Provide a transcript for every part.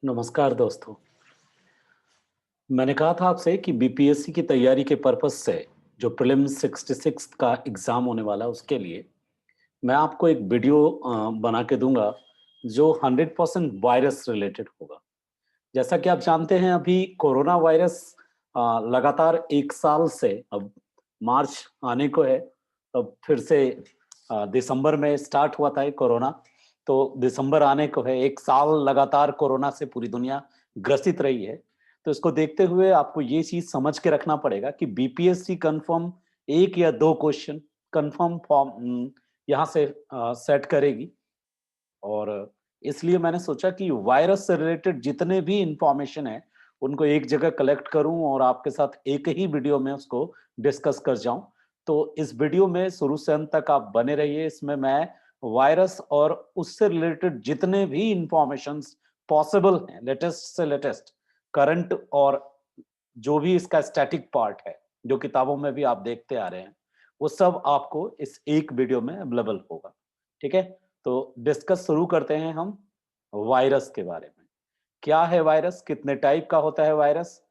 नमस्कार दोस्तों। मैंने कहा था आपसे कि बीपीएससी की तैयारी के पर्पस से जो प्रीलिम्स 66 का एग्ज़ाम होने वाला है उसके लिए मैं आपको एक वीडियो बना के दूँगा जो 100% वायरस रिलेटेड होगा। जैसा कि आप जानते हैं अभी कोरोना वायरस लगातार 1 साल से अब मार्च आने को है, अब फिर से दिसंबर में स्टार्ट हुआ था ये कोरोना, तो दिसंबर आने को है, 1 साल लगातार कोरोना से पूरी दुनिया ग्रसित रही है। तो इसको देखते हुए आपको ये चीज़ समझ के रखना पड़ेगा कि बीपीएससी कन्फर्म 1 या 2 क्वेश्चन कन्फर्म यहाँ से सेट करेगी। और इसलिए मैंने सोचा कि वायरस से रिलेटेड जितने भी इंफॉर्मेशन है, उनको एक जगह कलेक्ट करूँ और आपके साथ एक ही वीडियो में उसको डिस्कस कर जाऊँ। तो इस वीडियो में शुरू से अंत तक आप बने रहिए, इसमें मैं वायरस और उससे रिलेटेड जितने भी इंफॉर्मेशंस पॉसिबल हैं, लेटेस्ट से लेटेस्ट, करंट और जो भी इसका स्टैटिक पार्ट है, जो किताबों में भी आप देखते आ रहे हैं, वो सब आपको इस एक वीडियो में अवेलेबल होगा। ठीक है? तो डिस्कस शुरू करते हैं हम वायरस के बारे में। क्या है वायरस? कितने टाइप का होता है वायरस?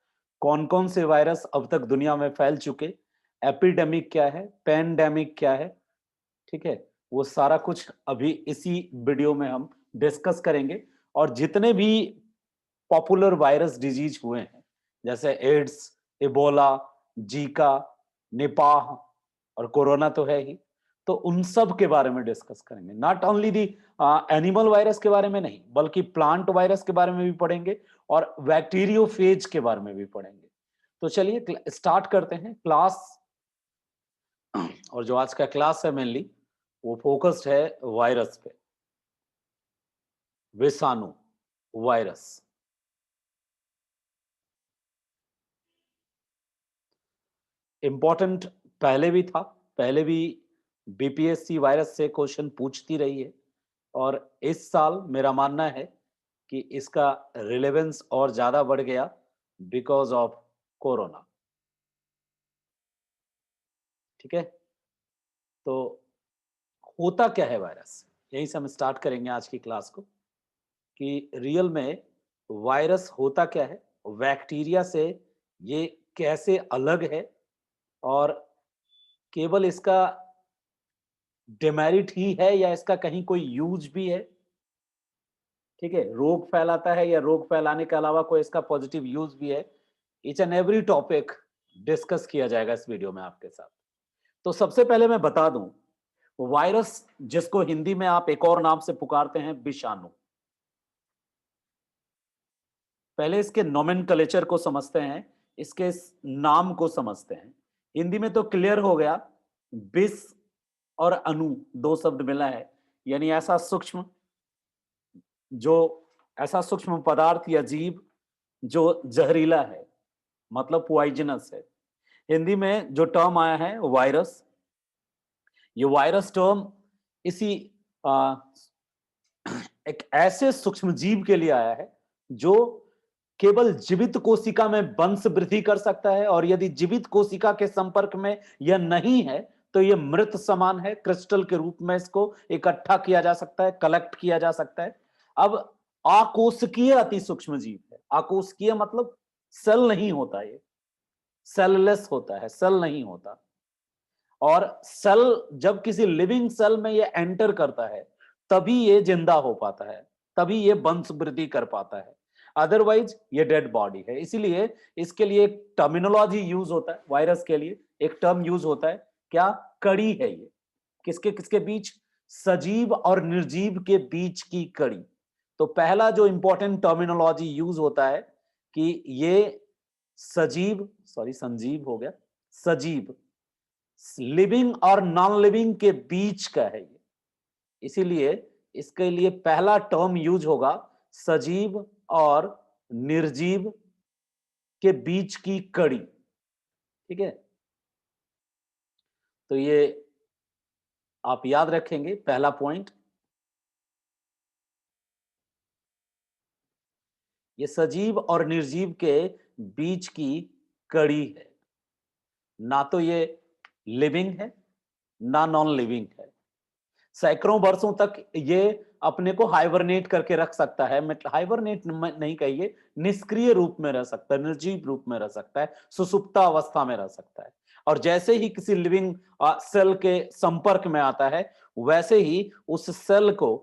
कौन-कौन से वायरस अब तक दुनिया में फैल चुके? एपिडेमिक क्या है? पैंडेमिक क्या है? ठीक है? वो सारा कुछ अभी इसी वीडियो में हम डिस्कस करेंगे और जितने भी पॉपुलर वायरस डिजीज हुए हैं, जैसे एड्स, इबोला, जीका, निपाह और कोरोना तो है ही, तो उन सब के बारे में डिस्कस करेंगे। Not only the animal virus के बारे में नहीं, बल्कि प्लांट वायरस के बारे में भी पढ़ेंगे और बैक्टीरियोफेज के बारे में भी पढ़ेंगे। तो चलिए स्टार्ट करते हैं क्लास। और जो आज का क्लास है मेनली वो फोकस्ड है वायरस पे, विषाणु, वायरस। इम्पोर्टेंट पहले भी था, पहले भी बीपीएससी वायरस से क्वेश्चन पूछती रही है और इस साल मेरा मानना है कि इसका रिलेवेंस और ज़्यादा बढ़ गया बिकॉज़ ऑफ कोरोना। ठीक है? तो होता क्या है वायरस? यहीं से हम स्टार्ट करेंगे आज की क्लास को कि रियल में वायरस होता क्या है? बैक्टीरिया से ये कैसे अलग है और केवल इसका डिमेरिट ही है या इसका कहीं कोई यूज़ भी है? ठीक है? रोग फैलाता है या रोग फैलाने के अलावा कोई इसका पॉजिटिव यूज़ भी है? Each and every topic discuss किया जाएगा इस वीडियो में आपके साथ। तो सबसे पहले मैं बता दूं, वायरस जिसको हिंदी में आप एक और नाम से पुकारते हैं विषाणु। पहले इसके नोमेनक्लेचर को समझते हैं, इसके नाम को समझते हैं। हिंदी में तो क्लियर हो गया, विष और अणु दो शब्द मिला है, यानी जो ऐसा सूक्ष्म पदार्थ या जीव जो जहरीला है, मतलब पॉइजनस है। हिंदी में जो टर्म आया है वायरस, ये वायरस टर्म इसी आ, एक ऐसे सूक्ष्म जीव के लिए आया है जो केवल जीवित कोशिका में वंश वृद्धि कर सकता है और यदि जीवित कोशिका के संपर्क में यह नहीं है तो यह मृत समान है, क्रिस्टल के रूप में इसको इकट्ठा किया जा सकता है, कलेक्ट किया जा सकता है। अब आकोशिकीय अति सूक्ष्म जीव है। आकोशिकीय मतलब सेल नहीं होता, ये सेललेस होता है, सेल नहीं होता। और सेल जब किसी लिविंग सेल में ये एंटर करता है तभी ये जिंदा हो पाता है, तभी ये वंश वृद्धि कर पाता है, अदरवाइज ये डेड बॉडी है। इसीलिए इसके लिए एक टर्मिनोलॉजी यूज होता है, वायरस के लिए एक टर्म यूज होता है, क्या? कड़ी है ये। किसके किसके बीच? सजीव और निर्जीव के बीच की कड़ी। तो पहला जो इंपॉर्टेंट टर्मिनोलॉजी यूज होता है कि ये सजीव, सॉरी संजीव हो गया, सजीव लिविंग और नॉन लिविंग के बीच का है ये। इसीलिए इसके लिए पहला टर्म यूज होगा सजीव और निर्जीव के बीच की कड़ी। ठीक है? तो ये आप याद रखेंगे पहला पॉइंट। ये सजीव और निर्जीव के बीच की कड़ी है, ना तो ये लिविंग है ना नॉन लिविंग है। सैकड़ों वर्षों तक ये अपने को हाइबरनेट करके रख सकता है, मतलब हाइबरनेट नहीं कहिए, निष्क्रिय रूप में रह सकता है, निर्जीव रूप में रह सकता है, सुसुप्ता अवस्था में रह सकता है। और जैसे ही किसी लिविंग सेल के संपर्क में आता है, वैसे ही उस सेल को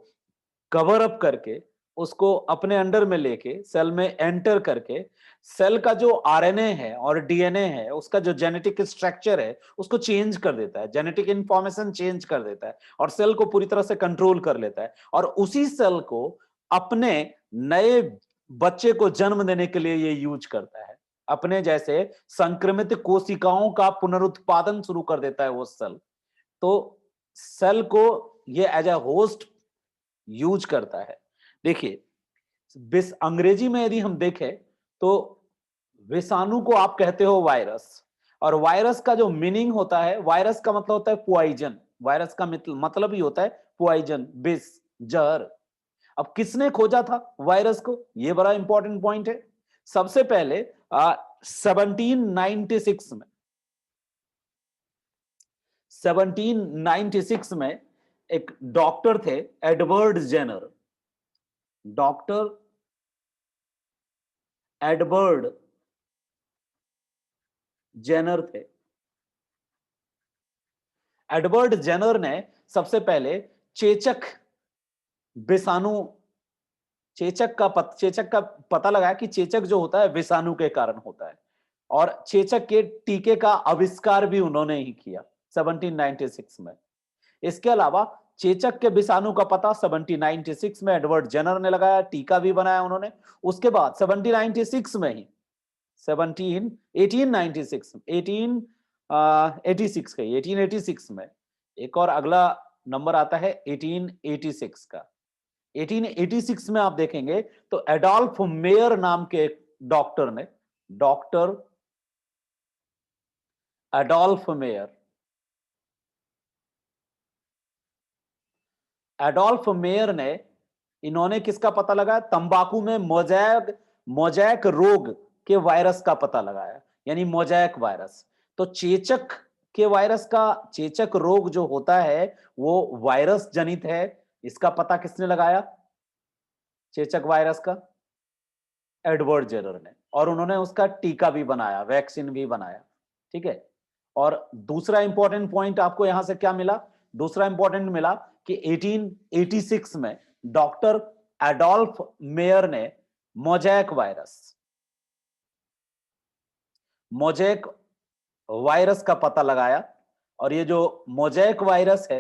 कवर अप करके, उसको अपने अंडर में लेके, सेल में एंटर करके, सेल का जो आरएनए है और डीएनए है, उसका जो जेनेटिक स्ट्रक्चर है, उसको चेंज कर देता है, जेनेटिक इंफॉर्मेशन चेंज कर देता है और सेल को पूरी तरह से कंट्रोल कर लेता है। और उसी सेल को अपने नए बच्चे को जन्म देने के लिए ये यूज करता है। अपने जैसे संक्रमित कोशिकाओं का पुनरुत्पादन शुरू कर देता है वो सेल। तो सेल को ये एज ए होस्ट यूज करता है। देखिए, अंग्रेजी में यदि हम देखें तो विषाणु को आप कहते हो वायरस, और वायरस का जो मीनिंग होता है, वायरस का मतलब होता है पॉइजन। वायरस का मतलब ही होता है पॉइजन, विष, जहर। अब किसने खोजा था वायरस को, यह बड़ा इंपॉर्टेंट पॉइंट है। सबसे पहले 1796 में 1796 में एक डॉक्टर थे, Edward Jenner. Doctor Edward Jenner थे। एडवर्ड जेनर ने सबसे पहले चेचक विषाणु, चेचक का पता लगाया कि चेचक जो होता है विषाणु के कारण होता है, और चेचक के टीके का आविष्कार भी उन्होंने ही किया 1796 में। इसके अलावा चेचक के विषाणु का पता 1796 में एडवर्ड जेनर ने लगाया, टीका भी बनाया उन्होंने। उसके बाद 1796 में ही 1886 में एक और अगला नंबर आता है 1886 का। 1886 में आप देखेंगे तो एडोल्फ मेयर नाम के डॉक्टर ने, doctor Adolf mayor, Adolf mayor ने, इन्होंने किसका पता लगाया, तंबाकू में मोजैक रोग के वायरस का पता लगाया, यानी मोजैक वायरस। तो चेचक के वायरस का, चेचक रोग जो होता है वो वायरस जनित है, इसका पता किसने लगाया, चेचक वायरस का एडवर्ड जेनर ने, और उन्होंने उसका टीका भी बनाया, वैक्सीन भी बनाया। ठीक है। और दूसरा इंपॉर्टेंट पॉइंट आपको यहां से क्या मिला, दूसरा इंपॉर्टेंट मिला कि 1886 में डॉक्टर एडोल्फ मेयर ने मोजैक वायरस का पता लगाया। और ये जो मोजैक वायरस है,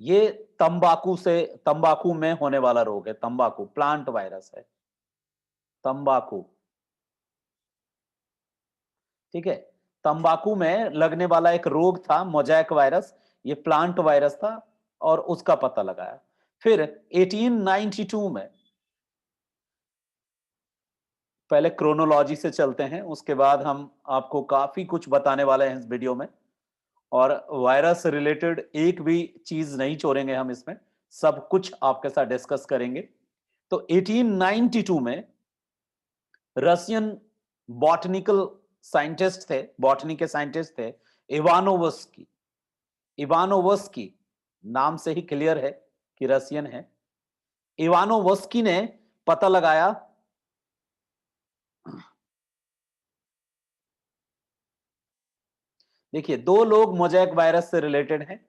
ये तंबाकू में होने वाला रोग है, तंबाकू प्लांट वायरस है, तंबाकू। ठीक है। तंबाकू में लगने वाला एक रोग था मोजैक वायरस, ये प्लांट वायरस था, और उसका पता लगाया। फिर 1892 में, पहले क्रोनोलॉजी से चलते हैं, उसके बाद हम आपको काफी कुछ बताने वाले हैं इस वीडियो में, और वायरस रिलेटेड एक भी चीज नहीं छोड़ेंगे हम इसमें, सब कुछ आपके साथ डिस्कस करेंगे। तो 1892 में रशियन बॉटनिकल साइंटिस्ट थे, बॉटनी के साइंटिस्ट थे, इवानोवस्की। इवानोवस्की नाम से ही क्लियर है कि रशियन है। इवानोवस्की ने पता लगाया, देखिए दो लोग मोजैक वायरस से रिलेटेड हैं,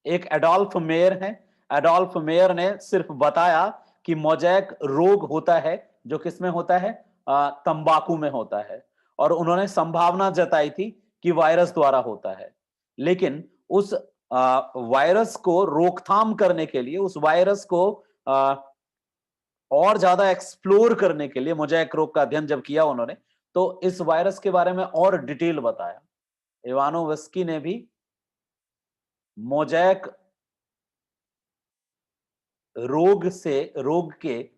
एक एडोल्फ मेयर है। एडोल्फ मेयर ने सिर्फ बताया कि मोजैक रोग होता है, जो किसमें होता है, तंबाकू में होता है, और उन्होंने संभावना जताई थी कि वायरस द्वारा होता है। लेकिन उस वायरस को रोकथाम करने के लिए, उस वायरस को और ज्यादा एक्सप्लोर करने के लिए, मोजैक रोग का अध्ययन जब किया उन्होंने, तो इस वायरस के बारे में और डिटेल बताया। इवानोवस्की ने भी मोजैक रोग के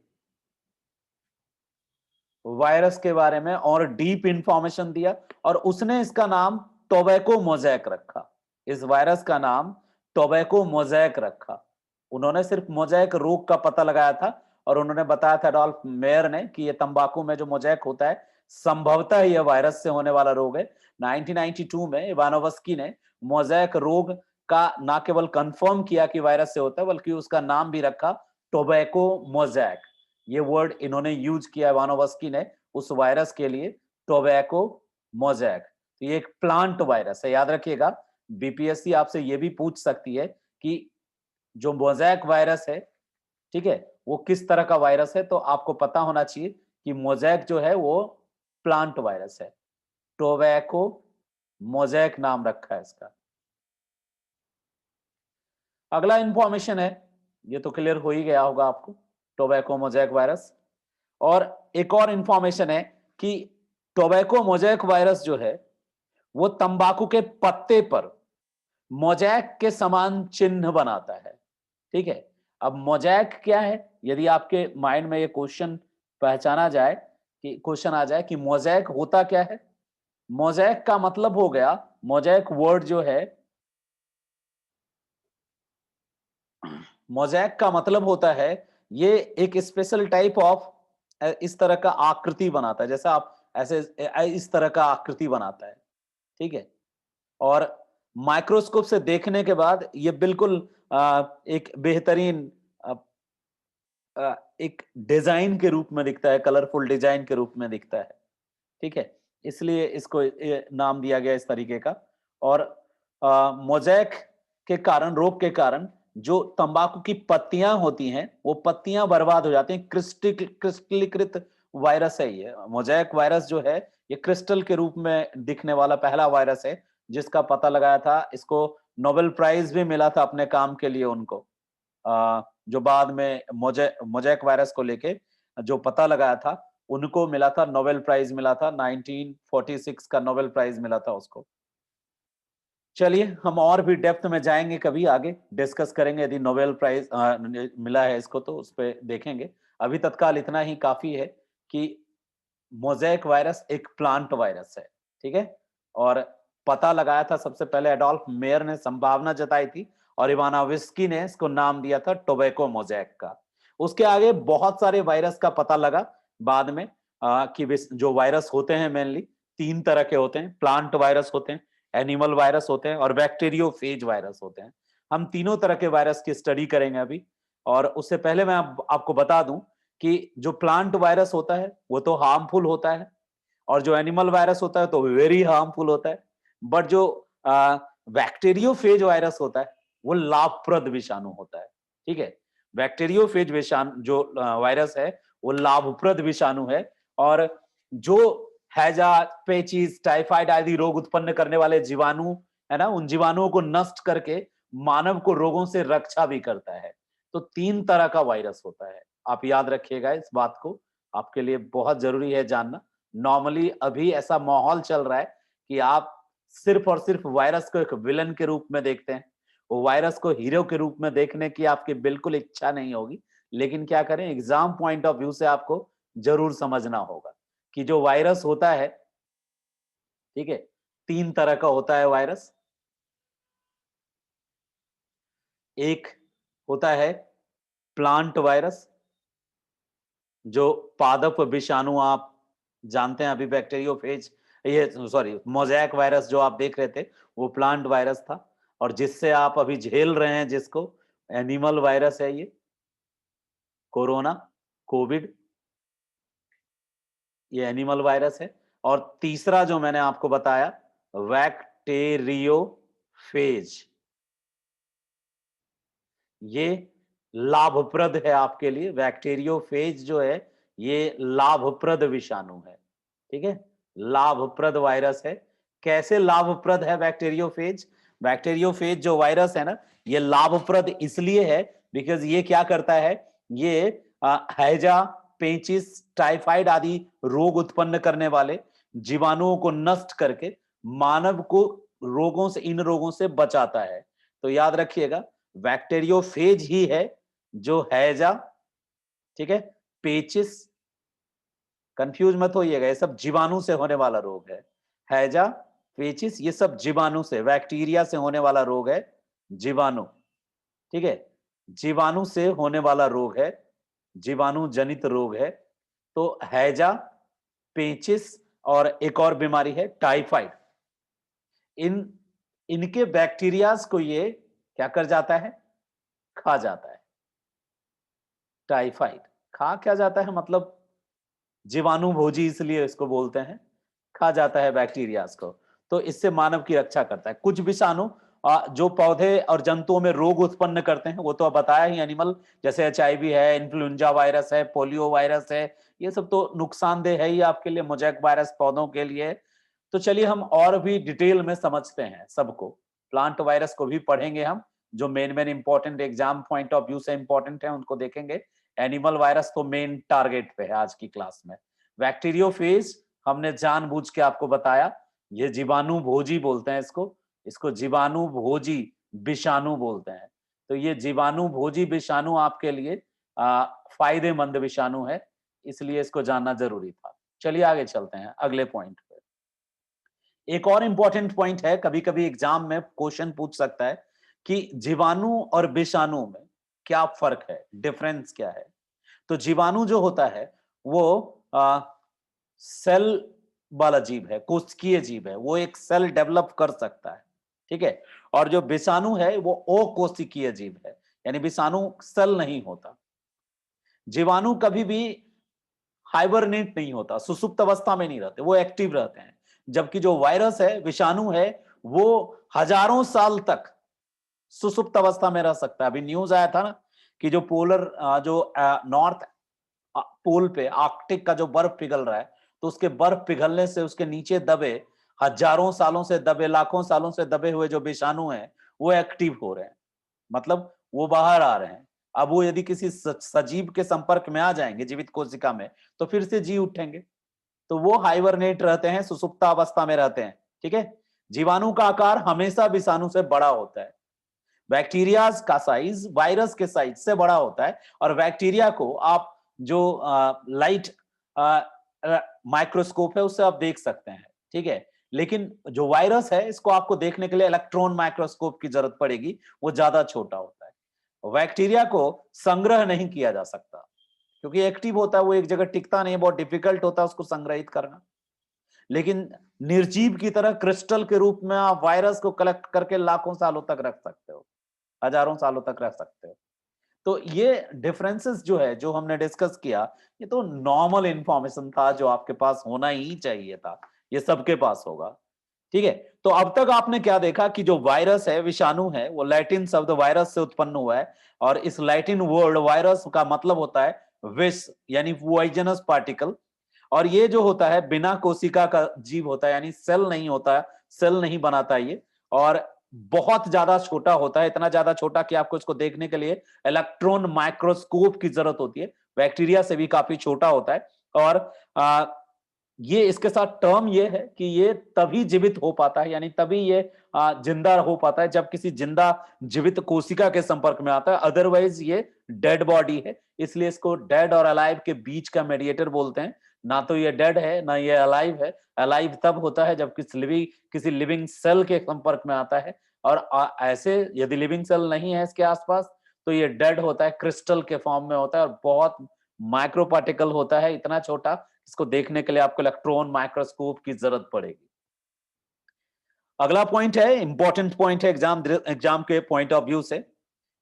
वायरस के बारे में और डीप इंफॉर्मेशन दिया, और उसने इसका नाम टोबैको मोजैक रखा। इस वायरस का नाम टोबैको मोजैक रखा। उन्होंने सिर्फ मोजैक रोग का पता लगाया था, और उन्होंने बताया था एडोल्फ मेयर ने कि यह तंबाकू में जो मोजैक होता है, संभवतः यह वायरस से होने वाला रोग है। 1992 में इवानोवस्की ने मोजैक रोग का ना केवल कंफर्म किया कि वायरस से होता है, बल्कि उसका नाम भी रखा टोबैको मोज़ैक। ये वर्ड इन्होंने यूज किया इवानोव्स्की ने उस वायरस के लिए, टोबैको मोज़ैक। तो ये एक प्लांट वायरस है, याद रखिएगा। बीपीएससी आपसे ये भी पूछ सकती है कि जो मोज़ैक वायरस है, ठीक है, वो किस तरह का वायरस है, तो आपको पता होना चाहिए कि मोज़ैक जो है वो प्लांट वायरस है। टोबैको मोज़ैक नाम रखा है इसका। अगला इंफॉर्मेशन है, ये तो क्लियर हो ही गया होगा आपको, टोबैको मोज़ैक वायरस। और एक और इंफॉर्मेशन है कि टोबैको मोज़ैक वायरस जो है वो तंबाकू के पत्ते पर मोज़ैक के समान चिन्ह बनाता है। ठीक है, अब मोज़ैक क्या है? यदि आपके माइंड में ये क्वेश्चन पहचाना जाए कि क्वेश्चन आ जाए कि मोज़ैक होता क्या है? मोज़ैक का मतलब हो गया, मोज़ैक वर्ड जो है, मोज़ैक का मतलब होता है ये एक स्पेशल टाइप ऑफ इस तरह का आकृति बनाता है, जैसा आप ऐसे इस तरह का आकृति बनाता है, ठीक है? और माइक्रोस्कोप से देखने के बाद ये बिल्कुल एक बेहतरीन अ एक डिज़ाइन के रूप में दिखता है, कलरफुल डिज़ाइन के रूप में दिखता है, ठीक है? इसलिए इसको ये नाम दिया गया इस तरीके का। और मोज़ैक के कारण, रोग के कारण जो तंबाकू की पत्तियाँ होती हैं, वो पत्तियाँ बर्बाद हो जाती हैं। क्रिस्टलीकृत वायरस है ये। मोज़ैक वायरस जो है, ये क्रिस्टल के रूप में दिखने वाला पहला वायरस है, जिसका पता लगाया था। इसको नोबेल प्राइज़ भी मिला था अपने काम के लिए उनको। जो बाद में मोज़ैक वायरस को लेके जो पता लगाया था, उनको मिला था, नोबेल प्राइज़ मिला था, 1946 का नोबेल प्राइज़ मिला था उसको। चलिए, हम और भी डेप्थ में जाएँगे, कभी आगे डिस्कस करेंगे, यदि नोबेल प्राइज़ मिला है इसको तो उस पे देखेंगे। अभी तत्काल इतना ही काफ़ी है कि मोज़ैक वायरस एक प्लांट वायरस है, ठीक है? और पता लगाया था सबसे पहले एडोल्फ मेयर ने, संभावना जताई थी, और इवानोव्स्की ने इसको नाम दिया था टोबैको मोज़ैक का। उसके आगे बहुत सारे वायरस का पता लगा बाद में, कि जो वायरस होते हैं मेनली 3 तरह के होते हैं, प्लांट वायरस होते हैं, एनिमल वायरस होते हैं और बैक्टीरियोफेज वायरस होते हैं। हम तीनों तरह के वायरस की स्टडी करेंगे अभी। और उससे पहले मैं आपको बता दूं कि जो प्लांट वायरस होता है वो तो हार्मफुल होता है, और जो एनिमल वायरस होता है तो वेरी हार्मफुल होता है। बट जो बैक्टीरियोफेज वायरस होता है वो लाभप्रद विषाणु होता है, ठीक है। बैक्टीरियोफेज विषाणु जो वायरस है वो लाभप्रद विषाणु है, और जो हैजा, पेचिस, टाइफाइड आदि रोग उत्पन्न करने वाले जीवाणु है ना, उन जीवाणुओं को नष्ट करके मानव को रोगों से रक्षा भी करता है। तो 3 तरह का वायरस होता है, आप याद रखिएगा इस बात को, आपके लिए बहुत जरूरी है जानना। नॉर्मली अभी ऐसा माहौल चल रहा है कि आप सिर्फ और सिर्फ वायरस को एक विलन के रूप में देखते हैं। वो वायरस को हीरो के रूप में देखने की आपकी बिल्कुल इच्छा नहीं होगी, लेकिन क्या करें, एग्जाम पॉइंट ऑफ व्यू से आपको जरूर समझना होगा कि जो वायरस होता है, ठीक है, 3 तरह का होता है वायरस। एक होता है प्लांट वायरस, जो पादप विषाणु आप जानते हैं, अभी बैक्टीरियोफेज, ये सॉरी मोज़ैक वायरस जो आप देख रहे थे वो प्लांट वायरस था। और जिससे आप अभी झेल रहे हैं, जिसको एनिमल वायरस है, ये कोरोना, कोविड, ये एनिमल वायरस है। और तीसरा जो मैंने आपको बताया, बैक्टीरियोफेज, ये लाभप्रद है आपके लिए। बैक्टीरियोफेज जो है ये लाभप्रद विषाणु है, ठीक है, लाभप्रद वायरस है। कैसे लाभप्रद है बैक्टीरियोफेज? बैक्टीरियोफेज जो वायरस है ना, ये लाभप्रद इसलिए है बिकॉज ये क्या करता है, ये हैजा, पेचिस, टाइफाइड आदि रोग उत्पन्न करने वाले जीवाणुओं को नष्ट करके मानव को रोगों से, इन रोगों से बचाता है। तो याद रखिएगा, बैक्टीरियोफेज ही है जो हैजा, ठीक है, पेचिस, कंफ्यूज मत होइएगा, ये सब जीवाणु से होने वाला रोग है। हैजा, पेचिस, ये सब जीवाणु से, बैक्टीरिया से होने वाला रोग है, जीवाणु, ठीक है, जीवाणु से होने वाला रोग है, जीवाणु जनित रोग है। तो हैजा, पेचिस और एक और बीमारी है टाइफाइड। इन इनके बैक्टीरियाज को ये क्या कर जाता है, खा जाता है। टाइफाइड खा क्या जाता है, मतलब जीवाणु भोजी इसलिए इसको बोलते हैं, खा जाता है बैक्टीरियाज को। तो इससे मानव की रक्षा करता है। कुछ विषाणु जो पौधे और जंतुओं में रोग उत्पन्न करते हैं, वो तो बताया ही एनिमल, जैसे HIV है, इन्फ्लुएंजा वायरस है, पोलियो वायरस है, ये सब तो नुकसानदेह है ही आपके लिए। मोजैक वायरस पौधों के लिए। तो चलिए हम और भी डिटेल में समझते हैं सबको। प्लांट वायरस को भी पढ़ेंगे हम, जो main important exam point of view से इंपॉर्टेंट है उनको देखेंगे। एनिमल वायरस तो मेन टारगेट पे है आज की क्लास में। बैक्टीरियोफेज हमने जानबूझ के आपको बताया, ये जीवाणु भोजी बोलते हैं इसको, इसको जीवाणु भोजी विषाणु बोलते हैं। तो ये जीवाणु भोजी विषाणु आपके लिए फायदेमंद विषाणु है, इसलिए इसको जानना जरूरी था। चलिए आगे चलते हैं अगले पॉइंट पे। एक और इंपॉर्टेंट पॉइंट है, कभी कभी एग्जाम में क्वेश्चन पूछ सकता है कि जीवाणु और विषाणु में क्या फर्क है, डिफरेंस क्या है। तो जीवाणु जो होता है वो सेल वाला जीव है, कोशिकीय जीव है, वो एक सेल डेवलप कर सकता है, ठीक है। और जो विषाणु है वो अकोशिकीय जीव है, यानी विषाणु सेल नहीं होता। जीवाणु कभी भी हाइबरनेट नहीं होता, सुसुप्त अवस्था में नहीं रहते, वो एक्टिव रहते हैं। जबकि जो वायरस है, विषाणु है, वो हजारों साल तक सुसुप्त अवस्था में रह सकता है। अभी न्यूज आया था ना कि जो नॉर्थ पोल पे आर्कटिक का जो बर्फ पिघल रहा है, तो उसके बर्फ पिघलने से उसके नीचे दबे, हजारों सालों से दबे, लाखों सालों से दबे हुए जो विषाणु हैं, वो एक्टिव हो रहे हैं, मतलब वो बाहर आ रहे हैं। अब वो यदि किसी सजीव के संपर्क में आ जाएंगे, जीवित कोशिका में, तो फिर से जी उठेंगे। तो वो हाइबरनेट रहते हैं, सुसुप्ता अवस्था में रहते हैं, ठीक है। जीवाणु का आकार हमेशा विषाणु से बड़ा होता है। बैक्टीरिया का साइज वायरस के साइज से बड़ा होता है। और बैक्टीरिया को आप जो लाइट माइक्रोस्कोप है उससे आप देख सकते हैं, ठीक है। लेकिन जो वायरस है, इसको आपको देखने के लिए इलेक्ट्रॉन माइक्रोस्कोप की जरूरत पड़ेगी, वो ज्यादा छोटा होता है। बैक्टीरिया को संग्रह नहीं किया जा सकता, क्योंकि एक्टिव होता है, वो एक जगह टिकता नहीं है, बहुत डिफिकल्ट होता है उसको संग्रहित करना। लेकिन निर्जीव की तरह क्रिस्टल के रूप में आप वायरस को कलेक्ट करके लाखों सालों तक रख सकते हो, हजारों सालों तक रख सकते हो। तो ये डिफरेंसेस जो है, जो हमने डिस्कस किया, ये तो नॉर्मल इंफॉर्मेशन था, जो आपके पास होना ही चाहिए था, ये सबके पास होगा, ठीक है। तो अब तक आपने क्या देखा कि जो वायरस है, विषाणु है, वो लैटिन शब्द वायरस से उत्पन्न हुआ है। और इस लैटिन वर्ड वायरस का मतलब होता है विष, यानी पॉइजनस पार्टिकल। और ये जो होता है बिना कोशिका का जीव होता है, यानी सेल नहीं होता, सेल नहीं बनाता ये। और बहुत ज्यादा छोटा होता है, इतना ज्यादा छोटा कि आपको इसको देखने के लिए इलेक्ट्रॉन माइक्रोस्कोप की जरूरत होती है। बैक्टीरिया से भी काफी छोटा होता है। और ये इसके साथ टर्म ये है कि ये तभी जीवित हो पाता है, यानी तभी ये जिंदा हो पाता है जब किसी जिंदा जीवित कोशिका के संपर्क में आता है। अदरवाइज ये डेड बॉडी है, इसलिए इसको डेड और अलाइव के बीच का मेडिएटर बोलते हैं। ना तो ये डेड है, ना ये अलाइव है। अलाइव तब होता है जब किसी लिविंग सेल के संपर्क में आता है। और ऐसे यदि लिविंग सेल नहीं है इसके आसपास, तो ये डेड होता है, क्रिस्टल के फॉर्म में होता है, और बहुत माइक्रो पार्टिकल होता है, इतना छोटा, इसको देखने के लिए आपको इलेक्ट्रॉन माइक्रोस्कोप की जरूरत पड़ेगी। अगला पॉइंट है, इंपॉर्टेंट पॉइंट है एग्जाम के पॉइंट ऑफ व्यू से।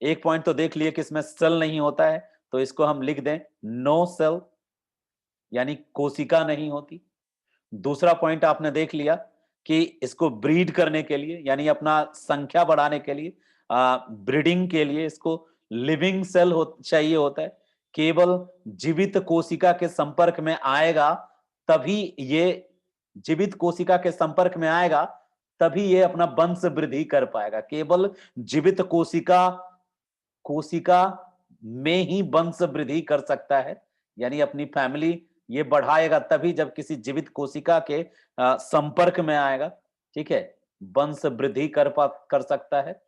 एक पॉइंट तो देख लिए कि इसमें सेल नहीं होता है, तो इसको हम लिख दें नो सेल, यानी कोशिका नहीं होती। दूसरा पॉइंट आपने देख लिया कि इसको ब्रीड करने के लिए, यानी अपना संख्या बढ़ाने के लिए, ब्रीडिंग के लिए इसको लिविंग सेल चाहिए होता है। केवल जीवित कोशिका के संपर्क में आएगा तभी ये जीवित कोशिका के संपर्क में आएगा तभी ये अपना वंश वृद्धि कर पाएगा। केवल जीवित कोशिका कोशिका में ही वंश वृद्धि कर सकता है, यानी अपनी फैमिली ये बढ़ाएगा तभी जब किसी जीवित कोशिका के संपर्क में आएगा, ठीक है, वंश वृद्धि कर सकता है।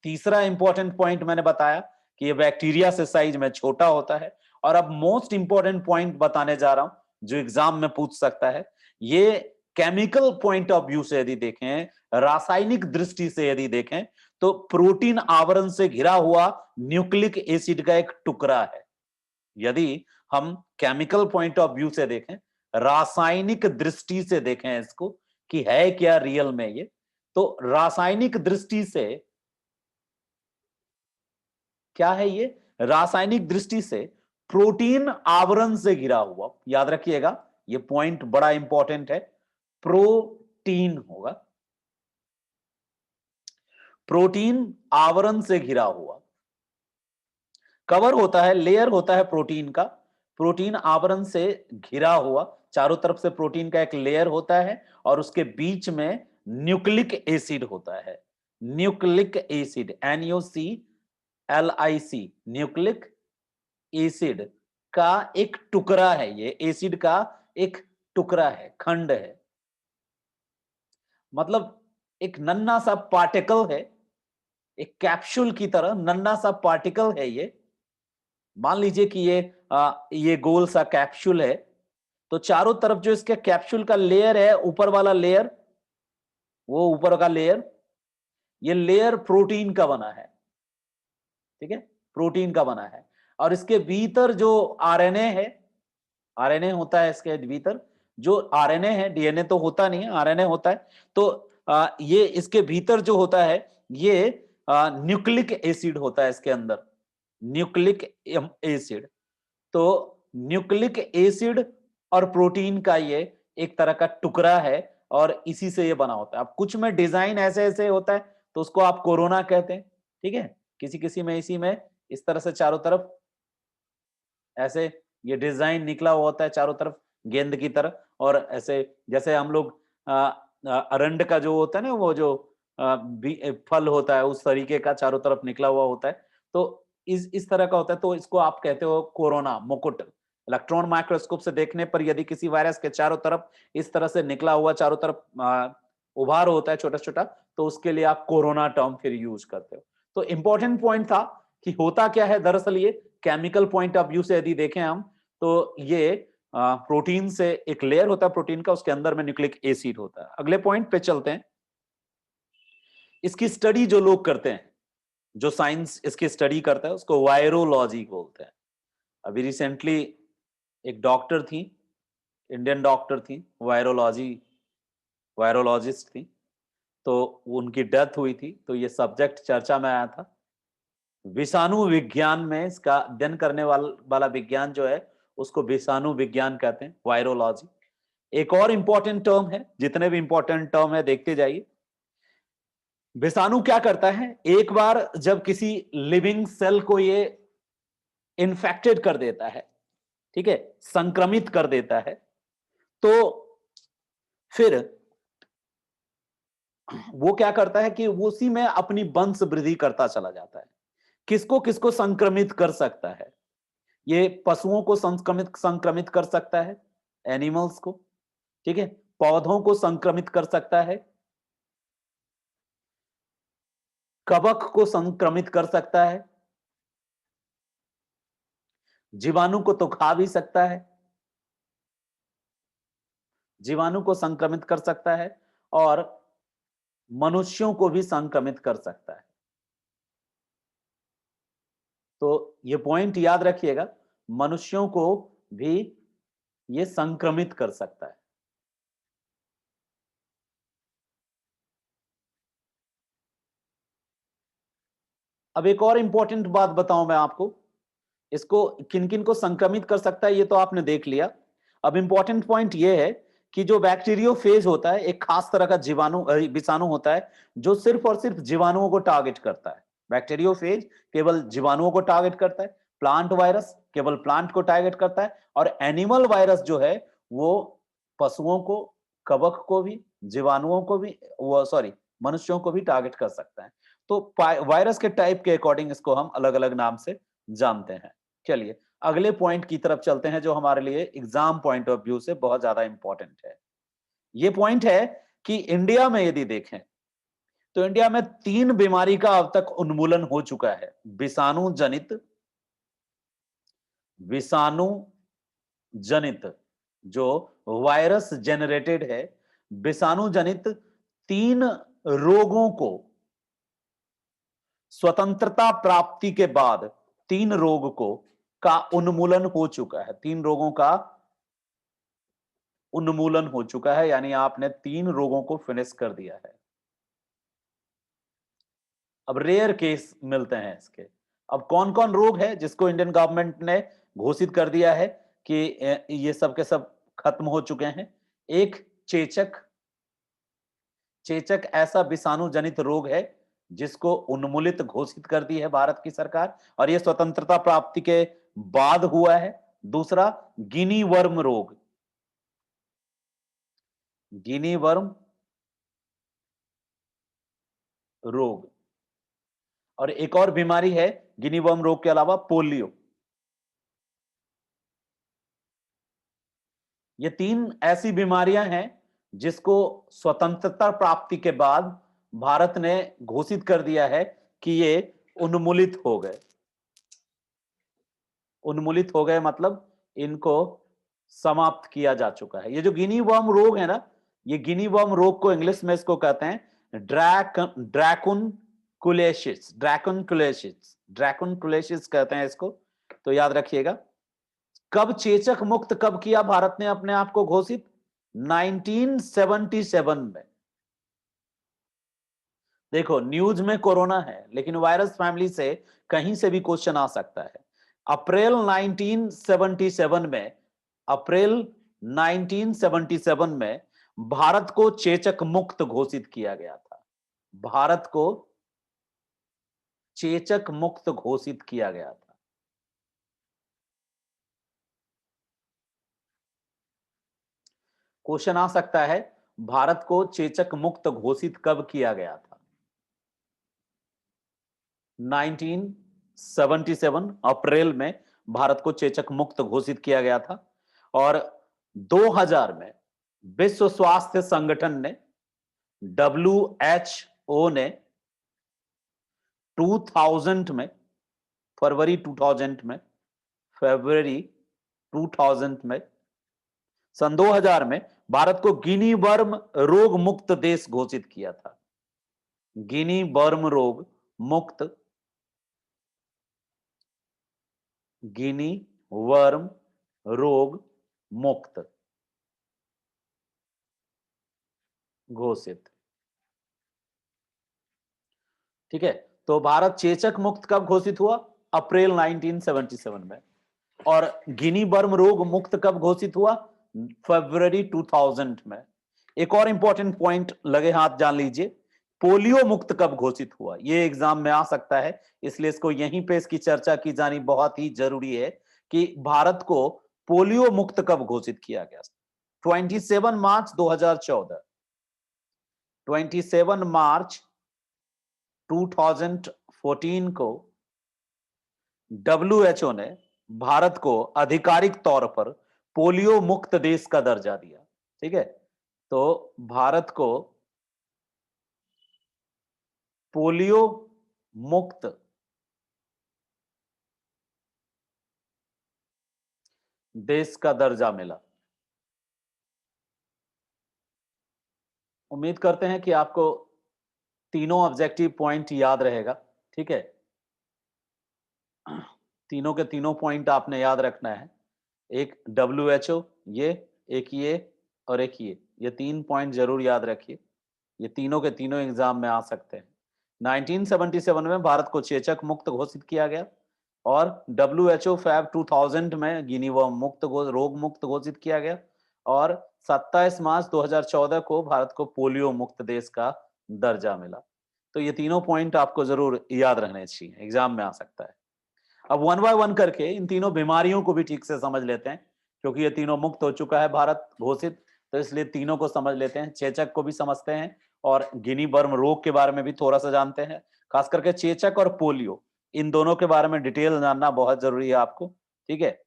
तीसरा इंपॉर्टेंट पॉइंट मैंने बताया कि ये बैक्टीरिया से साइज में छोटा होता है। और अब मोस्ट इंपॉर्टेंट पॉइंट बताने जा रहा हूं जो एग्जाम में पूछ सकता है। ये केमिकल पॉइंट ऑफ व्यू से यदि देखें, रासायनिक दृष्टि से यदि देखें, तो प्रोटीन आवरण से घिरा हुआ न्यूक्लिक एसिड का एक टुकड़ा है। यदि हम केमिकल पॉइंट ऑफ व्यू से देखें, रासायनिक दृष्टि से देखें इसको कि है क्या रियल में ये, तो रासायनिक दृष्टि से क्या है ये? रासायनिक दृष्टि से प्रोटीन आवरण से घिरा हुआ, याद रखिएगा ये पॉइंट बड़ा इंपॉर्टेंट है, प्रोटीन होगा, प्रोटीन आवरण से घिरा हुआ, कवर होता है, लेयर होता है प्रोटीन का, प्रोटीन आवरण से घिरा हुआ, चारों तरफ से प्रोटीन का एक लेयर होता है और उसके बीच में न्यूक्लिक एसिड होता है, nucleic acid, NuClIC, nucleic acid का एक टुकड़ा है, ये एसिड का एक टुकड़ा है, खंड है, मतलब एक नन्हा सा पार्टिकल है, एक कैप्सूल की तरह नन्हा सा पार्टिकल है ये। मान लीजिए कि ये गोल सा कैप्सूल है, तो चारों तरफ जो इसके कैप्सूल का लेयर है, ऊपर वाला लेयर, वो ऊपर का लेयर, ये लेयर प्रोटीन का बना है, ठीक है, प्रोटीन का बना है। और इसके भीतर जो आरएनए है, आरएनए होता है इसके भीतर, जो आरएनए है, डीएनए तो होता नहीं है, आरएनए होता है। तो ये इसके भीतर जो होता है, ये न्यूक्लिक एसिड होता है इसके अंदर, न्यूक्लिक एसिड। तो न्यूक्लिक एसिड और प्रोटीन का ये एक तरह का टुकड़ा है और इसी से ये बना होता है। अब कुछ में डिजाइन ऐसे ऐसे होता है तो उसको आप कोरोना कहते हैं, ठीक है, किसी किसी में इसी में इस तरह से चारों तरफ ऐसे ये डिजाइन निकला हुआ होता है चारों तरफ गेंद की तरह, और ऐसे जैसे हम लोग अरंड का जो होता है ना, वो जो फल होता है उस तरीके का चारों तरफ निकला हुआ होता है, तो इस तरह का होता है। तो इसको आप कहते हो कोरोना, मुकुट। इलेक्ट्रॉन माइक्रोस्कोप से देखने पर यदि किसी वायरस के चारों तरफ इस तरह से निकला हुआ चारों तरफ उभार होता है छोटा छोटा, तो उसके लिए आप कोरोना टर्म फिर यूज करते हो। तो इंपॉर्टेंट पॉइंट था कि होता क्या है दरअसल, ये केमिकल पॉइंट ऑफ व्यू से यदि देखें हम, तो ये प्रोटीन से एक लेयर होता है प्रोटीन का, उसके अंदर में न्यूक्लिक एसिड होता है। अगले पॉइंट पे चलते हैं। इसकी स्टडी जो लोग करते हैं, जो साइंस इसकी स्टडी करता है, उसको वायरोलॉजी बोलते हैं। अभी रिसेंटली एक डॉक्टर थी, इंडियन डॉक्टर थी, वायरोलॉजिस्ट थी, तो उनकी डेथ हुई थी, तो ये सब्जेक्ट चर्चा में आया था। विषाणु विज्ञान में इसका अध्ययन करने वाला विज्ञान जो है उसको विषाणु विज्ञान कहते हैं, वायरोलॉजी। एक और इंपॉर्टेंट टर्म है, जितने भी इंपॉर्टेंट टर्म है देखते जाइए। विषाणु क्या करता है, एक बार जब किसी लिविंग सेल को ये इन्फेक्टेड कर देता है, ठीक है, संक्रमित कर देता है, तो फिर वो क्या करता है कि उसी में अपनी वंश वृद्धि करता चला जाता है। किसको किसको संक्रमित कर सकता है? ये पशुओं को संक्रमित कर सकता है, एनिमल्स को, ठीक है, पौधों को संक्रमित कर सकता है, कवक को संक्रमित कर सकता है, जीवाणु को तो खा भी सकता है, जीवाणु को संक्रमित कर सकता है और मनुष्यों को भी संक्रमित कर सकता है। तो ये पॉइंट याद रखिएगा, मनुष्यों को भी ये संक्रमित कर सकता है। अब एक और इंपॉर्टेंट बात बताऊं मैं आपको, इसको किन किन को संक्रमित कर सकता है ये तो आपने देख लिया। अब इंपॉर्टेंट पॉइंट ये है कि जो बैक्टीरियोफेज होता है, एक खास तरह का जीवाणु विषाणु होता है जो सिर्फ और सिर्फ जीवाणुओं को टारगेट करता है। बैक्टीरियोफेज केवल जीवाणुओं को टारगेट करता है, प्लांट वायरस केवल प्लांट को टारगेट करता है, और एनिमल वायरस जो है वो पशुओं को, कवक को भी, जीवाणुओं को भी, वो सॉरी मनुष्यों को भी टारगेट कर सकता है। तो वायरस के टाइप के अकॉर्डिंग इसको हम अलग अलग नाम से जानते हैं। चलिए अगले पॉइंट की तरफ चलते हैं जो हमारे लिए एग्जाम पॉइंट ऑफ व्यू से बहुत ज्यादा इंपॉर्टेंट है। ये पॉइंट है कि इंडिया में यदि देखें तो इंडिया में 3 बीमारी का अब तक उन्मूलन हो चुका है। विषाणु जनित जो वायरस जेनरेटेड है, विषाणु जनित 3 रोगों को स्वतंत्रता प्राप्ति के बाद 3 रोग को का उन्मूलन हो चुका है। 3 रोगों का उन्मूलन हो चुका है, यानी आपने 3 रोगों को फिनिश कर दिया है। अब रेयर केस मिलते हैं इसके। अब कौन कौन रोग है जिसको इंडियन गवर्नमेंट ने घोषित कर दिया है कि ये सब के सब खत्म हो चुके हैं? एक चेचक। चेचक ऐसा विषाणु जनित रोग है जिसको उन्मूलित घोषित कर दी है भारत की सरकार, और यह स्वतंत्रता प्राप्ति के बाद हुआ है। दूसरा गिनी वर्म रोग। गिनी वर्म रोग। और एक और बीमारी है गिनी वर्म रोग के अलावा, पोलियो। ये तीन ऐसी बीमारियां हैं जिसको स्वतंत्रता प्राप्ति के बाद भारत ने घोषित कर दिया है कि ये उन्मूलित हो गए। उन्मूलित हो गए मतलब इनको समाप्त किया जा चुका है। ये जो गिनी वर्म रोग है ना, ये गिनी वर्म रोग को इंग्लिश में इसको कहते हैं ड्रैकुनकुलेसिस। ड्रैकुनकुलेसिस कहते हैं इसको, तो याद रखिएगा। कब चेचक मुक्त कब किया भारत ने अपने आप को घोषित? 1977 में। देखो न्यूज में कोरोना है लेकिन वायरस फैमिली से कहीं से भी क्वेश्चन आ सकता है। अप्रैल 1977 में, अप्रैल 1977 में भारत को चेचक मुक्त घोषित किया गया था। भारत को चेचक मुक्त घोषित किया गया था। क्वेश्चन आ सकता है भारत को चेचक मुक्त घोषित कब किया गया था? 1977 अप्रैल में भारत को चेचक मुक्त घोषित किया गया था। और 2000 में विश्व स्वास्थ्य संगठन ने, WHO ने 2000 में, फरवरी 2000 में, फरवरी 2000 में, सन 2000 में भारत को गिनी वर्म रोग मुक्त देश घोषित किया था। गिनी वर्म रोग मुक्त, गिनी वर्म रोग मुक्त घोषित। ठीक है, तो भारत चेचक मुक्त कब घोषित हुआ? अप्रैल 1977 में। और गिनी वर्म रोग मुक्त कब घोषित हुआ? फरवरी 2000 में। एक और इंपॉर्टेंट पॉइंट लगे हाथ जान लीजिए, पोलियो मुक्त कब घोषित हुआ? ये एग्जाम में आ सकता है, इसलिए इसको यहीं पे इसकी चर्चा की जानी बहुत ही जरूरी है कि भारत को पोलियो मुक्त कब घोषित किया गया। 27 मार्च 2014, 27 मार्च 2014 को WHO ने भारत को आधिकारिक तौर पर पोलियो मुक्त देश का दर्जा दिया। ठीक है, तो भारत को पोलियो मुक्त देश का दर्जा मिला। उम्मीद करते हैं कि आपको तीनों ऑब्जेक्टिव पॉइंट याद रहेगा। ठीक है, तीनों के तीनों पॉइंट आपने याद रखना है। एक WHO, ये एक ये और एक ये तीन पॉइंट जरूर याद रखिए। ये तीनों के तीनों एग्जाम में आ सकते हैं। 1977 में भारत को चेचक मुक्त घोषित किया गया और WHO फैब 2000 में गिनी वर्म मुक्त रोग मुक्त घोषित किया गया और 27 मार्च 2014 को भारत को पोलियो मुक्त देश का दर्जा मिला। तो ये तीनों पॉइंट आपको जरूर याद रहने चाहिए, एग्जाम में आ सकता है। अब वन बाय वन करके इन तीनों बीमारियों को भी ठीक से समझ लेते हैं, क्योंकि ये तीनों मुक्त हो चुका है भारत घोषित, तो इसलिए तीनों को समझ लेते हैं। चेचक को भी समझते हैं और गिनी वर्म रोग के बारे में भी थोड़ा सा जानते हैं। खास करके चेचक और पोलियो, इन दोनों के बारे में डिटेल जानना बहुत जरूरी है आपको। ठीक है,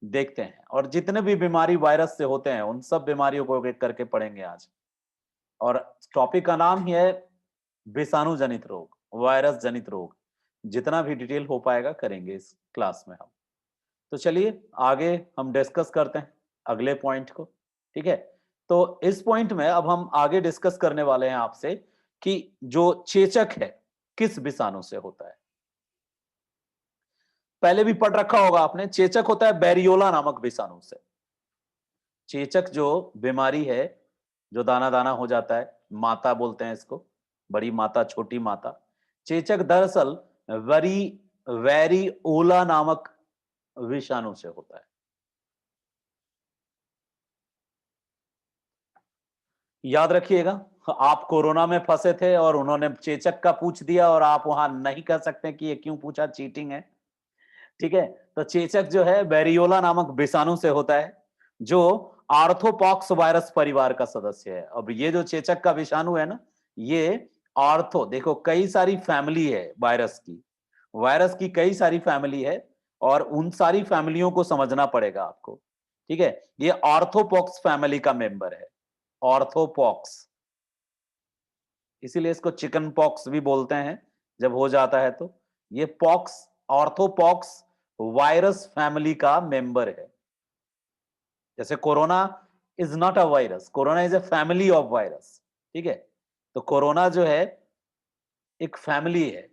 देखते हैं। और जितने भी बीमारी वायरस से होते हैं उन सब बीमारियों को एक एक करके पढ़ेंगे आज। और टॉपिक का नाम ही है विषाणु जनित रोग, वायरस जनित रोग। जितना भी डिटेल हो पाएगा करेंगे इस क्लास में हम। तो चलिए आगे हम डिस्कस करते हैं अगले पॉइंट को। ठीक है, तो इस पॉइंट में अब हम आगे डिस्कस करने वाले हैं आपसे कि जो चेचक है किस विषाणु से होता है। पहले भी पढ़ रखा होगा आपने, चेचक होता है बैरियोला नामक विषाणु से। चेचक जो बीमारी है, जो दाना दाना हो जाता है, माता बोलते हैं इसको, बड़ी माता छोटी माता, चेचक दरअसल वेरिओला नामक विषाणु से होता है। याद रखिएगा, आप कोरोना में फंसे थे और उन्होंने चेचक का पूछ दिया और आप वहां नहीं कह सकते कि ये क्यों पूछा, चीटिंग है। ठीक है, तो चेचक जो है वेरियोला नामक विषाणु से होता है, जो आर्थोपॉक्स वायरस परिवार का सदस्य है। अब ये जो चेचक का विषाणु है ना, ये आर्थो, देखो कई सारी फैमिली है वायरस की कई सारी फैमिली है, और उन सारी फैमिलियों को समझना पड़ेगा आपको। ठीक है, ये आर्थोपॉक्स फैमिली का मेंबर है, ऑर्थोपॉक्स, इसीलिए इसको चिकन पॉक्स भी बोलते हैं जब हो जाता है तो। ये पॉक्स, ऑर्थोपॉक्स वायरस फैमिली का मेंबर है। जैसे corona is not a virus, corona is a family of virus. ठीक है, तो कोरोना जो है एक फैमिली है,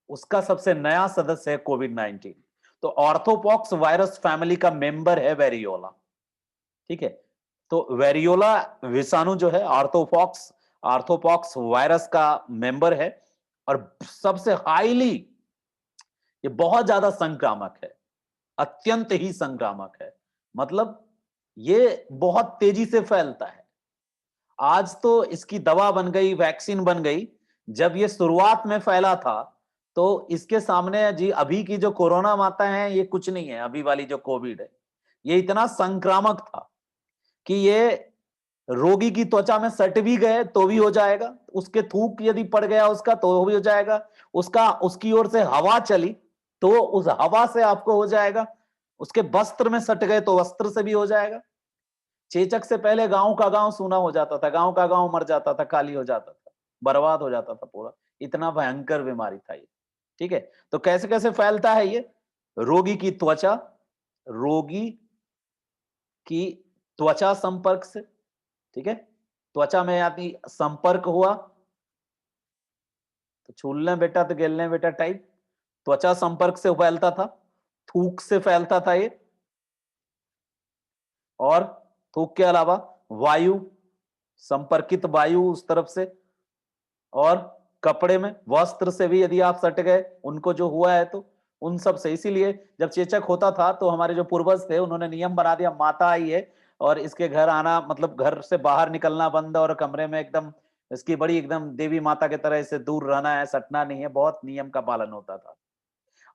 उसका सबसे नया सदस्य है कोविड-19। तो ऑर्थोपॉक्स वायरस फैमिली का मेंबर है वेरियोला। ठीक है, तो वेरियोला विषाणु जो है आर्थोपॉक्स वायरस का मेंबर है, और सबसे हाईली, ये बहुत ज्यादा संक्रामक है, अत्यंत ही संक्रामक है। मतलब ये बहुत तेजी से फैलता है। आज तो इसकी दवा बन गई, वैक्सीन बन गई। जब ये शुरुआत में फैला था तो इसके सामने जी अभी की जो कोरोना माता है ये कुछ नहीं है, अभी वाली जो कोविड है ये इतना संक्रामक था कि ये रोगी की त्वचा में सट भी गए तो भी हो जाएगा, उसके थूक यदि पड़ गया उसका तो भी हो जाएगा, उसकी ओर से हवा चली तो उस हवा से आपको हो जाएगा, उसके वस्त्र में सट गए तो वस्त्र से भी हो जाएगा। चेचक से पहले गांव का गांव सूना हो जाता था, गांव का गांव मर जाता था, खाली हो जाता था, बर्बाद हो जाता था पूरा, इतना भयंकर बीमारी था ये। ठीक है, तो कैसे कैसे फैलता है ये? रोगी की त्वचा, रोगी की त्वचा संपर्क से। ठीक है, त्वचा में यदि संपर्क हुआ तो छूलने बेटा तो गिलने बेटा टाइप, त्वचा संपर्क से फैलता था, थूक से फैलता था ये, और थूक के अलावा वायु, संपर्कित वायु उस तरफ से, और कपड़े में वस्त्र से भी यदि आप सट गए उनको जो हुआ है तो उन सब से। इसीलिए जब चेचक होता था तो हमारे जो पूर्वज थे उन्होंने नियम बना दिया, माता आई है और इसके घर आना मतलब घर से बाहर निकलना बंद, और कमरे में एकदम इसकी बड़ी एकदम देवी माता की तरह इससे दूर रहना है, सटना नहीं है, बहुत नियम का पालन होता था।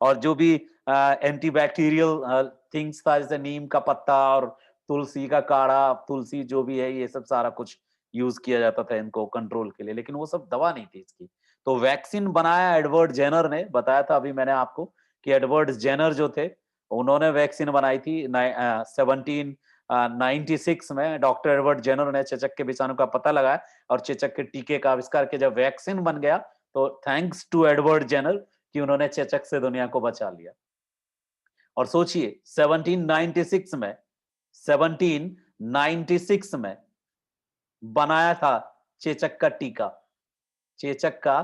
और जो भी एंटीबैक्टीरियल थिंग्स था, जैसे नीम का पत्ता और तुलसी का काढ़ा, तुलसी जो भी है, ये सब सारा कुछ यूज किया जाता था इनको कंट्रोल के लिए, लेकिन वो सब दवा नहीं थी इसकी। तो वैक्सीन बनाया एडवर्ड जेनर ने, बताया था अभी मैंने आपको कि एडवर्ड जेनर जो थे उन्होंने वैक्सीन बनाई थी 1796 में। डॉक्टर एडवर्ड जेनर ने चेचक के विषाणु का पता लगाया और चेचक के टीके का आविष्कार किया। जब वैक्सीन बन गया तो थैंक्स टू एडवर्ड जेनर कि उन्होंने चेचक से दुनिया को बचा लिया। और सोचिए 1796 में बनाया था चेचक का टीका, चेचक का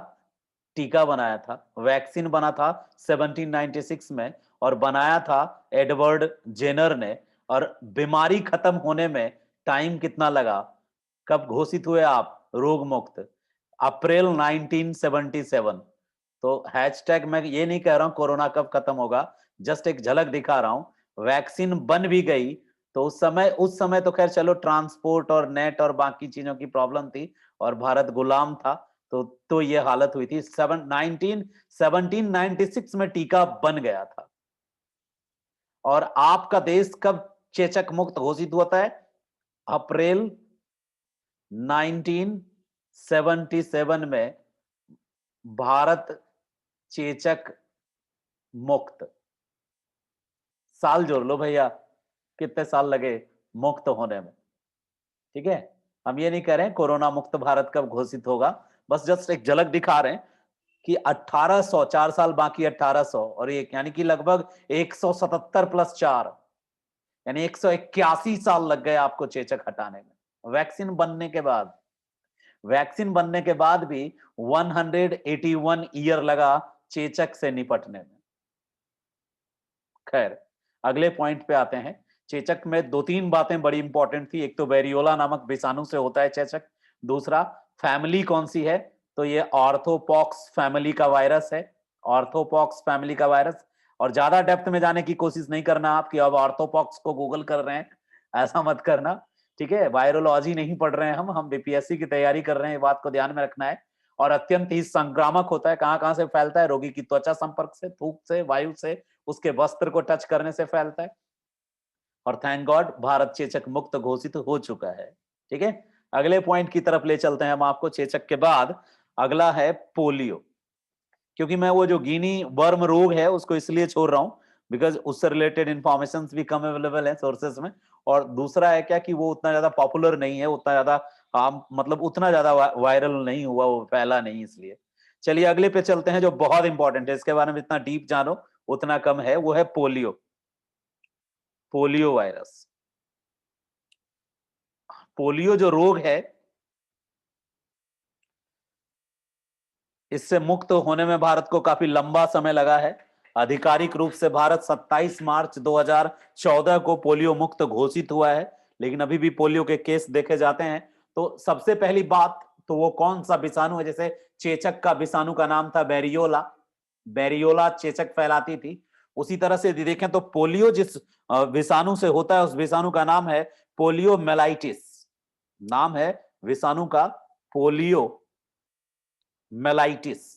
टीका बनाया था, वैक्सीन बना था 1796 में, और बनाया था एडवर्ड जेनर ने। और बीमारी खत्म होने में टाइम कितना लगा? कब घोषित हुए आप रोग मुक्त? अप्रैल 1977। तो हैशटैग, मैं ये नहीं कह रहा हूं कोरोना कब खत्म होगा, जस्ट एक झलक दिखा रहा हूं। वैक्सीन बन भी गई तो उस समय तो खैर चलो ट्रांसपोर्ट और नेट और बाकी चीजों की प्रॉब्लम थी और भारत गुलाम था, तो ये हालत हुई थी। 1796 में टीका बन गया था। और आपका देश कब चेचक मुक्त घोषित होता है? अप्रैल 1977 में भारत चेचक मुक्त। साल जोड़ लो भैया, कितने साल लगे मुक्त होने में। ठीक है, हम ये नहीं कह रहे हैं कोरोना मुक्त भारत कब घोषित होगा, बस जस्ट एक झलक दिखा रहे हैं कि 1800, 4 साल बाकी 1800, और एक यानी कि लगभग 177 प्लस 4 यानी 181 साल लग गए आपको चेचक हटाने में। वैक्सीन बनने के बाद भी 181 ईयर लगा चेचक से निपटने में। खैर, अगले पॉइंट पे आते हैं। चेचक में 2-3 बातें बड़ी इंपॉर्टेंट थी। एक तो वेरियोला नामक विषाणु से होता है चेचक, दूसरा फैमिली कौन सी है, तो ये ऑर्थोपॉक्स फैमिली का वायरस है, ऑर्थोपॉक्स फैमिली का वायरस। और ज्यादा डेप्थ में जाने की कोशिश नहीं करना आप कि अब ऑर्थोपॉक्स को गूगल कर रहे हैं, ऐसा मत करना, ठीक है। वायरोलॉजी नहीं पढ़ रहे हैं हम बीपीएससी की तैयारी कर रहे हैं, ये बात को ध्यान में रखना है। और अत्यंत ही संक्रामक होता है। कहां कहां से फैलता है? रोगी की त्वचा संपर्क से, थूक से, वायु से, उसके वस्त्र को टच करने से फैलता है। और थैंक गॉड भारत चेचक मुक्त घोषित हो चुका है, ठीक है। अगले पॉइंट की तरफ ले चलते हैं हम आपको। चेचक के बाद अगला है पोलियो। क्योंकि मैं वो जो गिनी वर्म रोग है उसको इसलिए छोड़ रहा हूं बिकॉज उससे रिलेटेड इंफॉर्मेशन भी कम अवेलेबल है सोर्सेस में। और दूसरा है क्या कि वो उतना ज्यादा पॉपुलर नहीं है, उतना ज्यादा मतलब उतना ज्यादा वायरल नहीं हुआ, वो फैला नहीं, इसलिए। चलिए अगले पे चलते हैं जो बहुत इंपॉर्टेंट है, इसके बारे में जितना डीप जानो उतना कम है, वो है पोलियो। पोलियो वायरस, पोलियो जो रोग है, इससे मुक्त होने में भारत को काफी लंबा समय लगा है। आधिकारिक रूप से भारत 27 मार्च 2014 को पोलियो मुक्त घोषित हुआ है, लेकिन अभी भी पोलियो के केस देखे जाते हैं। तो सबसे पहली बात तो वो कौन सा विषाणु है? जैसे चेचक का विषाणु का नाम था बेरियोला, बेरियोला चेचक फैलाती थी। उसी तरह से यदि देखें तो पोलियो जिस विषाणु से होता है उस विषाणु का नाम है पोलियो मेलाइटिस। नाम है विषाणु का पोलियो मेलाइटिस।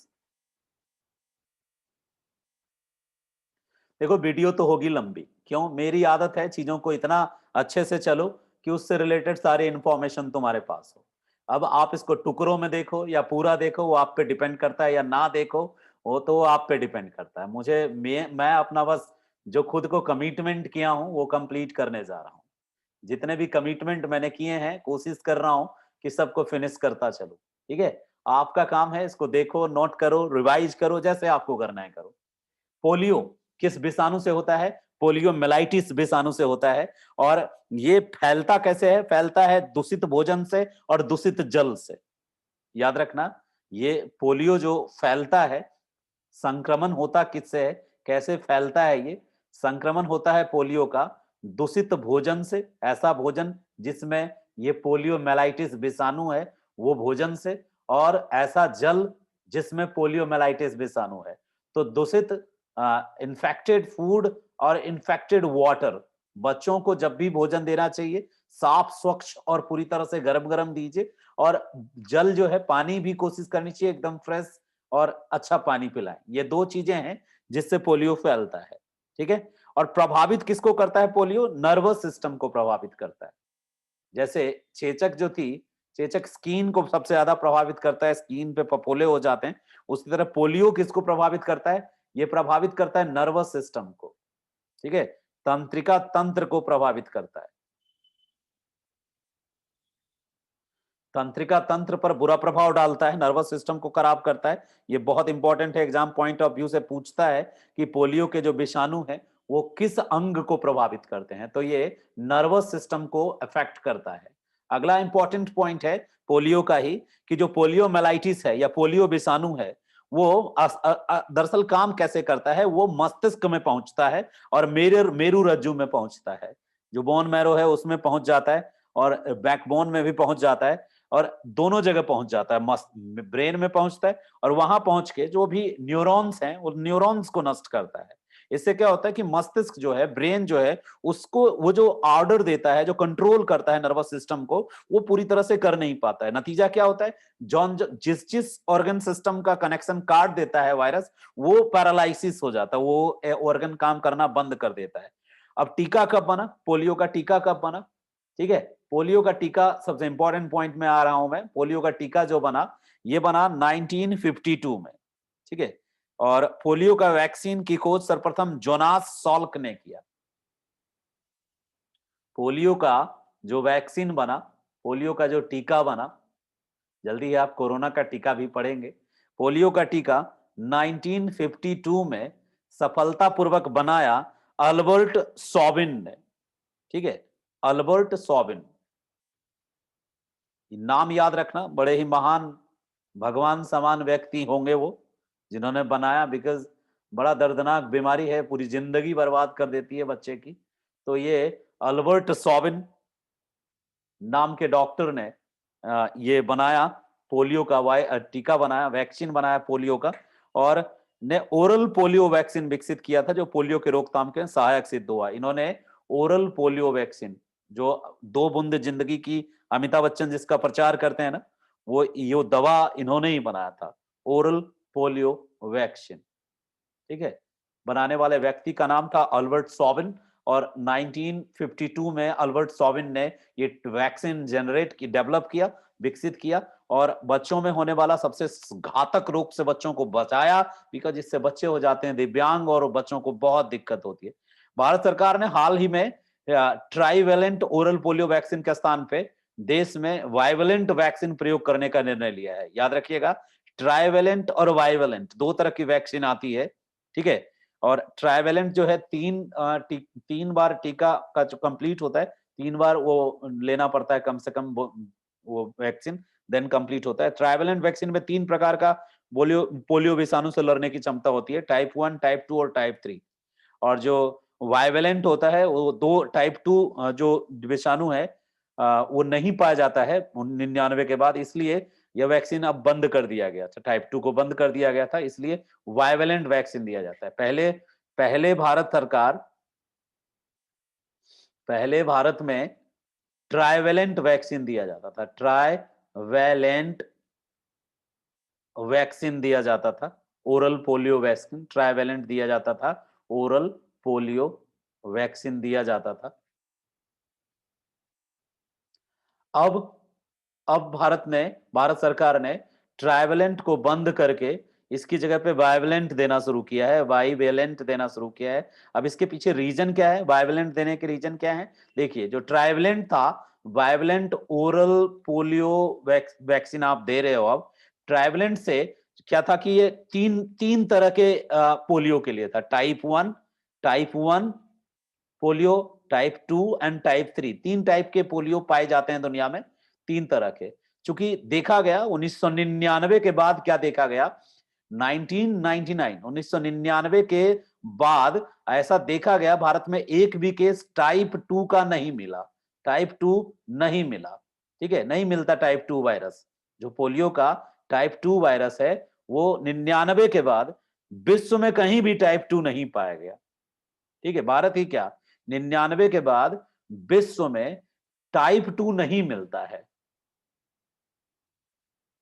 देखो वीडियो तो होगी लंबी, क्यों? मेरी आदत है चीजों को इतना अच्छे से चलो कि उससे रिलेटेड सारे इंफॉर्मेशन तुम्हारे पास हो। अब आप इसको टुकड़ों में देखो या पूरा देखो, वो आप पे डिपेंड करता है, या ना देखो वो तो आप पे डिपेंड करता है। मैं अपना बस जो खुद को कमिटमेंट किया हूं वो कंप्लीट करने जा रहा हूं। जितने भी कमिटमेंट मैंने किए हैं कोशिश कर रहा हूं कि सबको फिनिश करता चलो, ठीक है। आपका काम है इसको देखो, नोट करो, रिवाइज करो, जैसे आपको करना है करो। पोलियो किस विषाणु से होता है? पोलियो मेलाइटिस विषाणु से होता है। और ये फैलता कैसे है? फैलता है दूषित भोजन से और दूषित जल से। याद रखना, ये पोलियो जो फैलता है, संक्रमण होता किससे है, कैसे फैलता है? ये संक्रमण होता है पोलियो का दूषित भोजन से, ऐसा भोजन जिसमें ये पोलियो मेलाइटिस विषाणु है वो भोजन से, और ऐसा जल जिसमें पोलियो मेलाइटिस विषाणु है। तो दूषित इन्फेक्टेड फूड और इन्फेक्टेड वाटर, बच्चों को जब भी भोजन देना चाहिए साफ स्वच्छ और पूरी तरह से गरम गरम दीजिए। और जल जो है, पानी भी कोशिश करनी चाहिए एकदम फ्रेश और अच्छा पानी पिलाएं। ये दो चीजें हैं जिससे पोलियो फैलता है, ठीक है। और प्रभावित किसको करता है पोलियो? नर्वस सिस्टम को प्रभावित करता है। जैसे चेचक जो थी, चेचक स्किन को सबसे ज्यादा प्रभावित करता है, स्किन पे फफोले हो जाते हैं। उसी तरह पोलियो किसको प्रभावित करता है? ये प्रभावित करता है नर्वस सिस्टम को, ठीक है। तंत्रिका तंत्र को प्रभावित करता है, तंत्रिका तंत्र पर बुरा प्रभाव डालता है, नर्वस सिस्टम को खराब करता है। ये बहुत इंपॉर्टेंट है, एग्जाम पॉइंट ऑफ व्यू से पूछता है कि पोलियो के जो विषाणु है वो किस अंग को प्रभावित करते हैं, तो ये नर्वस सिस्टम को अफेक्ट करता है। अगला इंपॉर्टेंट पॉइंट है पोलियो का ही, कि जो पोलियो मेलाइटिस है या पोलियो विषाणु है वो दरअसल काम कैसे करता है? वो मस्तिष्क में पहुंचता है और मेरु रज्जु में पहुंचता है, जो बोन मैरो है उसमें पहुंच जाता है, और बैकबोन में भी पहुंच जाता है, और दोनों जगह पहुंच जाता है। मस्त ब्रेन में पहुंचता है और वहां पहुंच के जो भी न्यूरॉन्स हैं वो न्यूरॉन्स को नष्ट करता है। इससे क्या होता है कि मस्तिष्क जो है, ब्रेन जो है, उसको वो जो ऑर्डर देता है, जो कंट्रोल करता है नर्वस सिस्टम को, वो पूरी तरह से कर नहीं पाता है। नतीजा क्या होता है? जॉन जिस जिस ऑर्गन सिस्टम का कनेक्शन काट देता है वायरस, वो पैरालाइसिस हो जाता है, वो ऑर्गन काम करना बंद कर देता है। अब टीका कब बना? पोलियो का टीका कब बना? ठीक है, पोलियो का टीका सबसे इंपॉर्टेंट पॉइंट में आ रहा हूं मैं। पोलियो का टीका जो बना, ये बना 1952 में, ठीक है। और पोलियो का वैक्सीन की खोज सर्वप्रथम जोनास सॉल्क ने किया। पोलियो का जो वैक्सीन बना, पोलियो का जो टीका बना, जल्दी ही आप कोरोना का टीका भी पढ़ेंगे। पोलियो का टीका 1952 में सफलतापूर्वक बनाया अल्बर्ट सॉबिन ने, ठीक है। अल्बर्ट सॉबिन, नाम याद रखना, बड़े ही महान भगवान समान व्यक्ति होंगे वो जिन्होंने बनाया, बिकॉज बड़ा दर्दनाक बीमारी है, पूरी जिंदगी बर्बाद कर देती है बच्चे की। तो ये अल्बर्ट सॉबिन नाम के डॉक्टर ने ये बनाया पोलियो का टीका बनाया, वैक्सीन बनाया पोलियो का, और ने ओरल पोलियो वैक्सीन विकसित किया था जो पोलियो के रोकथाम के सहायक सिद्ध हुआ। इन्होंने ओरल पोलियो वैक्सीन, जो 2 बूंद जिंदगी की अमिताभ बच्चन जिसका प्रचार करते हैं ना, वो ये दवा इन्होंने ही बनाया था, ओरल पोलियो वैक्सीन। ठीक है, बनाने वाले व्यक्ति का नाम था अल्बर्ट सॉबिन, और 1952 में अल्बर्ट सॉबिन ने ये वैक्सीन डेवलप किया, विकसित किया, और बच्चों में होने वाला सबसे घातक रोग से बच्चों को बचाया, बिकॉज इससे बच्चे हो जाते हैं दिव्यांग और बच्चों को बहुत दिक्कत होती है। भारत सरकार ने हाल ही में ट्राइवेलेंट ओरल पोलियो वैक्सीन के स्थान पे देश में वाइवेलेंट वैक्सीन प्रयोग करने का निर्णय लिया है। याद रखिएगा, ट्राइवेलेंट और वाइवेलेंट 2 तरह की वैक्सीन आती है। ठीक है, और ट्राइवेलेंट जो है 3 बार टीका का जो कंप्लीट होता है, 3 बार वो लेना पड़ता है कम से कम, वो वैक्सीन देन कंप्लीट होता है। ट्राइवेलेंट वैक्सीन में 3 प्रकार का पोलियो विषाणु से लड़ने की क्षमता होती है, टाइप 1, टाइप 2 और टाइप 3। और जो वाइवेलेंट होता है वो 2 टाइप 2 जो विषाणु है वो नहीं पाया जाता है 99 के बाद, इसलिए यह वैक्सीन अब बंद कर दिया गया था, टाइप 2 को बंद कर दिया गया था, इसलिए वाइवेलेंट वैक्सीन दिया जाता है। पहले भारत में ट्राइवेलेंट वैक्सीन दिया जाता था, ट्राइवेलेंट वैक्सीन दिया जाता था, ओरल पोलियो वैक्सीन, ट्राइवेलेंट दिया जाता था, ओरल पोलियो वैक्सीन दिया जाता था। अब भारत सरकार ने ट्राइवेलेंट को बंद करके इसकी जगह पे बाइवेलेंट देना शुरू किया है, बाइवेलेंट देना शुरू किया है। अब इसके पीछे रीजन क्या है, बाइवेलेंट देने के रीजन क्या है? देखिए, जो ट्राइवेलेंट था, बाइवेलेंट ओरल पोलियो वैक्सीन आप दे रहे हो, अब ट्राइवेलेंट से क्या था कि ये तीन तरह के पोलियो के लिए था, type 1 polio, type 2 and type 3। 3 type के पोलियो पाए जाते हैं दुनिया में, 3 तरह के। चूंकि देखा गया 1999 के बाद, क्या देखा गया, 1999 के बाद ऐसा देखा गया भारत में एक भी केस टाइप 2 का नहीं मिला, टाइप 2 नहीं मिला। ठीक है, नहीं मिलता टाइप 2 वायरस। जो पोलियो का टाइप 2 वायरस है वो 99 के बाद विश्व में कहीं भी टाइप 2 नहीं पाया गया। ठीक है, भारत ही क्या, 99 के बाद विश्व में टाइप 2 नहीं मिलता है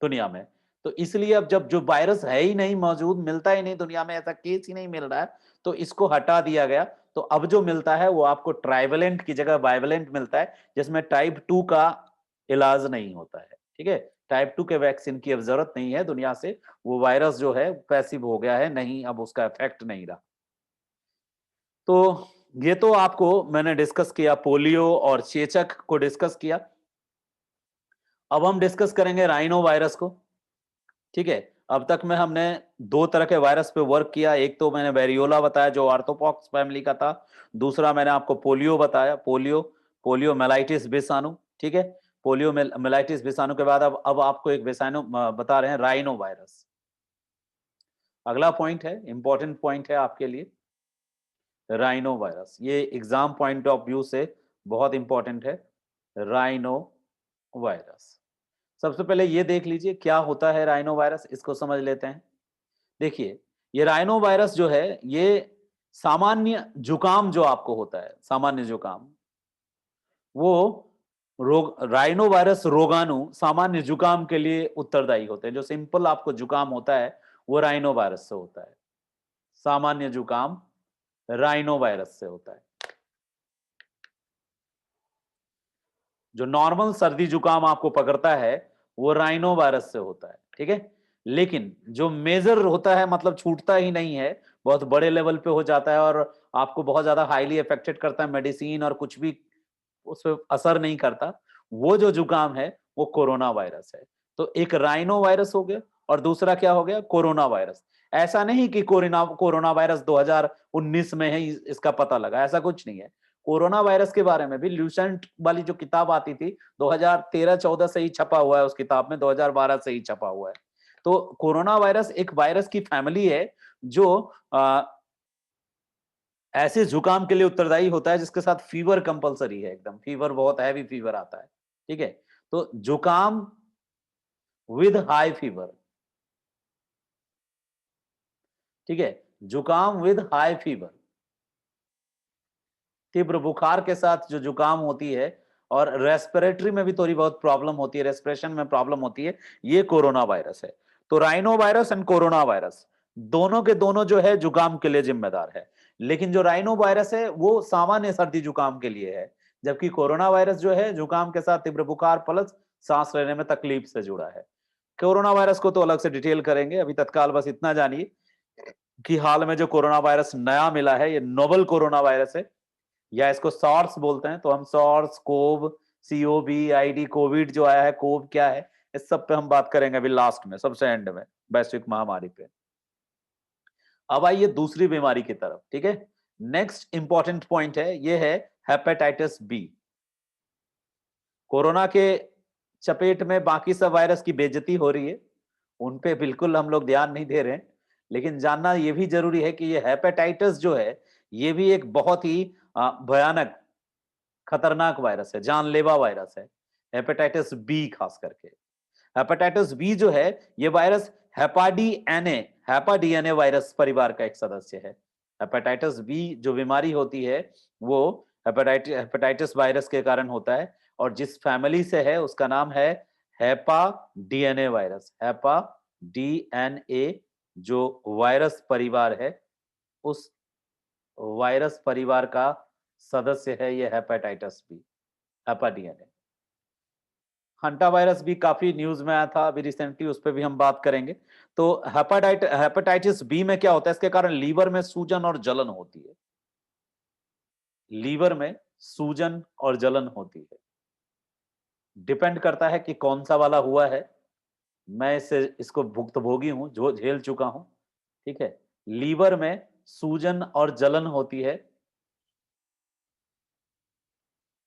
दुनिया में। तो इसलिए अब जब जो वायरस है ही नहीं मौजूद, मिलता ही नहीं दुनिया में, ऐसा केस ही नहीं मिल रहा है, तो इसको हटा दिया गया। तो अब जो मिलता है वो आपको ट्राइवेलेंट की जगह बाइवेलेंट मिलता है, जिसमें टाइप 2 का इलाज नहीं होता है। ठीक है, टाइप 2 के वैक्सीन की अब जरूरत नहीं है दुनिया से, वो वायरस जो है पैसिव हो गया है, नहीं अब उसका इफेक्ट नहीं रहा। तो ये तो आपको मैंने डिस्कस किया, पोलियो और चेचक को डिस्कस किया। अब हम डिस्कस करेंगे राइनो वायरस को। ठीक है, अब तक में हमने 2 तरह के वायरस पे वर्क किया। एक तो मैंने वेरियोला बताया जो आर्थ्रोपॉक्स फैमिली का था, दूसरा मैंने आपको पोलियो बताया, पोलियो मेलाइटिस विषाणु। ठीक है, पोलियो मेलाइटिस विषाणु के बाद अब आपको एक विषाणु बता रहे हैं, राइनो वायरस। अगला पॉइंट है, इंपॉर्टेंट पॉइंट है आपके लिए, राइनो वायरस। ये एग्जाम पॉइंट ऑफ व्यू से बहुत इंपॉर्टेंट है, राइनो वायरस। सबसे पहले ये देख लीजिए क्या होता है राइनो वायरस, इसको समझ लेते हैं। देखिए, ये राइनो वायरस जो है, ये सामान्य जुकाम जो आपको होता है, सामान्य जुकाम, वो राइनो वायरस रोगाणु सामान्य जुकाम के लिए उत्तरदायी होते हैं। जो सिंपल आपको जुकाम होता है वो राइनो वायरस से होता है, सामान्य जुकाम राइनो वायरस से होता है। जो नॉर्मल सर्दी जुकाम आपको पकड़ता है वो राइनो वायरस से होता है। ठीक है, लेकिन जो मेजर होता है, मतलब छूटता ही नहीं है, बहुत बड़े लेवल पे हो जाता है और आपको बहुत ज्यादा हाईली अफेक्टेड करता है, मेडिसिन और कुछ भी उस पर असर नहीं करता, वो जो जुकाम है वो कोरोना वायरस है। तो एक राइनो वायरस हो गया और दूसरा क्या हो गया, कोरोना वायरस। ऐसा नहीं कि कोरोना वायरस 2019 में है इसका पता लगा, ऐसा कुछ नहीं है। कोरोना वायरस के बारे में भी ल्यूसेंट वाली जो किताब आती थी 2013-14 से ही छपा हुआ है, उस किताब में 2012 से ही छपा हुआ है। तो कोरोना वायरस एक वायरस की फैमिली है जो ऐसे जुकाम के लिए उत्तरदायी होता है जिसके साथ फीवर कंपलसरी है, एकदम फीवर, बहुत हैवी फीवर आता है। ठीक है, तो जुकाम विद हाई फीवर, ठीक है, जुकाम विद हाई फीवर, तीव्र बुखार के साथ जो जुकाम होती है और रेस्पिरेटरी में भी थोड़ी बहुत प्रॉब्लम होती है, रेस्पिरेशन में प्रॉब्लम होती है, ये कोरोना वायरस है। तो rhino virus and corona virus दोनों के दोनों जो है जुकाम के लिए जिम्मेदार है, लेकिन जो राइनो वायरस है वो सामान्य सर्दी जुकाम के लिए है, जबकि कोरोना वायरस जो है जुकाम के साथ तीव्र बुखार प्लस सांस लेने में तकलीफ से जुड़ा है। कोरोना वायरस को तो अलग से डिटेल करेंगे, अभी तत्काल बस इतना जानिए कि हाल में जो कोरोना वायरस नया मिला है ये नोवल कोरोना वायरस है, या इसको सॉर्स बोलते हैं। तो हम सॉर्स, कोव, COVID कोविड जो आया है, कोव क्या है, इस सब पे हम बात करेंगे अभी लास्ट में, सबसे एंड में, वैश्विक महामारी पे। अब आइए दूसरी बीमारी की तरफ, ठीक है। नेक्स्ट इंपॉर्टेंट पॉइंट है, ये है हेपेटाइटिस बी। कोरोना के चपेट में बाकी सब वायरस की बेइज्जती हो रही है, उन पे बिल्कुल हम लोग ध्यान नहीं दे रहे हैं, लेकिन जानना ये भी जरूरी है कि ये हेपेटाइटिस जो है ये भी एक बहुत ही भयानक खतरनाक वायरस है, जानलेवा वायरस है, हेपेटाइटिस बी खास करके। हेपेटाइटिस बी जो है ये वायरस हेपाडीएनए वायरस परिवार का एक सदस्य है। हेपेटाइटिस बी जो बीमारी होती है वो हेपेटाइटिस वायरस के कारण होता है, और जिस फैमिली से है उसका नाम है hepa DNA virus. Hepa DNA जो वायरस परिवार है, उस वायरस परिवार का सदस्य है ये hepatitis B, hepa DNA. Hanta virus भी काफी न्यूज में आया था अभी रिसेंटली, उस पर भी हम बात करेंगे। तो हेपेटाइटिस बी में क्या होता है, इसके कारण लीवर में सूजन और जलन होती है, लीवर में सूजन और जलन होती है। डिपेंड करता है कि कौन सा वाला हुआ है, मैं इसको भुक्तभोगी हूं, जो झेल चुका हूं, ठीक है। लीवर में सूजन और जलन होती है,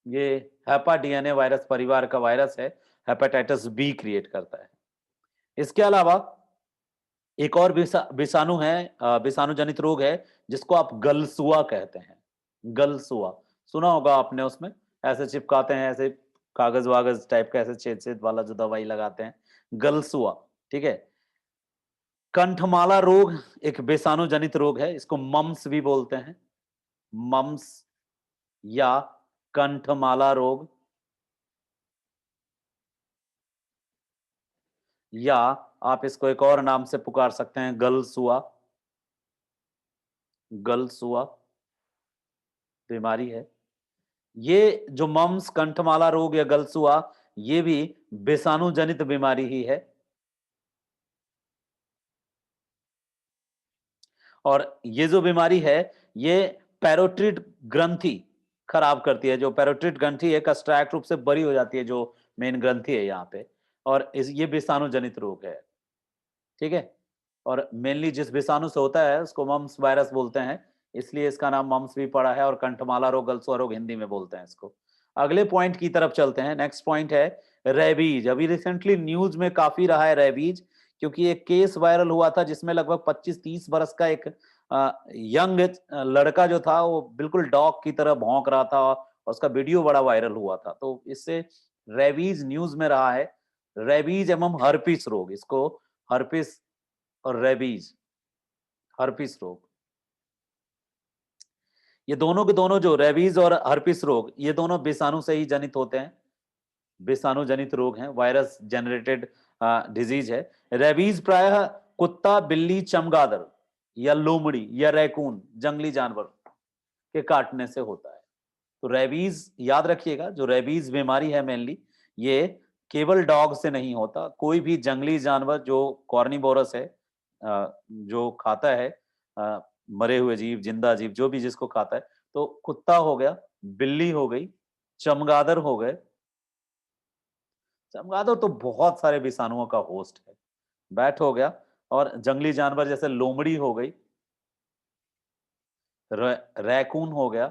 ये हेपा डीएनए वायरस परिवार का वायरस है, हेपेटाइटिस बी क्रिएट करता है। इसके अलावा एक और विषाणु है, विषाणु जनित रोग है जिसको आप गलसुआ कहते हैं। गलसुआ सुना होगा आपने, उसमें ऐसे चिपकाते हैं, ऐसे कागज वागज टाइप का, ऐसे छेद छेद वाला जो दवाई लगाते हैं, गलसुआ, ठीक है। कंठमाला रोग एक विषाणु जनित रोग है, इसको मम्स भी बोलते हैं, मम्स या कंठमाला रोग, या आप इसको एक और नाम से पुकार सकते हैं, गलसुआ। गलसुआ बीमारी है। ये जो मम्स, कंठमाला रोग या गलसुआ, ये भी विषाणु जनित बीमारी ही है। और ये जो बीमारी है ये पैरोटिड ग्रंथि खराब करती है, जो पैरोटिड ग्रंथि है कस्ट्रैक्ट रूप से बड़ी हो जाती है, जो मेन ग्रंथि है यहाँ पे, और ये विषाणु जनित रोग है, ठीक है। और मेनली जिस विषाणु से होता है उसको मम्स वायरस बोलते हैं, इसलिए इसका नाम मम्स भी पड़ा है, और कंठमाला रोग, गलसुआ रोग हिंदी में बोलते हैं इसको। अगले पॉइंट की तरफ चलते हैं। नेक्स्ट पॉइंट है रेबीज। अभी रिसेंटली न्यूज में काफी रहा है रेबीज, क्योंकि एक केस वायरल हुआ था जिसमें लगभग 25-30 वर्ष का एक यंग लड़का जो था वो बिल्कुल डॉग की तरह भौंक रहा था, और उसका वीडियो बड़ा वायरल हुआ था। तो इससे रेबीज न्यूज में रहा है। रेबीज एवं हर्पिस रोग, इसको हर्पिस और रेबीज, हर्पिस रोग, ये दोनों के दोनों जो रेबीज और हर्पिस रोग, ये दोनों विषाणु से ही जनित होते हैं, विषाणु जनित रोग हैं, वायरस जनरेटेड डिजीज है। रेबीज प्रायः कुत्ता, बिल्ली, चमगादड़ या लोमड़ी या रैकून जंगली जानवर के काटने से होता है। तो रेबीज याद रखिएगा, जो रेबीज बीमारी है मेनली ये केवल डॉग से नहीं होता, कोई भी जंगली जानवर जो कॉर्निवोरस है, जो खाता है मरे हुए जीव, जिंदा जीव, जो भी जिसको खाता है, तो कुत्ता हो गया, बिल्ली हो गई, चमगादड़ हो गए। चमगादड़ तो बहुत सारे विषाणुओं का होस्ट है, बैट हो गया, और जंगली जानवर जैसे लोमड़ी हो गई, रैकून हो गया,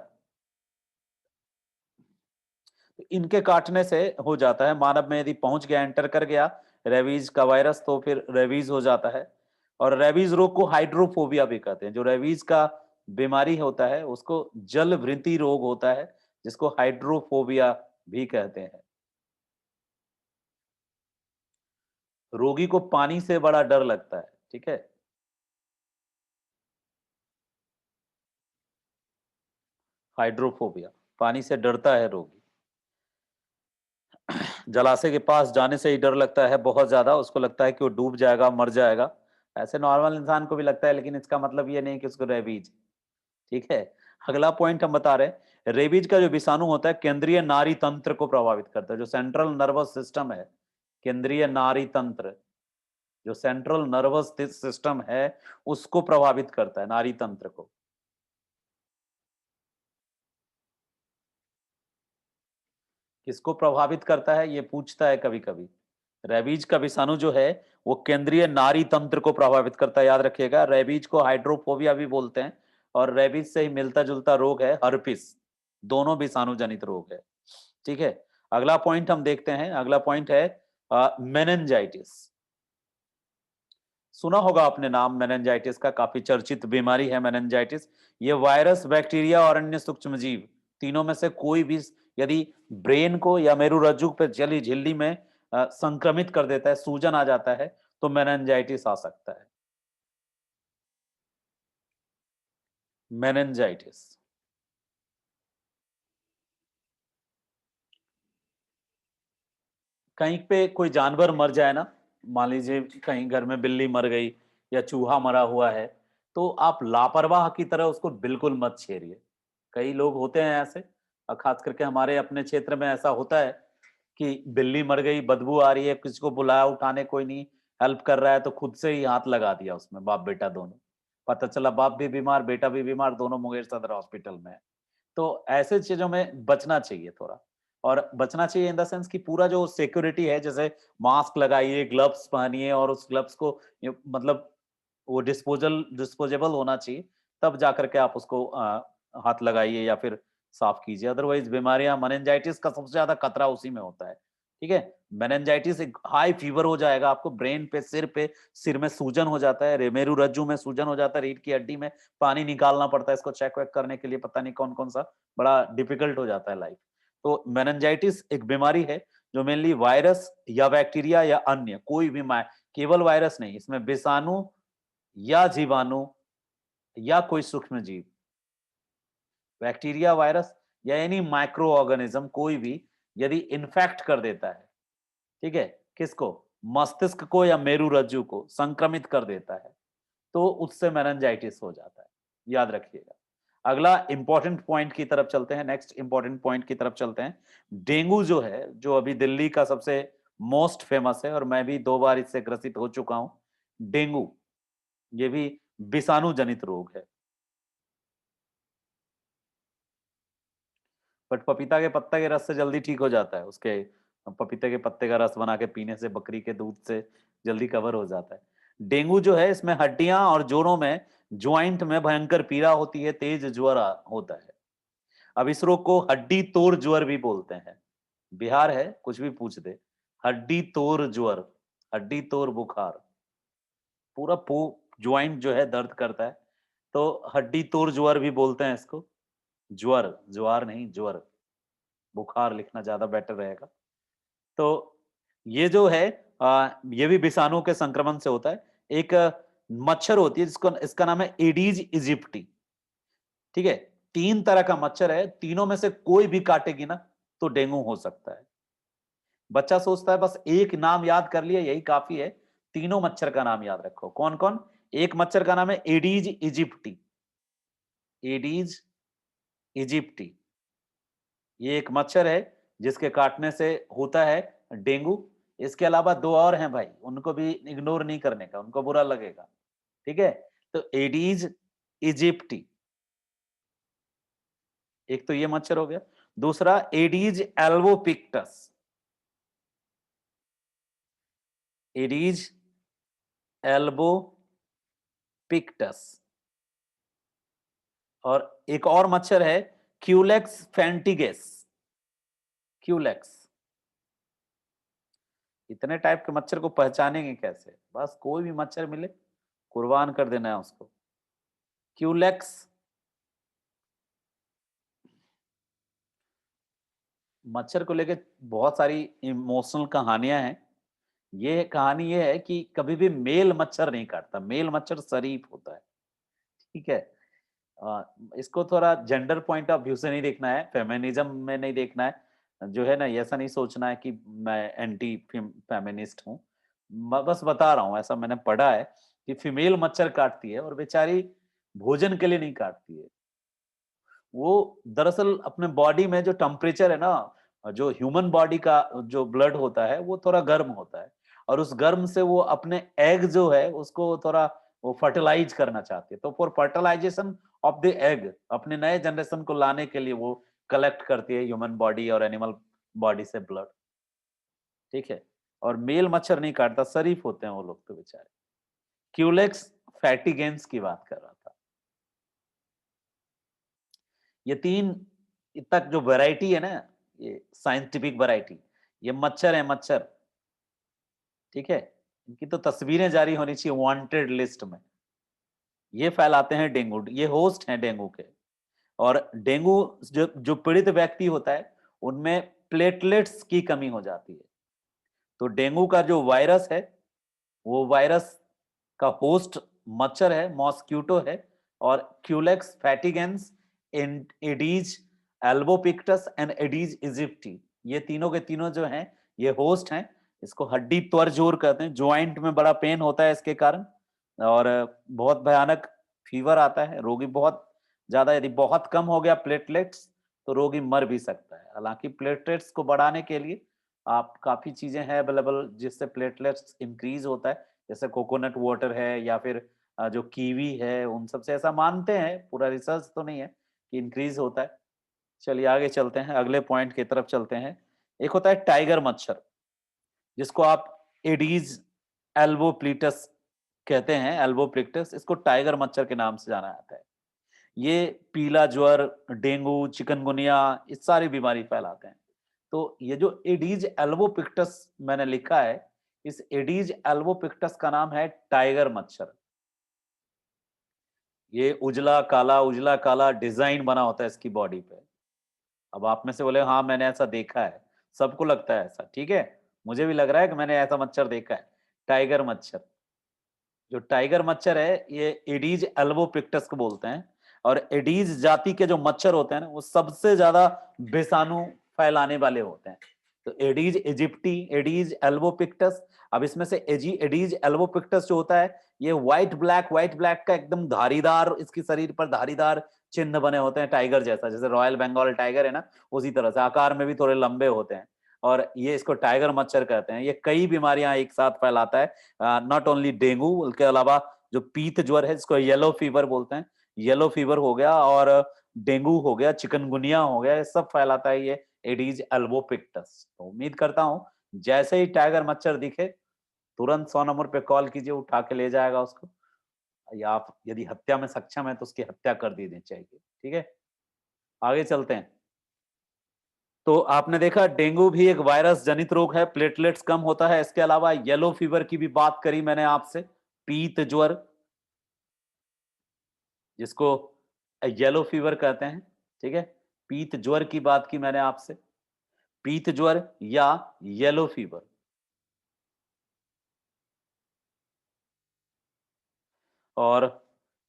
इनके काटने से हो जाता है। मानव में यदि पहुंच गया, एंटर कर गया रेबीज का वायरस, तो फिर रेबीज हो जाता है। और रेबीज रोग को हाइड्रोफोबिया भी कहते हैं। जो रेबीज का बीमारी होता है उसको जल वृत्ति रोग होता है, जिसको हाइड्रोफोबिया भी कहते हैं। रोगी को पानी से बड़ा डर लगता है, ठीक है। हाइड्रोफोबिया, पानी से डरता है रोगी। जलाशय के पास जाने से ही डर लगता है बहुत ज्यादा, उसको लगता है कि वो डूब जाएगा, मर जाएगा। ऐसे नॉर्मल इंसान को भी लगता है, लेकिन इसका मतलब ये नहीं कि उसको रेबीज, ठीक है। अगला पॉइंट हम बता रहे हैं, रेबीज का जो विषाणु होता है केंद्रीय नाड़ी तंत्र को प्रभावित करता है। जो सेंट्रल नर्वस सिस्टम है, केंद्रीय नाड़ी तंत्र, जो सेंट्रल नर्वस सिस्टम है उसको प्रभावित करता है, नाड़ी तंत्र को। किसको प्रभावित करता है ये पूछता है कभी कभी। रेबीज का विषाणु जो है वो केंद्रीय नाड़ी तंत्र को प्रभावित करता है, याद रखिएगा। रेबीज को हाइड्रोफोबिया भी बोलते हैं, और रेबीज से ही मिलता जुलता रोग है हर्पिस, दोनों विषाणु जनित रोग है, ठीक है। अगला पॉइंट हम देखते हैं, अगला पॉइंट है मेनिंजाइटिस। सुना होगा आपने नाम मेनिंजाइटिस का, काफी चर्चित बीमारी है मेनिंजाइटिस। ये वायरस, बैक्टीरिया और अन्य सूक्ष्मजीव तीनों में से कोई भी यदि ब्रेन को या मेरुरज्जु पे जली झिल्ली में संक्रमित कर देता है, सूजन आ जाता है, तो मेनिंजाइटिस आ सकता है। मेनिंजाइटिस। कहीं पे कोई जानवर मर जाए ना, मान लीजिए कहीं घर में बिल्ली मर गई या चूहा मरा हुआ है, तो आप लापरवाह की तरह उसको बिल्कुल मत छेड़िए। कई लोग होते हैं ऐसे, और खास करके हमारे अपने क्षेत्र में ऐसा होता है कि बिल्ली मर गई, बदबू आ रही है, किसी को बुलाया, उठाने कोई नहीं, हेल्प कर रहा है, तो खुद से ही हाथ लगा दिया उसमें, बाप बेटा दोनों। पता चला बाप भी बीमार, बेटा भी बीमार, दोनों मुंगेर सदर हॉस्पिटल में है। तो ऐसे चीजों में बचना चाहिए थोड़ा। और बचना चाहिए इन द सेंस कि पूरा जो सिक्योरिटी है, जैसे मास्क लगाइए, ग्लव्स पहनिए, और उस ग्लव्स को मतलब वो डिस्पोजेबल होना चाहिए, तब जाकर के आप उसको हाथ लगाइए या फिर साफ कीजिए। अदरवाइज बीमारियां, मेनिंजाइटिस का सबसे ज्यादा खतरा उसी में होता है, ठीक है। मेनिंजाइटिस एक हाई फीवर हो जाएगा आपको, ब्रेन पे, सिर में सूजन हो जाता है, मेरु रज्जु में सूजन हो जाता है, रीढ़ की हड्डी में पानी निकालना पड़ता है इसको चेक वेक करने के लिए, पता नहीं कौन कौन सा, बड़ा डिफिकल्ट हो जाता है लाइफ। तो मेनिंजाइटिस एक बीमारी है जो मेनली वायरस या बैक्टीरिया या अन्य कोई भी केवल वायरस नहीं, इसमें विषाणु या जीवाणु या कोई सूक्ष्म जीव, बैक्टीरिया, वायरस या एनी माइक्रो ऑर्गेनिज्म, कोई भी यदि इन्फेक्ट कर देता है, ठीक है, किसको, मस्तिष्क को या मेरुरज्जु को संक्रमित कर देता है, तो उससे मेनिंजाइटिस हो जाता है, याद रखिएगा। अगला इंपॉर्टेंट पॉइंट की तरफ चलते हैं, नेक्स्ट इंपॉर्टेंट पॉइंट की तरफ चलते हैं। डेंगू जो है, जो अभी दिल्ली का सबसे मोस्ट फेमस है, और मैं भी 2 बार इससे ग्रसित हो चुका हूं। डेंगू ये भी विषाणु जनित रोग है। बट पपीता के पत्ते के रस से जल्दी ठीक हो जाता है, उसके पपीते के पत्ते का रस बना के पीने से, बकरी के दूध से जल्दी कवर हो जाता है। डेंगू जो है, इसमें हड्डियां और जोड़ों में, ज्वाइंट में भयंकर पीड़ा होती है, तेज ज्वर होता है। अब इस रोग को हड्डी तोड़ ज्वर भी बोलते हैं। बिहार है, कुछ भी पूछ दे, हड्डी तोड़ ज्वर, हड्डी तोड़ बुखार, पूरा ज्वाइंट जो है दर्द करता है, तो हड्डी तोड़ ज्वर भी बोलते हैं इसको। ज्वर, ज्वार नहीं, ज्वर, बुखार लिखना ज्यादा बेटर रहेगा। तो ये जो है ये भी विषाणु के संक्रमण से होता है। एक मच्छर होती है जिसको, इसका नाम है एडीज इजिप्टी, ठीक है। 3 तरह का मच्छर है, तीनों में से कोई भी काटेगी ना तो डेंगू हो सकता है। बच्चा सोचता है बस एक नाम याद कर लिया यही काफी है, तीनों मच्छर का नाम याद रखो। कौन कौन? एक मच्छर का नाम है एडीज इजिप्टी, एडीज इजिप्टी, ये एक मच्छर है जिसके काटने से होता है डेंगू। इसके अलावा 2 और हैं भाई, उनको भी इग्नोर नहीं करने का, उनको बुरा लगेगा, ठीक है। तो एडीज इजिप्टी, एक तो ये मच्छर हो गया। दूसरा एडीज एल्वोपिक्टस, एडीज एल्बोपिक्टस। और एक और मच्छर है क्यूलेक्स फेंटिगेस, क्यूलेक्स। इतने टाइप के मच्छर को पहचानेंगे कैसे? बस कोई भी मच्छर मिले कुर्बान कर देना है उसको। क्यूलेक्स, मच्छर को लेके बहुत सारी इमोशनल कहानियां हैं। ये कहानी ये है कि कभी भी मेल मच्छर नहीं काटता, मेल मच्छर शरीफ होता है, ठीक है। अ, इसको थोड़ा जेंडर पॉइंट ऑफ व्यू से नहीं देखना है, फेमिनिज्म में नहीं देखना है, जो है ना, ऐसा नहीं सोचना है कि मैं एंटी फेमिनिस्ट हूँ। बस बता रहा हूँ, ऐसा मैंने पढ़ा है कि फीमेल मच्छर काटती है और बेचारी भोजन के लिए नहीं काटती है। वो दरअसल अपने बॉडी में जो टेम्परेचर है ना, जो ह्यूमन बॉडी का जो ब्लड होता है वो थोड़ा गर्म होता है, और उस गर्म से वो अपने एग जो है उसको थोड़ा वो फर्टिलाइज करना चाहती है। तो for fertilisation of the egg, अपने नए जनरेशन को लाने के लिए वो कलेक्ट करती है ह्यूमन बॉडी और एनिमल बॉडी से ब्लड, ठीक है। और मेल मच्छर नहीं काटता, शरीफ होते हैं वो लोग तो बेचारे। क्यूलेक्स फैटिगेंस की बात कर रहा था। ये 3 तक जो वैरायटी है ना, ये साइंटिफिक वैरायटी, ये मच्छर है, मच्छर, ठीक है? इनकी तो तस्वीरें जारी होनी चाहिए वांटेड लिस्ट में। ये फैलाते हैं डेंगू, ये होस्ट हैं डेंगू के। और डेंगू जो जो पीड़ित व्यक्ति होता है, उनमें प्लेटलेट्स की कमी हो जाती है। तो डेंगू का जो वायरस है, वो वायरस का होस्ट मच्छर है, मॉस्क्यूटो है, और culex fatigans, aedes albopictus and aedes aegypti, ये तीनों के तीनों जो हैं, ये होस्ट हैं। इसको हड्डी त्वरजोर कहते हैं, ज्वाइंट में बड़ा पेन होता है इसके कारण, और बहुत भयानक फीवर आता है। रोगी बहुत ज्यादा, यदि बहुत कम हो गया प्लेटलेट्स, तो रोगी मर भी सकता है। हालांकि प्लेटलेट्स को बढ़ाने के लिए आप काफी चीजें हैं अवेलेबल जिससे प्लेटलेट्स इंक्रीज होता है, जैसे कोकोनट वाटर है, या फिर जो कीवी है, उन सब से ऐसा मानते हैं, पूरा रिसर्च तो नहीं है कि इंक्रीज होता है। चलिए आगे चलते हैं, अगले पॉइंट की तरफ चलते हैं। एक होता है टाइगर मच्छर, जिसको आप एडीज एल्बोप्लिटस कहते हैं, एल्बोप्लिक्टस, इसको टाइगर मच्छर के नाम से जाना जाता है। ये पीला ज्वर, डेंगू, चिकनगुनिया, इस सारी बीमारी फैलाते हैं। तो ये जो एडीज एल्बोपिक्टस मैंने लिखा है, इस एडीज एल्बोपिक्टस का नाम है टाइगर मच्छर। ये उजला काला डिजाइन बना होता है इसकी बॉडी पे। अब आप में से बोले हाँ मैंने ऐसा देखा है, सबको लगता है ऐसा, ठीक है, मुझे भी लग रहा है कि मैंने ऐसा मच्छर देखा है। टाइगर मच्छर, जो टाइगर मच्छर है, ये एडीज एल्बोपिक्टस को बोलते हैं। और एडीज जाति के जो मच्छर होते हैं ना, वो सबसे ज्यादा विषाणु फैलाने वाले होते हैं। तो एडीज इजिप्टी, एडीज एल्बोपिक्टस, अब इसमें से एडीज एल्बोपिक्टस जो होता है, ये व्हाइट ब्लैक का एकदम धारीदार, इसके शरीर पर धारीदार चिन्ह बने होते हैं टाइगर जैसा, जैसे रॉयल बंगाल टाइगर है ना, उसी तरह से आकार में भी थोड़े लंबे होते हैं। और ये इसको टाइगर मच्छर कहते हैं। ये कई बीमारियां एक साथ फैलाता है, नॉट ओनली डेंगू, उसके अलावा जो पीत ज्वर है जिसको येलो फीवर बोलते हैं, येलो फीवर हो गया, और डेंगू हो गया, चिकनगुनिया हो गया, ये सब फैलाता है ये एडीज एल्बोपिक्टस। तो उम्मीद करता हूं जैसे ही टाइगर मच्छर दिखे, तुरंत 100 नंबर पे कॉल कीजिए, उठा के ले जाएगा उसको, या आप यदि हत्या में सक्षम है तो उसकी हत्या कर देनी चाहिए, ठीक है। आगे चलते हैं। तो आपने देखा डेंगू भी एक वायरस जनित रोग है, प्लेटलेट्स कम होता है। इसके अलावा येलो फीवर की भी बात करी मैंने आपसे, पीत ज्वर, जिसको येलो फीवर कहते हैं, ठीक है। पीत ज्वर की बात की मैंने आपसे, पीत ज्वर या येलो फीवर। और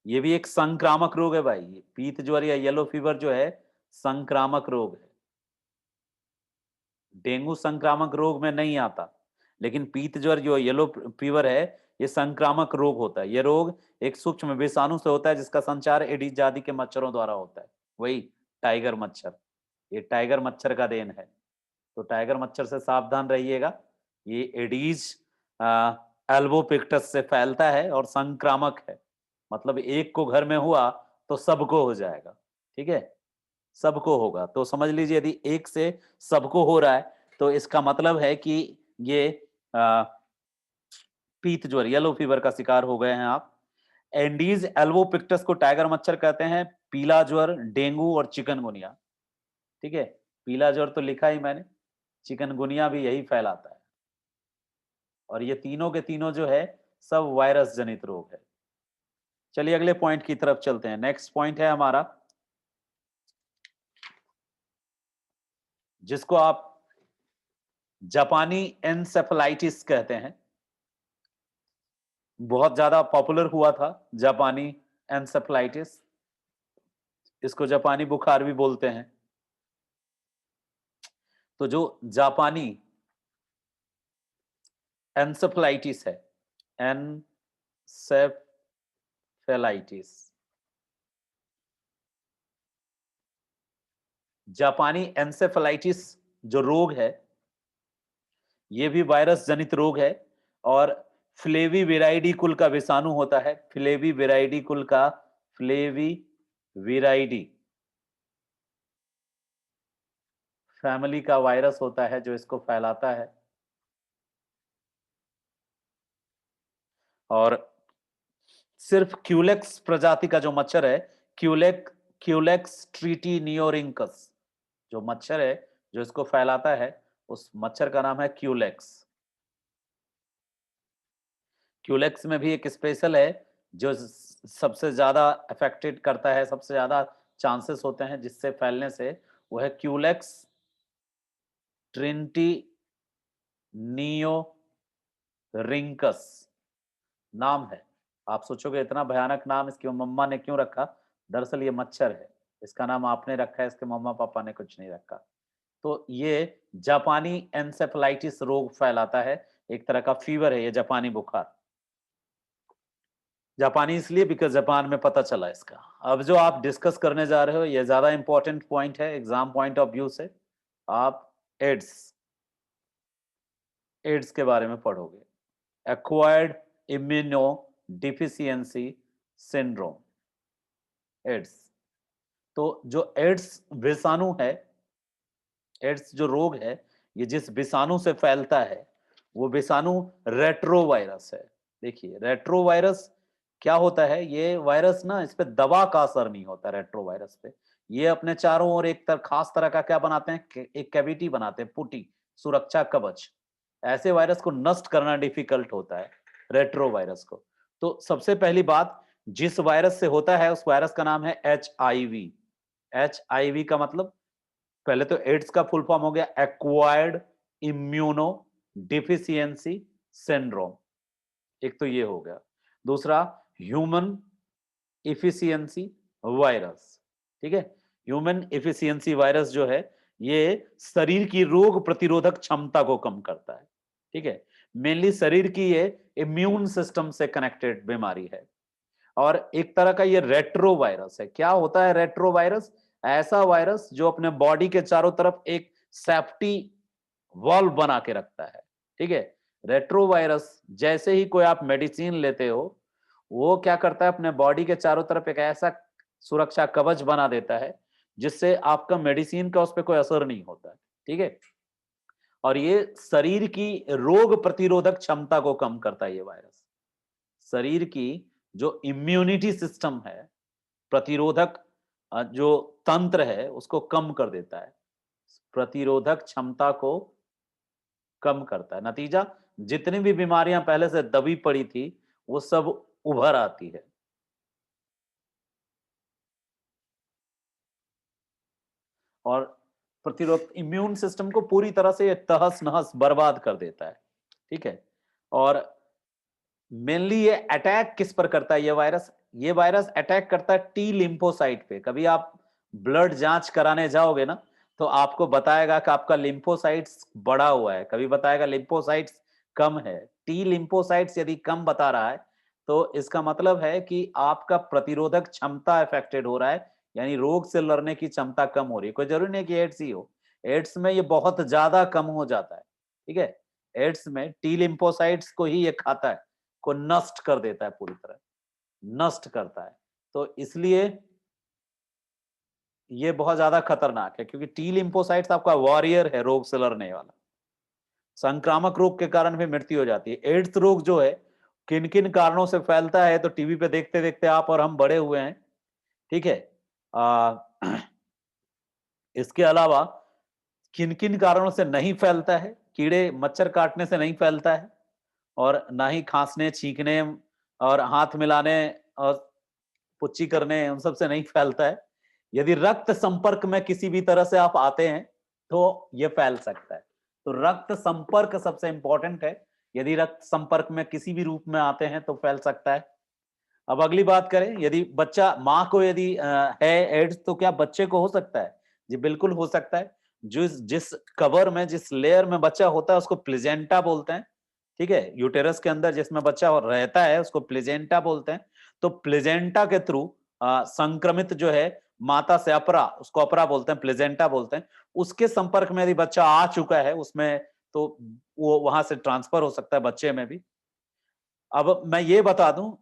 ये भी एक संक्रामक रोग है भाई, ये पीत ज्वर या येलो फीवर जो है संक्रामक रोग है। डेंगू संक्रामक रोग में नहीं आता, लेकिन पीत ज्वर जो येलो फीवर है, ये संक्रामक रोग होता है। ये रोग एक सूक्ष्म विषाणु से होता है जिसका संचार एडीज जाति के मच्छरों द्वारा होता है, वही टाइगर मच्छर। ये टाइगर मच्छर का देन है। तो टाइगर मच्छर से सावधान रहिएगा। ये एडीज एल्बोपिक्टस से फैलता है और संक्रामक है, मतलब एक को घर में हुआ तो सबको हो जाएगा, ठीक है, सबको होगा। तो समझ लीजिए यदि एक से सबको हो रहा है, तो इसका मतलब है कि ये आ, पीत ज्वर, येलो फीवर का शिकार हो गए हैं आप। एंडीज एल्बोपिक्टस को टाइगर मच्छर कहते हैं, पीला ज्वर, डेंगू और चिकनगुनिया, ठीक है। पीला ज्वर तो लिखा ही मैंने, चिकनगुनिया भी यही फैलाता है। और ये तीनों के तीनों जो है सब वायरस जनित रोग है। चलिए अगले पॉइंट की तरफ चलते हैं। नेक्स्ट पॉइंट है हमारा, जिसको आप जापानी एनसेफेलाइटिस कहते हैं, बहुत ज्यादा पॉपुलर हुआ था जापानी एनसेफेलाइटिस, इसको जापानी बुखार भी बोलते हैं। तो जो जापानी एनसेफेलाइटिस है, एनसेफेलाइटिस, जापानी एनसेफेलाइटिस जो रोग है, ये भी वायरस जनित रोग है और फ्लेवीविराइडी कुल का विषाणु होता है। फ्लेवीविराइडी कुल का, फ्लेवीविराइडी फैमिली का वायरस होता है जो इसको फैलाता है। और सिर्फ क्यूलेक्स प्रजाति का जो मच्छर है, क्यूलेक्स ट्रीटीनियोरिंकस जो मच्छर है जो इसको फैलाता है, उस मच्छर का नाम है क्यूलेक्स। क्यूलेक्स में भी एक स्पेशल है जो सबसे ज्यादा अफेक्टेड करता है, सबसे ज्यादा चांसेस होते हैं जिससे फैलने से, वो है क्यूलेक्स ट्रिंटी नियो रिंकस नाम है। आप सोचोगे इतना भयानक नाम इसकी मम्मा ने क्यों रखा? दरअसल ये मच्छर है, इसका नाम आपने रखा है, इसके मम्मा पापा ने कुछ नहीं रखा। तो ये जापानी एनसेफेलाइटिस रोग फैलाता है, एक तरह का फीवर है ये जापानी बुखार। जापानी इसलिए बिकॉज जापान में पता चला इसका। अब जो आप डिस्कस करने जा रहे हो ये ज्यादा इंपॉर्टेंट पॉइंट है एग्जाम पॉइंट ऑफ व्यू से। आप एड्स एड्स के बारे में पढ़ोगे, acquired immunodeficiency syndrome, AIDS. तो जो एड्स विषाणु है, एड्स जो रोग है, ये जिस विषाणु से फैलता है वो विषाणु रेट्रोवायरस है। देखिए रेट्रोवायरस क्या होता है, ये वायरस ना, इस पे दवा का असर नहीं होता रेट्रोवायरस पे। ये अपने चारों ओर एक खास तरह का क्या बनाते हैं, एक कैविटी बनाते हैं, पुटी, सुरक्षा कवच। ऐसे वायरस को नष्ट करना डिफिकल्ट होता है, रेट्रोवायरस को। तो सबसे पहली बात, जिस वायरस से होता है उस वायरस का नाम है HIV। HIV का मतलब, पहले तो एड्स का फुल फॉर्म हो गया एक्वायर्ड इम्यूनो डिफिशियंसी सिंड्रोम, एक तो ये हो गया। दूसरा ह्यूमन इफिशियंसी वायरस, ठीक है। ह्यूमन इफिशियंसी वायरस जो है ये शरीर की रोग प्रतिरोधक क्षमता को कम करता है, ठीक है। मेनली शरीर की ये इम्यून सिस्टम से कनेक्टेड बीमारी है। और एक तरह का ये रेट्रो वायरस है। क्या होता है रेट्रो वायरस? ऐसा वायरस जो अपने बॉडी के चारों तरफ एक सेफ्टी वॉल्व बना के रखता है, ठीक है। रेट्रो वायरस जैसे ही कोई आप मेडिसिन लेते हो, वो क्या करता है, अपने बॉडी के चारों तरफ एक ऐसा सुरक्षा कवच बना देता है जिससे आपका मेडिसिन का उस पर कोई असर नहीं होता है, ठीक है। और ये शरीर की रोग प्रतिरोधक क्षमता को कम करता है ये वायरस। शरीर की जो इम्यूनिटी सिस्टम है, प्रतिरोधक जो तंत्र है, उसको कम कर देता है, प्रतिरोधक क्षमता को कम करता है। नतीजा, जितनी भी बीमारियां पहले से दबी पड़ी थी वो सब उभर आती है। और प्रतिरोध इम्यून सिस्टम को पूरी तरह से तहस नहस बर्बाद कर देता है, ठीक है। और मेनली ये अटैक किस पर करता है ये वायरस अटैक करता है टी लिम्फोसाइट पे। कभी आप ब्लड जांच कराने जाओगे ना, तो आपको बताएगा कि आपका लिम्फोसाइट्स बढ़ा हुआ है, कभी बताएगा लिम्फोसाइट्स कम है। टी लिम्फोसाइट्स यदि कम बता रहा है तो इसका मतलब है कि आपका प्रतिरोधक क्षमता अफेक्टेड हो रहा है, यानी रोग से लड़ने की क्षमता कम हो रही है। कोई जरूरी नहीं कि एड्स ही हो, एड्स में ये बहुत ज्यादा कम हो जाता है, ठीक है। एड्स में टी लिम्फोसाइट्स को ही ये खाता है, को नष्ट कर देता है, पूरी तरह नष्ट करता है। तो इसलिए ये बहुत ज्यादा खतरनाक है, क्योंकि टी लिम्फोसाइट्स आपका वॉरियर है रोग से लड़ने वाला। संक्रामक रोग के कारण भी मृत्यु हो जाती है। एड्स रोग जो है किन किन कारणों से फैलता है तो टीवी पे देखते देखते आप और हम बड़े हुए हैं, ठीक है। आ, इसके अलावा किन किन कारणों से नहीं फैलता है, कीड़े मच्छर काटने से नहीं फैलता है, और ना ही खांसने, छींकने और हाथ मिलाने और पुच्ची करने, उन सब से नहीं फैलता है। यदि रक्त संपर्क में किसी भी तरह से आप आते हैं तो ये फैल सकता है। तो रक्त संपर्क सबसे इंपॉर्टेंट है, यदि रक्त संपर्क में किसी भी रूप में आते हैं तो फैल सकता है। अब अगली बात करें, यदि बच्चा, माँ को यदि है एड्स, तो क्या बच्चे को हो सकता है? जी बिल्कुल हो सकता है। जिस जिस कवर में, जिस लेयर में बच्चा होता है उसको प्लेजेंटा बोलते हैं, ठीक है। यूटेरस के अंदर जिसमें बच्चा रहता है उसको प्लेजेंटा बोलते हैं। तो प्लेजेंटा के थ्रू संक्रमित जो है माता से अपरा, उसको अपरा बोलते हैं, प्लेजेंटा बोलते हैं, उसके संपर्क में यदि बच्चा आ चुका है उसमें, तो वो वहां से ट्रांसफर हो सकता है बच्चे में भी। अब मैं ये बता दूं,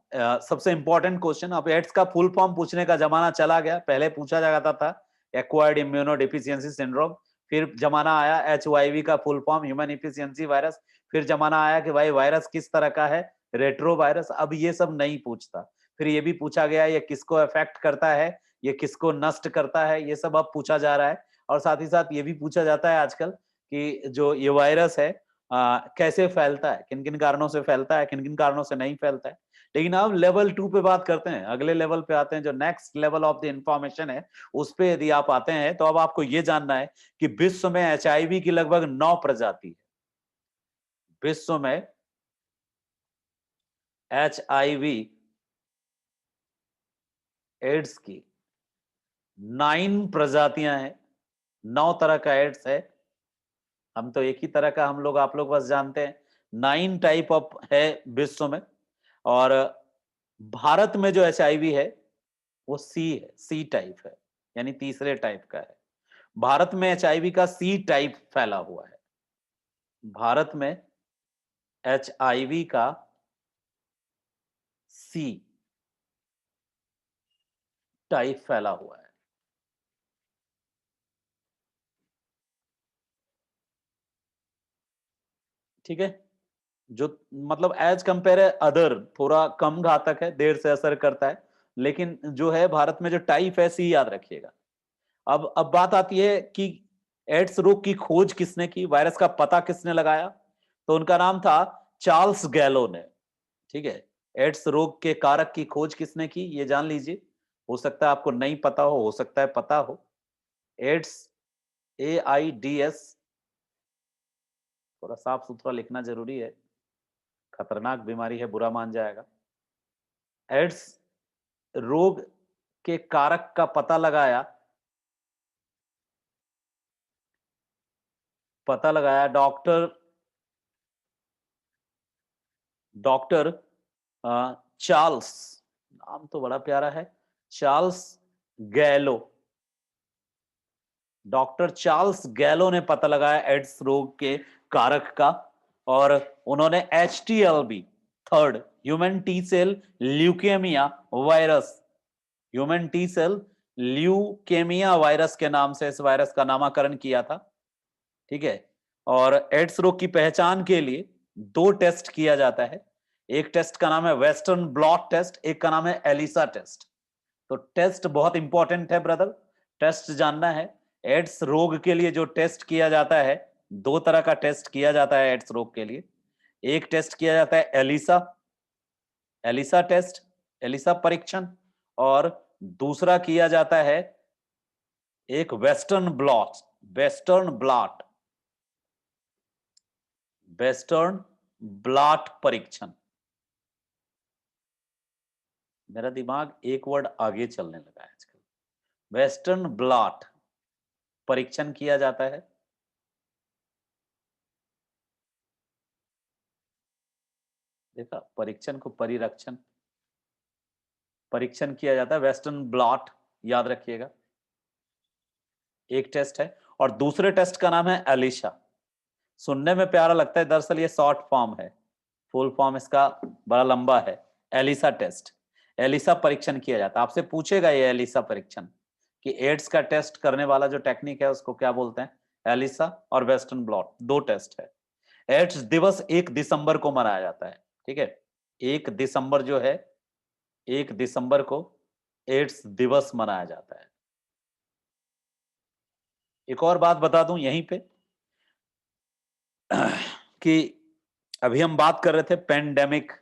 सबसे इंपॉर्टेंट क्वेश्चन, अब एड्स का फुल फॉर्म पूछने का जमाना चला गया। पहले पूछा जाता था एक्वायर्ड इम्यूनो डिफिशियंसी सिंड्रोम, फिर जमाना आया एचवाईवी का full form human efficiency virus, फिर जमाना आया कि भाई वायरस किस तरह का है, रेट्रो वायरस। अब ये सब नहीं पूछता। फिर ये भी पूछा गया ये किसको अफेक्ट करता है, ये किसको नष्ट करता है, ये सब अब पूछा जा रहा है। और साथ ही साथ ये भी पूछा जाता है आजकल कि जो ये वायरस है कैसे फैलता है, किन किन कारणों से फैलता है, किन किन कारणों से नहीं फैलता है। लेकिन अब लेवल 2 पे बात करते हैं, अगले लेवल पे आते हैं, जो next level of the information है, उस पे यदि आप आते हैं तो अब आपको ये जानना है कि विश्व में एचआईवी की लगभग 9 प्रजाति है। विश्व में एचआईवी एड्स की 9 प्रजातियां हैं, 9 तरह का एड्स है। हम तो एक ही तरह का, हम लोग, आप लोग बस जानते हैं। 9 टाइप ऑफ है विश्व में। और भारत में जो एचआईवी है वो सी है, सी टाइप है, यानी तीसरे टाइप का है। भारत में एचआईवी का सी टाइप फैला हुआ है। भारत में एचआईवी का सी टाइप फैला हुआ है। ठीक है, जो मतलब एज कंपेयर अदर थोड़ा कम घातक है, देर से असर करता है, लेकिन जो है भारत में जो टाइप है सी, याद रखिएगा। अब बात आती है कि एड्स रोग की खोज किसने की, वायरस का पता किसने लगाया? तो उनका नाम था चार्ल्स गैलो ने। ठीक है, एड्स रोग के कारक की खोज किसने की, ये जान लीजिए। हो सकता है आपको नहीं पता हो सकता है पता हो। एड्स, AIDS, थोड़ा साफ सुथरा लिखना जरूरी है, खतरनाक बीमारी है, बुरा मान जाएगा। एड्स रोग के कारक का पता लगाया डॉक्टर चार्ल्स, नाम तो बड़ा प्यारा है, चार्ल्स गैलो। डॉक्टर चार्ल्स गैलो ने पता लगाया एड्स रोग के कारक का, और उन्होंने HTLV, third human T cell leukaemia virus, human T cell leukaemia virus के नाम से इस वायरस का नामकरण किया था। ठीक है, और एड्स रोग की पहचान के लिए 2 टेस्ट किया जाता है। एक टेस्ट का नाम है वेस्टर्न ब्लॉट टेस्ट, एक का नाम है एलिसा टेस्ट। तो टेस्ट बहुत इंपॉर्टेंट है ब्रदर, टेस्ट जानना है। एड्स रोग के लिए जो टेस्ट किया जाता है, 2 तरह का टेस्ट किया जाता है एड्स रोग के लिए। एक टेस्ट किया जाता है एलिसा, एलिसा टेस्ट, एलिसा परीक्षण, और दूसरा किया जाता है एक western blot, western blot, western blot परीक्षण। मेरा दिमाग एक वर्ड आगे चलने लगा है आजकल। वेस्टर्न ब्लॉट परीक्षण किया जाता है। देखा, परीक्षण को परीरक्षण, परीक्षण किया जाता है, वेस्टर्न ब्लॉट, याद रखिएगा। एक टेस्ट है, और दूसरे टेस्ट का नाम है एलिशा। सुनने में प्यारा लगता है, दरअसल ये शॉर्ट फॉर्म है, फुल फॉर्म इसका बड़ा लंबा है। एलिसा टेस्ट, एलिसा परीक्षण किया जाता है। आपसे पूछेगा ये एलिसा परीक्षण कि एड्स का टेस्ट करने वाला जो टेक्निक है उसको क्या बोलते हैं। एलिसा और वेस्टर्न ब्लॉट 2 टेस्ट है। एड्स दिवस 1 दिसंबर को मनाया जाता है। ठीक है, 1 दिसंबर जो है, 1 दिसंबर को एड्स दिवस मनाया जाता है। एक और बात बता दूं यहीं पे कि अभी हम बात कर रहे थे पेंडेमिक,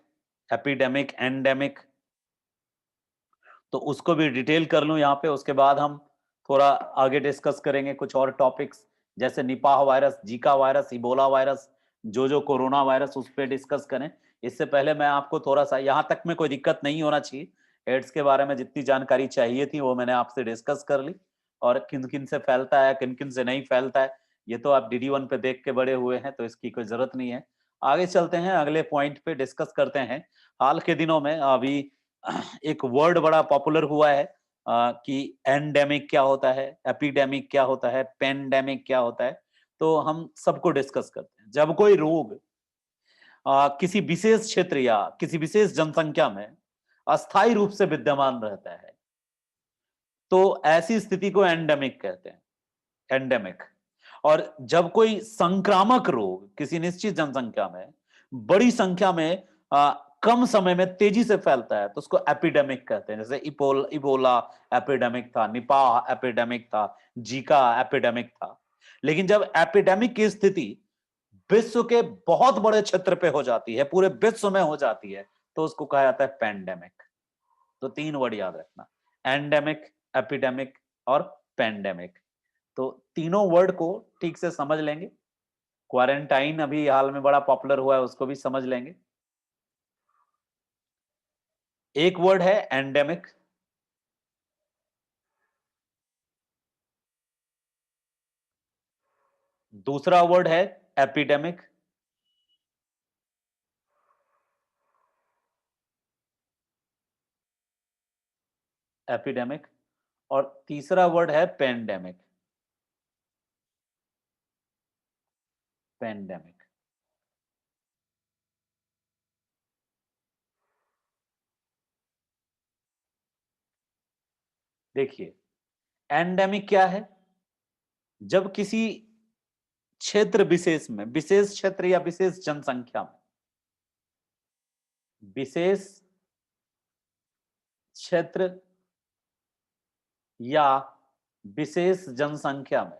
एपिडेमिक, एंडेमिक, तो उसको भी डिटेल कर लूं यहां पे, उसके बाद हम थोड़ा आगे डिस्कस करेंगे कुछ और टॉपिक्स जैसे Nipah virus, Zika virus, Ebola virus, जो कोरोना वायरस, उस पर डिस्कस करें। इससे पहले मैं आपको थोड़ा सा, यहाँ तक में कोई दिक्कत नहीं होना चाहिए, एड्स के बारे में जितनी जानकारी चाहिए थी वो मैंने आपसे डिस्कस कर ली, और किन किन से फैलता है, किन किन से नहीं फैलता है, ये तो आप DD1 पे देख के बड़े हुए हैं, तो इसकी कोई जरूरत नहीं है। आगे चलते हैं, अगले पॉइंट पे डिस्कस करते हैं। हाल के दिनों में अभी एक वर्ड बड़ा पॉपुलर हुआ है कि एंडेमिक क्या होता है, एपिडेमिक क्या होता है, पेंडेमिक क्या होता है। तो हम सबको डिस्कस करते हैं। जब कोई रोग किसी विशेष क्षेत्र या किसी विशेष जनसंख्या में अस्थायी रूप से विद्यमान रहता है, तो ऐसी स्थिति को एंडेमिक कहते हैं, एंडेमिक। और जब कोई संक्रामक रोग किसी निश्चित जनसंख्या में बड़ी संख्या में कम समय में तेजी से फैलता है, तो उसको एपिडेमिक कहते हैं। जैसे इबोला एपिडेमिक था, निपाह एपिडेमिक था, जीका एपिडेमिक था। लेकिन जब एपिडेमिक की स्थिति विश्व के बहुत बड़े क्षेत्र पे हो जाती है, पूरे विश्व में हो जाती है, तो उसको कहा जाता है पेंडेमिक। तो 3 वर्ड याद रखना, एंडेमिक, एपिडेमिक और पेंडेमिक। तो तीनों वर्ड को ठीक से समझ लेंगे। क्वारंटाइन अभी हाल में बड़ा पॉपुलर हुआ है, उसको भी समझ लेंगे। एक वर्ड है एंडेमिक, दूसरा वर्ड है एपिडेमिक, एपिडेमिक, और तीसरा वर्ड है पेंडेमिक, पेंडेमिक। देखिए, एंडेमिक क्या है? जब किसी क्षेत्र विशेष में, विशेष क्षेत्र या विशेष जनसंख्या में, विशेष क्षेत्र या विशेष जनसंख्या में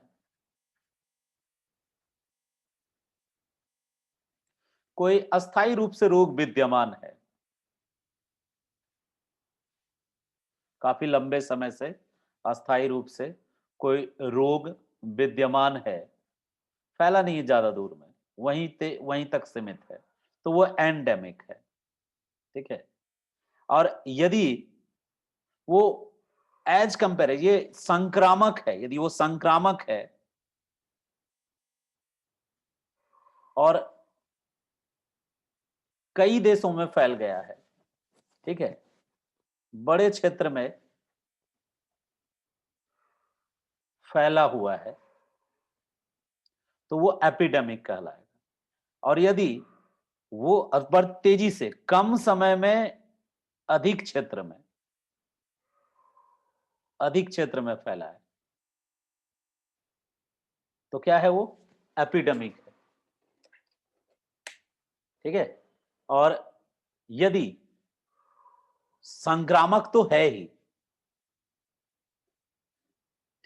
कोई अस्थायी रूप से रोग विद्यमान है, काफी लंबे समय से अस्थायी रूप से कोई रोग विद्यमान है, फैला नहीं है ज्यादा दूर में, वहीं तक सीमित है, तो वो एंडेमिक है। ठीक है। और यदि वो एज कंपेयर, ये संक्रामक है, यदि वो संक्रामक है और कई देशों में फैल गया है, ठीक है, बड़े क्षेत्र में फैला हुआ है, तो वो एपिडेमिक कहलाएगा। और यदि वो बड़ तेजी से कम समय में अधिक क्षेत्र में, अधिक क्षेत्र में फैला है, तो क्या है वो? एपिडेमिक है। ठीक है। और यदि संक्रामक तो है ही,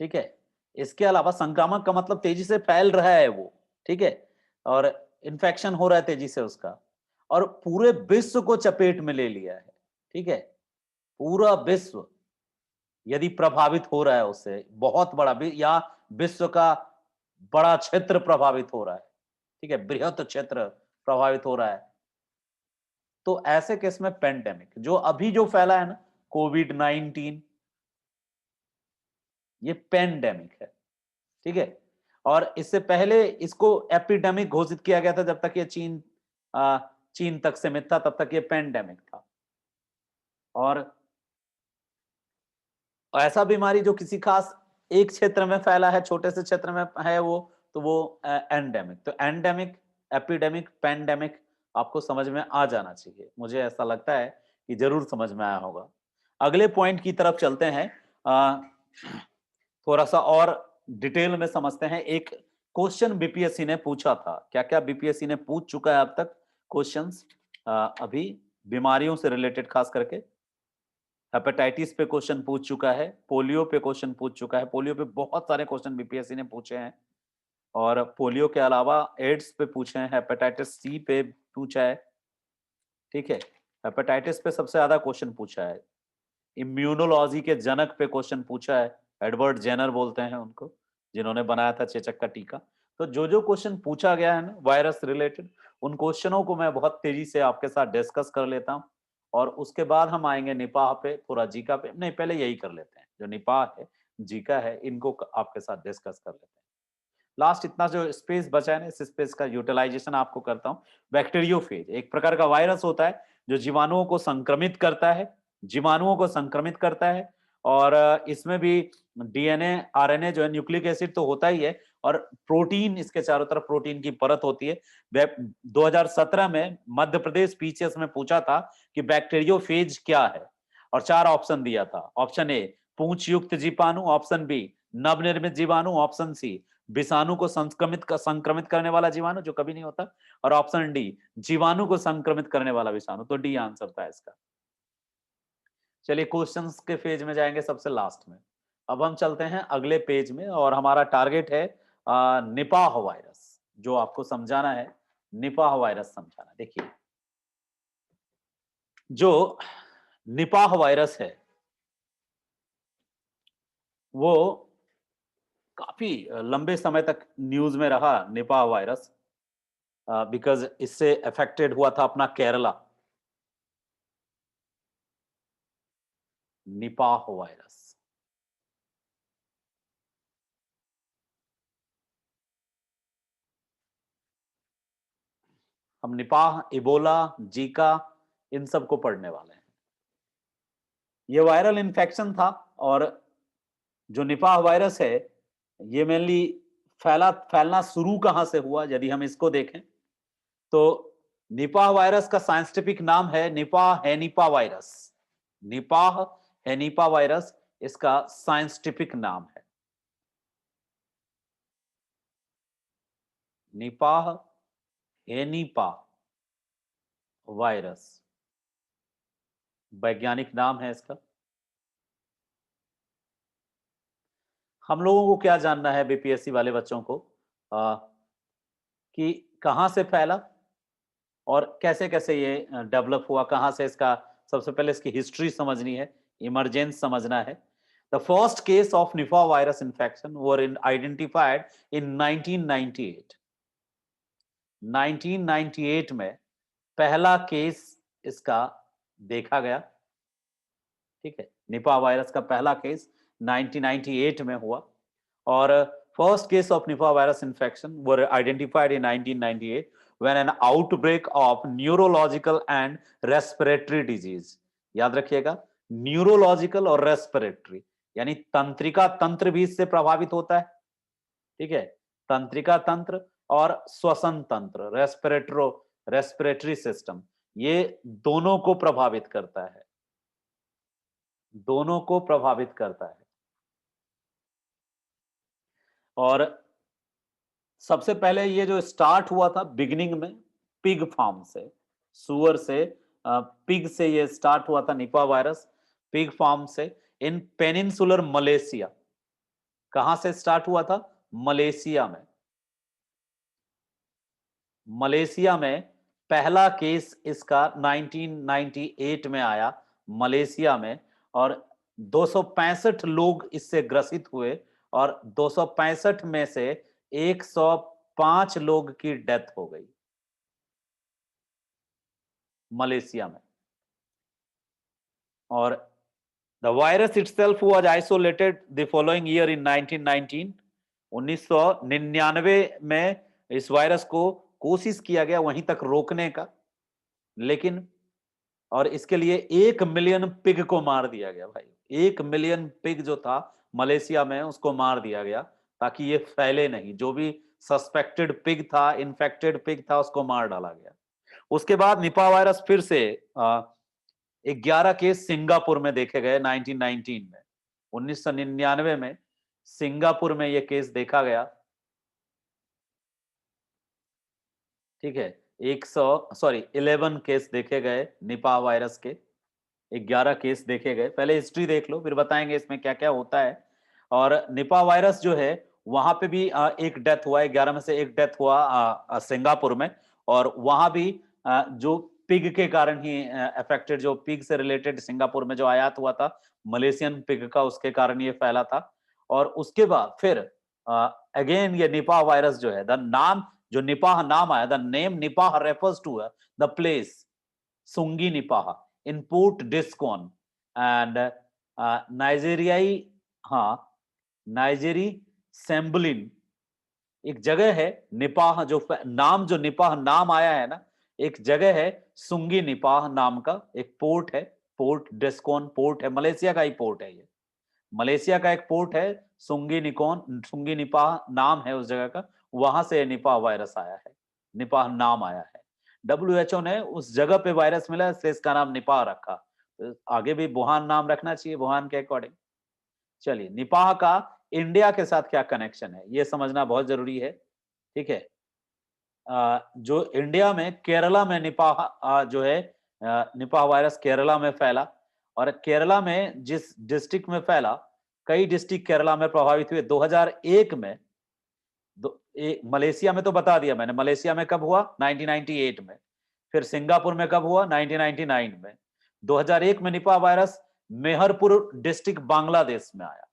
ठीक है, इसके अलावा संक्रामक का मतलब तेजी से फैल रहा है वो, ठीक है, और इन्फेक्शन हो रहा है तेजी से उसका, और पूरे विश्व को चपेट में ले लिया है। ठीक है। पूरा विश्व यदि प्रभावित हो रहा है उससे, बहुत बड़ा या विश्व का बड़ा क्षेत्र प्रभावित हो रहा है, ठीक है, बृहत क्षेत्र प्रभावित हो रहा है, तो ऐसे केस में पेंडेमिक, जो अभी जो फैला है ना, कोविड-19, ये पेंडेमिक है। ठीक है। और इससे पहले इसको एपिडेमिक घोषित किया गया था, जब तक ये चीन तक सीमित था, तब तक ये पेंडेमिक था। और ऐसा बीमारी जो किसी खास एक क्षेत्र में फैला है, छोटे से क्षेत्र में है वो, तो वो एंडेमिक। तो एंडेमिक, एपिडेमिक, पेंडेमिक आपको समझ में आ जाना चाहिए। मुझे ऐसा लगता है कि जरूर समझ में आया होगा। अगले पॉइंट की तरफ चलते हैं, थोड़ा सा और डिटेल में समझते हैं। एक क्वेश्चन बीपीएससी ने पूछा था, क्या क्या बीपीएससी ने पूछ चुका है अब तक क्वेश्चंस अभी बीमारियों से रिलेटेड, खास करके हेपेटाइटिस पे क्वेश्चन पूछ चुका है, पोलियो पे क्वेश्चन पूछ चुका है। पोलियो पे बहुत सारे क्वेश्चन बीपीएससी ने पूछे हैं, और पोलियो के अलावा एड्स पे पूछे हैं, हेपेटाइटिस सी पे पूछा है। ठीक है। हेपेटाइटिस पे सबसे ज्यादा क्वेश्चन पूछा है। इम्यूनोलॉजी के जनक पे क्वेश्चन पूछा है, एडवर्ड जेनर बोलते हैं उनको, जिन्होंने बनाया था चेचक का टीका। तो जो जो क्वेश्चन पूछा गया है ना वायरस रिलेटेड, उन क्वेश्चनों को मैं बहुत तेजी से आपके साथ डिस्कस कर लेता हूँ, और उसके बाद हम आएंगे निपाह पे, थोड़ा जीका पे। नहीं, पहले यही कर लेते हैं, जो निपाह है, जीका है, इनको आपके साथ डिस्कस कर लेते हैं। लास्ट इतना जो स्पेस बचा है ना, इस स्पेस का यूटिलाइजेशन आपको करता हूँ। बैक्टीरियोफेज एक प्रकार का वायरस होता है जो जीवाणुओं को संक्रमित करता है, जीवाणुओं को संक्रमित करता है। और इसमें भी डीएनए, आरएनए जो है, न्यूक्लिक एसिड तो होता ही है, और प्रोटीन, इसके चारों तरफ प्रोटीन की परत होती है। 2017 में मध्य प्रदेश पीसीएस में पूछा था कि बैक्टीरियोफेज क्या है, और 4 ऑप्शन दिया था। ऑप्शन ए पूंछ युक्त जीवाणु, ऑप्शन बी नवनिर्मित जीवाणु, ऑप्शन सी विषाणु को संक्रमित करने वाला जीवाणु जो कभी नहीं होता, और ऑप्शन डी जीवाणु को संक्रमित करने वाला विषाणु। तो डी आंसर था इसका। चलिए क्वेश्चंस के पेज में जाएंगे सबसे लास्ट में। अब हम चलते हैं अगले पेज में, और हमारा टारगेट है निपाह वायरस, जो आपको समझाना है। निपाह वायरस समझाना। देखिए, जो निपाह वायरस है वो काफी लंबे समय तक न्यूज में रहा, निपाह वायरस, बिकॉज इससे अफेक्टेड हुआ था अपना केरला। निपाह वायरस, हम निपाह, इबोला, जीका, इन सब को पढ़ने वाले हैं। ये वायरल इन्फेक्शन था, और जो निपाह वायरस है ये मेनली फैलना शुरू कहां से हुआ, यदि हम इसको देखें तो निपाह वायरस का साइंटिफिक नाम है Nipah henipa virus. Nipah henipa virus इसका साइंटिफिक नाम है। निपाह हेनिपा वायरस वैज्ञानिक नाम है इसका। हम लोगों को क्या जानना है, बीपीएससी वाले बच्चों को, कि कहां से फैला और कैसे कैसे ये डेवलप हुआ, कहां से इसका, सबसे पहले इसकी हिस्ट्री समझनी है, इमरजेंस समझना है। The first case of Nipah virus infection were identified in 1998। 1998 में पहला केस इसका देखा गया। ठीक है, निपा वायरस का पहला केस 1998 में हुआ, और first case of Nipah virus infection were identified in 1998 when an outbreak of neurological and respiratory disease। याद रखिएगा, न्यूरोलॉजिकल और रेस्पिरेटरी, यानी तंत्रिका तंत्र भी इससे प्रभावित होता है। ठीक है, तंत्रिका तंत्र और श्वसन तंत्र, रेस्पिरेटरी सिस्टम, ये दोनों को प्रभावित करता है, दोनों को प्रभावित करता है। और सबसे पहले ये जो स्टार्ट हुआ था बिगिनिंग में पिग फार्म से, सुअर से, पिग से ये स्टार्ट हुआ था निपा वायरस, पिग फार्म से, इन पेनिनसुलर मलेशिया। कहां से स्टार्ट हुआ था? मलेशिया में। मलेशिया में पहला केस इसका 1998 में आया मलेशिया में, और 265 लोग इससे ग्रसित हुए, और 265 में से 105 लोग की डेथ हो गई मलेशिया में। और the virus itself was isolated the following year in 1919। 1999 में इस वायरस को कोशिश किया गया वहीं तक रोकने का, लेकिन, और इसके लिए 1 मिलियन पिग को मार दिया गया भाई। 1 मिलियन पिग जो था मलेशिया में, उसको मार दिया गया ताकि ये फैले नहीं। जो भी सस्पेक्टेड पिग था, इन्फेक्टेड पिग था, उसको मार डाला गया। उसके बाद निपा वायरस फिर से 11 केस सिंगापुर में देखे गए 1919 में। 1999 में सिंगापुर में यह केस देखा गया। ठीक है, 11 केस देखे गए निपा वायरस के, 11 केस देखे गए। पहले हिस्ट्री देख लो, फिर बताएंगे इसमें क्या क्या होता है। और निपा वायरस जो है वहां पे भी एक डेथ हुआ, 11 में से एक डेथ हुआ सिंगापुर में। और वहां भी जो पिग के कारण ही अफेक्टेड, जो पिग से रिलेटेड सिंगापुर में जो आयात हुआ था मलेशियन पिग का, उसके कारण ये फैला था। और उसके बाद फिर अगेन ये निपाह वायरस जो है, द नाम जो निपाह नाम आया, the name Nipah refers to the place Sungai Nipah in Port Dickson and नाइजेरियाई, हाँ, नाइजेरी सेम्बलिन एक जगह है। निपाह जो निपाह नाम आया है ना, एक जगह है सुंगी निपाह नाम का, एक पोर्ट है, पोर्ट डिस्कॉन पोर्ट है, मलेशिया का ही पोर्ट है ये, मलेशिया का एक पोर्ट है, सुंगी निपाह नाम है उस जगह का, वहां से निपाह वायरस आया है, निपाह नाम आया है। WHO ने उस जगह पे वायरस मिला इसलिए इसका नाम निपाह रखा। तो आगे भी वुहान नाम रखना चाहिए, वुहान के अकॉर्डिंग। चलिए, निपाह का इंडिया के साथ क्या कनेक्शन है ये समझना बहुत जरूरी है, ठीक है। जो इंडिया में केरला में निपाह जो है, निपाह वायरस केरला में फैला, और केरला में जिस डिस्ट्रिक्ट में फैला, कई डिस्ट्रिक्ट केरला में प्रभावित हुए 2001 में। मलेशिया में तो बता दिया मैंने, मलेशिया में कब हुआ, 1998 में। फिर सिंगापुर में कब हुआ, 1999 में। 2001 में Nipah virus Meherpur district Bangladesh में आया।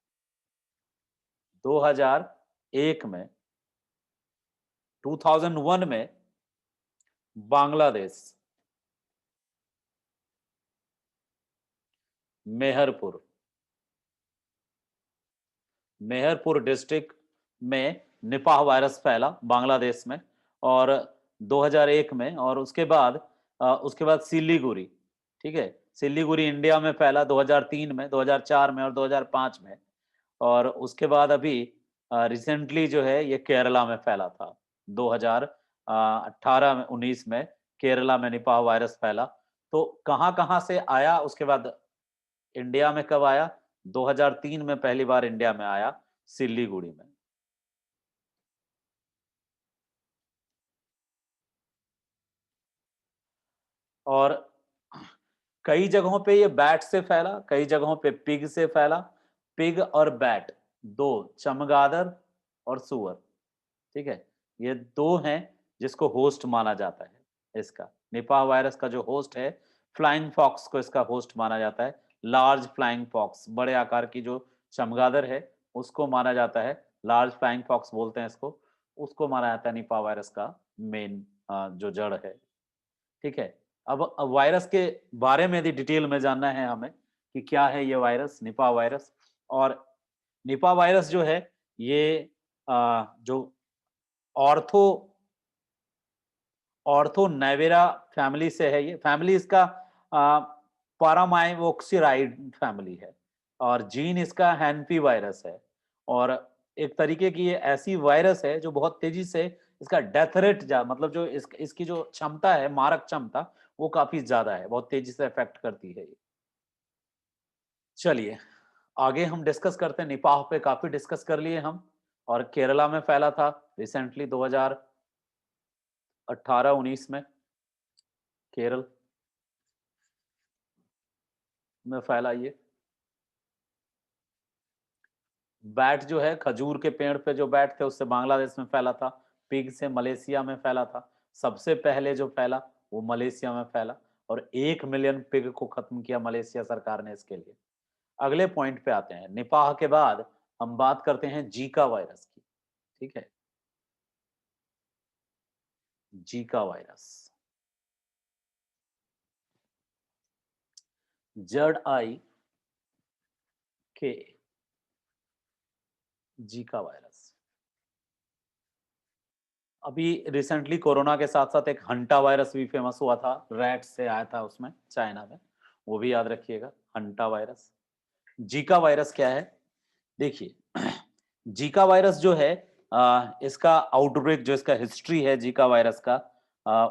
2001 में, 2001 में बांग्लादेश, मेहरपुर डिस्ट्रिक्ट में निपाह वायरस फैला बांग्लादेश में, और 2001 में, और उसके बाद सिलीगुड़ी, ठीक है, सिलीगुड़ी इंडिया में फैला 2003 में, 2004 में और 2005 में, और उसके बाद अभी रिसेंटली जो है ये केरला में फैला था 2018 में, 19 में केरला में निपाह वायरस फैला। तो कहां कहां से आया, उसके बाद इंडिया में कब आया, 2003 में पहली बार इंडिया में आया, सिलीगुड़ी में। और कई जगहों पे ये बैट से फैला, कई जगहों पे पिग से फैला। पिग और बैट, दो, चमगादड़ और सुअर, ठीक है, ये दो हैं जिसको होस्ट माना जाता है। इसका निपाह वायरस का जो होस्ट है, फ्लाइंग फॉक्स को इसका होस्ट माना जाता है। लार्ज फ्लाइंग फॉक्स, बड़े आकार की जो चमगादड़ है उसको माना जाता है, लार्ज फ्लाइंग फॉक्स बोलते हैं इसको, उसको माना जाता है निपाह वायरस का मेन जो जड़ है, ठीक है। अब वायरस के बारे में यदि डिटेल में जानना है हमें कि क्या है ये वायरस, निपाह वायरस। और निपाह वायरस जो है ये जो ऑर्थो ऑर्थो नेवेरा फैमिली से है, ये फैमिली इसका पारामाइवोक्सिराइड फैमिली है, और जीन इसका हैंपी वायरस है। और एक तरीके की ये ऐसी वायरस है जो बहुत तेजी से इसका डेथ रेट मतलब जो इसकी जो क्षमता है, मारक क्षमता, वो काफी ज्यादा है, बहुत तेजी से इफेक्ट करती है ये। चलिए आगे हम डिस्कस करते हैं, निपाह पे काफी डिस्कस कर लिए हम, और केरला में फैला था रिसेंटली 2018-19 में, केरल में फैला ये। बैट जो है, खजूर के पेड़ पे जो बैट थे उससे बांग्लादेश में फैला था। पिग से मलेशिया में फैला था, सबसे पहले जो फैला वो मलेशिया में फैला, और 1 मिलियन पिग को खत्म किया मलेशिया सरकार ने इसके लिए। अगले पॉइंट पे आते हैं, निपाह के बाद हम बात करते हैं जीका वायरस की, ठीक है। Zika virus, ZIK, Zika virus. अभी रिसेंटली कोरोना के साथ साथ एक हंटा वायरस भी फेमस हुआ था, रैट से आया था उसमें, चाइना में, वो भी याद रखिएगा, हंटा वायरस। जीका वायरस क्या है, देखिए जीका वायरस जो है, इसका आउटब्रेक, जो इसका हिस्ट्री है जीका वायरस का,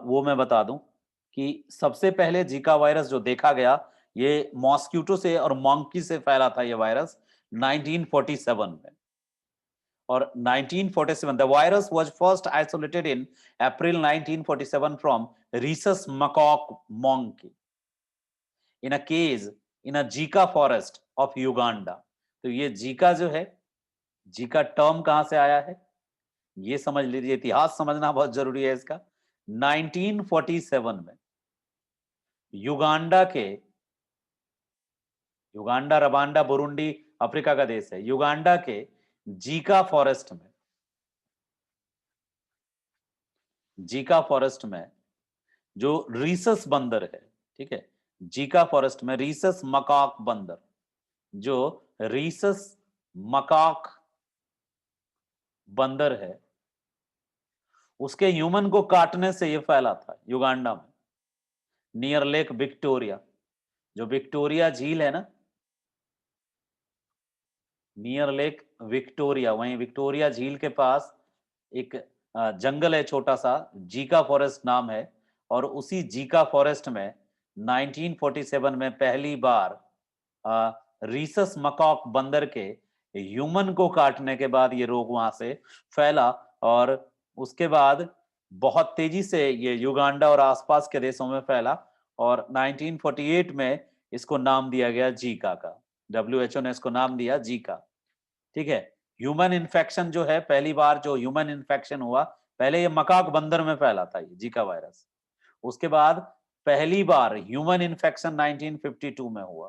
वो मैं बता दूं कि सबसे पहले जीका वायरस जो देखा गया, ये मॉस्किटो से और मंकी से फैला था ये वायरस 1947 में। और 1947 the virus was first isolated in April 1947 from rhesus macaque monkey in a case in a Zika forest of Uganda। तो ये जीका जो है, जीका टर्म कहां से आया है ये समझ लीजिए, इतिहास समझना बहुत जरूरी है इसका। 1947 में युगांडा, रवांडा, बुरुंडी अफ्रीका का देश है, युगांडा के जीका फॉरेस्ट में जीका फॉरेस्ट में जो रीसस बंदर है, ठीक है, जीका फॉरेस्ट में रीसस मकाक बंदर, जो रीसस मकाक बंदर है, उसके ह्यूमन को काटने से ये फैला था युगांडा में, नियर लेक विक्टोरिया। जो विक्टोरिया झील है ना, नियर लेक विक्टोरिया, वहीं विक्टोरिया झील के पास एक जंगल है छोटा सा, जीका फॉरेस्ट नाम है। और उसी जीका फॉरेस्ट में 1947 में पहली बार रीसस मकॉक बंदर के ह्यूमन को काटने के बाद ये रोग वहां से फैला, और उसके बाद बहुत तेजी से ये युगांडा और आसपास के देशों में फैला, और 1948 में इसको नाम दिया गया जीका का। WHO ने इसको नाम दिया जीका, ठीक है। ह्यूमन इन्फेक्शन जो है, पहली बार जो ह्यूमन इन्फेक्शन हुआ, पहले ये मकाक बंदर में फैला था ये जीका वायरस। उसके बाद पहली बार ह्यूमन इन्फेक्शन 1952 में हुआ,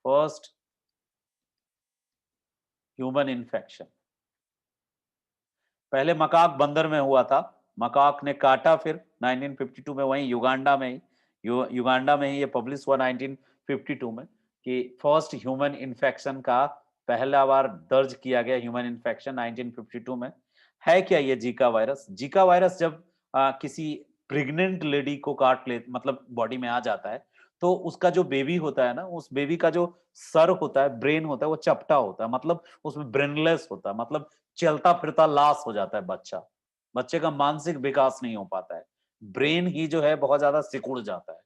फर्स्ट ह्यूमन इन्फेक्शन। पहले मकाक बंदर में हुआ था, मकाक ने काटा, फिर 1952 में वहीं युगांडा में ही, युगांडा में ही ये पब्लिश हुआ 1952 में कि फर्स्ट ह्यूमन इन्फेक्शन का पहला बार दर्ज किया गया ह्यूमन इन्फेक्शन 1952 में। है क्या ये जीका वायरस? जीका वायरस जब किसी प्रेग्नेंट लेडी को काट ले, मतलब बॉडी में आ जाता है, तो उसका जो बेबी होता है ना, उस बेबी का जो सर होता है, ब्रेन होता है, वो चपटा होता है, मतलब उसमें ब्रेनलेस होता है, मतलब चलता फिरता लाश हो जाता है बच्चा। बच्चे का मानसिक विकास नहीं हो पाता है, ब्रेन ही जो है बहुत ज्यादा सिकुड़ जाता है।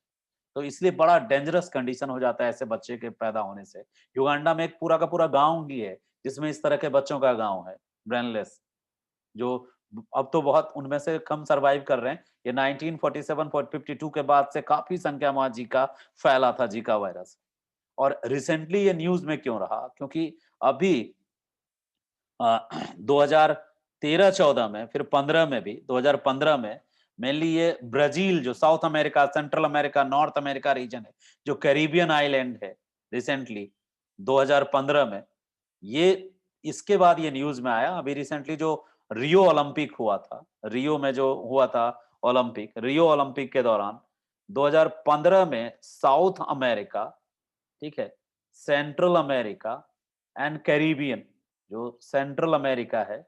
तो इसलिए बड़ा डेंजरस कंडीशन हो जाता है ऐसे बच्चे के पैदा होने से। युगांडा में एक पूरा का पूरा गांव ही है जिसमें इस तरह के बच्चों का गांव है, ब्रेनलेस, जो अब तो बहुत उनमें से कम सरवाइव कर रहे हैं। ये 1947-52 के बाद से काफी संख्या में जीका फैला था, जीका वायरस। और रिसेंटली ये न्यूज में क्यों रहा? क्योंकि अभी 2013-14 में, फिर 15 में भी, 2015 में मेनली ये ब्राजील, जो South America, Central America, North America region है, जो कैरिबियन आइलैंड है, रिसेंटली 2015 में ये, इसके बाद ये न्यूज में आया। अभी रिसेंटली जो रियो ओलंपिक हुआ था, रियो में जो हुआ था ओलंपिक, रियो ओलंपिक के दौरान 2015 में साउथ अमेरिका, ठीक है, सेंट्रल अमेरिका एंड कैरिबियन, जो सेंट्रल अमेरिका है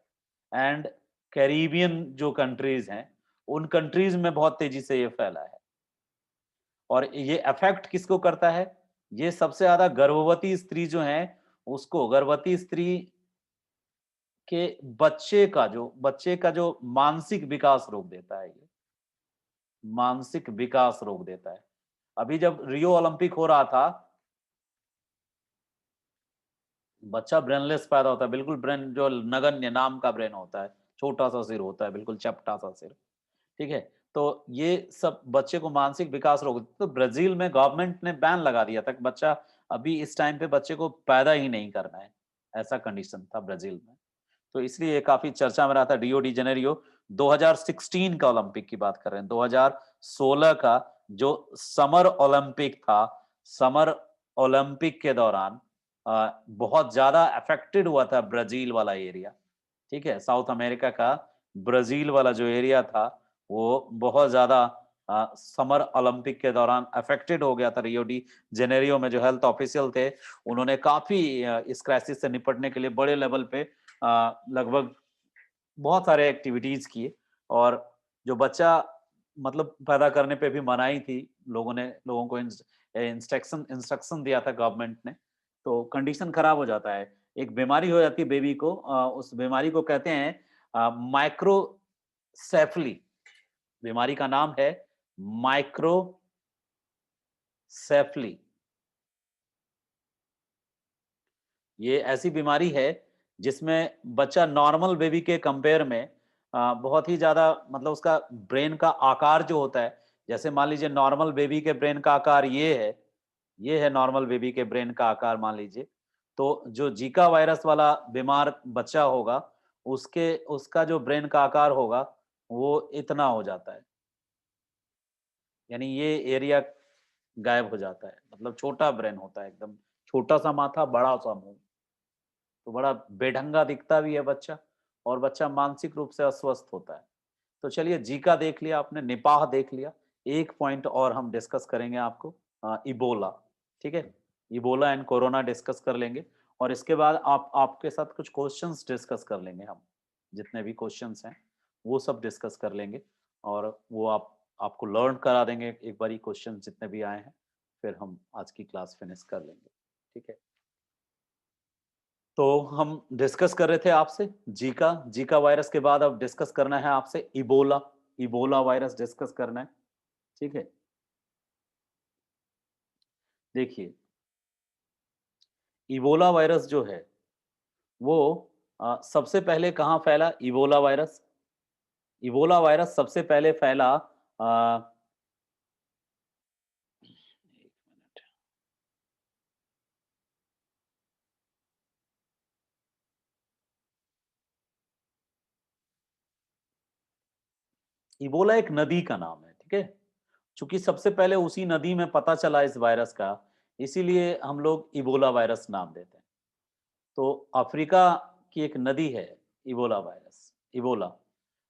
एंड कैरिबियन जो कंट्रीज हैं, उन कंट्रीज में बहुत तेजी से ये फैला है। और ये अफेक्ट किसको करता है? ये सबसे ज्यादा गर्भवती स्त्री जो है, उसको, गर्भवती स्त्री के बच्चे का जो मानसिक विकास रोक देता है, ये मानसिक विकास रोक देता है। अभी जब रियो ओलंपिक हो रहा था, बच्चा ब्रेनलेस पैदा होता है, बिल्कुल ब्रेन जो नगण्य नाम का ब्रेन होता है, छोटा सा सिर होता है, बिल्कुल चपटा सा सिर, ठीक है। तो ये सब बच्चे को मानसिक विकास रोक, तो ब्राजील में गवर्नमेंट ने बैन लगा दिया था कि बच्चा, अभी इस टाइम पे बच्चे को पैदा ही नहीं करना है, ऐसा कंडीशन था ब्राजील में। तो इसलिए ये काफी चर्चा में रहा था। रियो डी जेनेरियो 2016 का ओलंपिक की बात कर रहे हैं, 2016 का जो समर ओलंपिक था, समर ओलंपिक के दौरान बहुत ज्यादा अफेक्टेड हुआ था ब्राजील वाला एरिया, ठीक है, साउथ अमेरिका का ब्राजील वाला जो एरिया था, वो बहुत ज्यादा समर ओलंपिक के दौरान अफेक्टेड हो गया था। रियो डी जेनेरियो में जो हेल्थ ऑफिशियल थे, उन्होंने काफी इस क्राइसिस से निपटने के लिए बड़े लेवल पे लगभग बहुत सारे एक्टिविटीज किए। और जो बच्चा, मतलब पैदा करने पे भी मनाही थी, लोगों को इंस्ट्रक्शन दिया था गवर्नमेंट ने। तो कंडीशन खराब हो जाता है, एक बीमारी हो जाती है बेबी को, उस बीमारी को कहते हैं माइक्रोसेफली, बीमारी का नाम है माइक्रोसेफली। ये ऐसी बीमारी है जिसमें बच्चा नॉर्मल बेबी के कंपेयर में बहुत ही ज्यादा, मतलब उसका ब्रेन का आकार जो होता है, जैसे मान लीजिए नॉर्मल बेबी के ब्रेन का आकार ये है नॉर्मल बेबी के ब्रेन का आकार मान लीजिए। तो जो जीका वायरस वाला बीमार बच्चा होगा, उसके उसका जो ब्रेन का आकार होगा, वो इतना हो जाता है, यानी ये एरिया गायब हो जाता है, मतलब छोटा ब्रेन होता है एकदम, छोटा सा माथा, बड़ा सा मुंह। तो बड़ा बेढंगा दिखता भी है बच्चा, और बच्चा मानसिक रूप से अस्वस्थ होता है। तो चलिए जीका देख लिया आपने, निपाह देख लिया। एक पॉइंट और हम डिस्कस करेंगे आपको, इबोला, ठीक है? इबोला एंड कोरोना डिस्कस कर लेंगे और इसके बाद आपके साथ कुछ क्वेश्चंस डिस्कस कर लेंगे हम। जितने भी क्वेश्चंस हैं, वो सब डिस्कस कर लेंगे और वो आपको लर्न करा देंगे एक बारी क्वेश्चन जितने भी आए हैं, फिर हम आज की क्लास फिनिश कर लेंगे, ठीक है? तो हम डिस्कस कर रहे थे आपसे जीका, जीका वायरस के बाद अब डिस्कस करना है आपसे इबोला, इबोला वायरस डिस्कस करना है, ठीक है? देखिए, इबोला वायरस जो है, वो सबसे पहले कहाँ फैला इबोला वायरस? इबोला वायरस सबसे पहले फैला अ, एक मिनट। इबोला एक नदी का नाम है, ठीक है? चूँकि सबसे पहले उसी नदी में पता चला इस वायरस का, इसीलिए हम लोग इबोला वायरस नाम देते हैं। तो अफ्रीका की एक नदी है, इबोला वायरस, इबोला।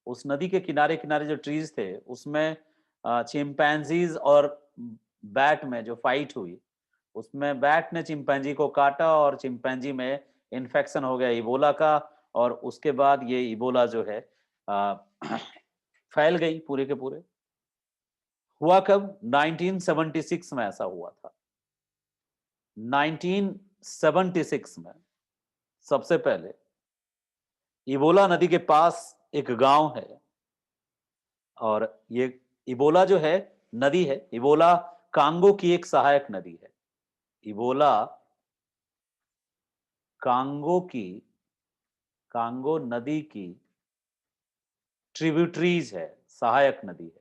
उस नदी के किनारे-किनारे जो ट्रीज़ थे, उसमें चिंपैंज़ीज़ और बैट में जो फाइट हुई, उसमें बैट ने चिंपैंज़ी को काटा और चिंपैंज़ी में इन्फेक्शन हो गया इबोला का और उसके बाद ये इबोला जो है अ, फैल गई पूरे के पूरे। हुआ कब? 1976 में ऐसा हुआ था। 1976 में सबसे पहले इबोला नदी के पास एक गाँव है और ये इबोला जो है नदी है, इबोला कांगो की एक सहायक नदी है। इबोला कांगो की कांगो नदी की ट्रिब्यूटरीज है, सहायक नदी है।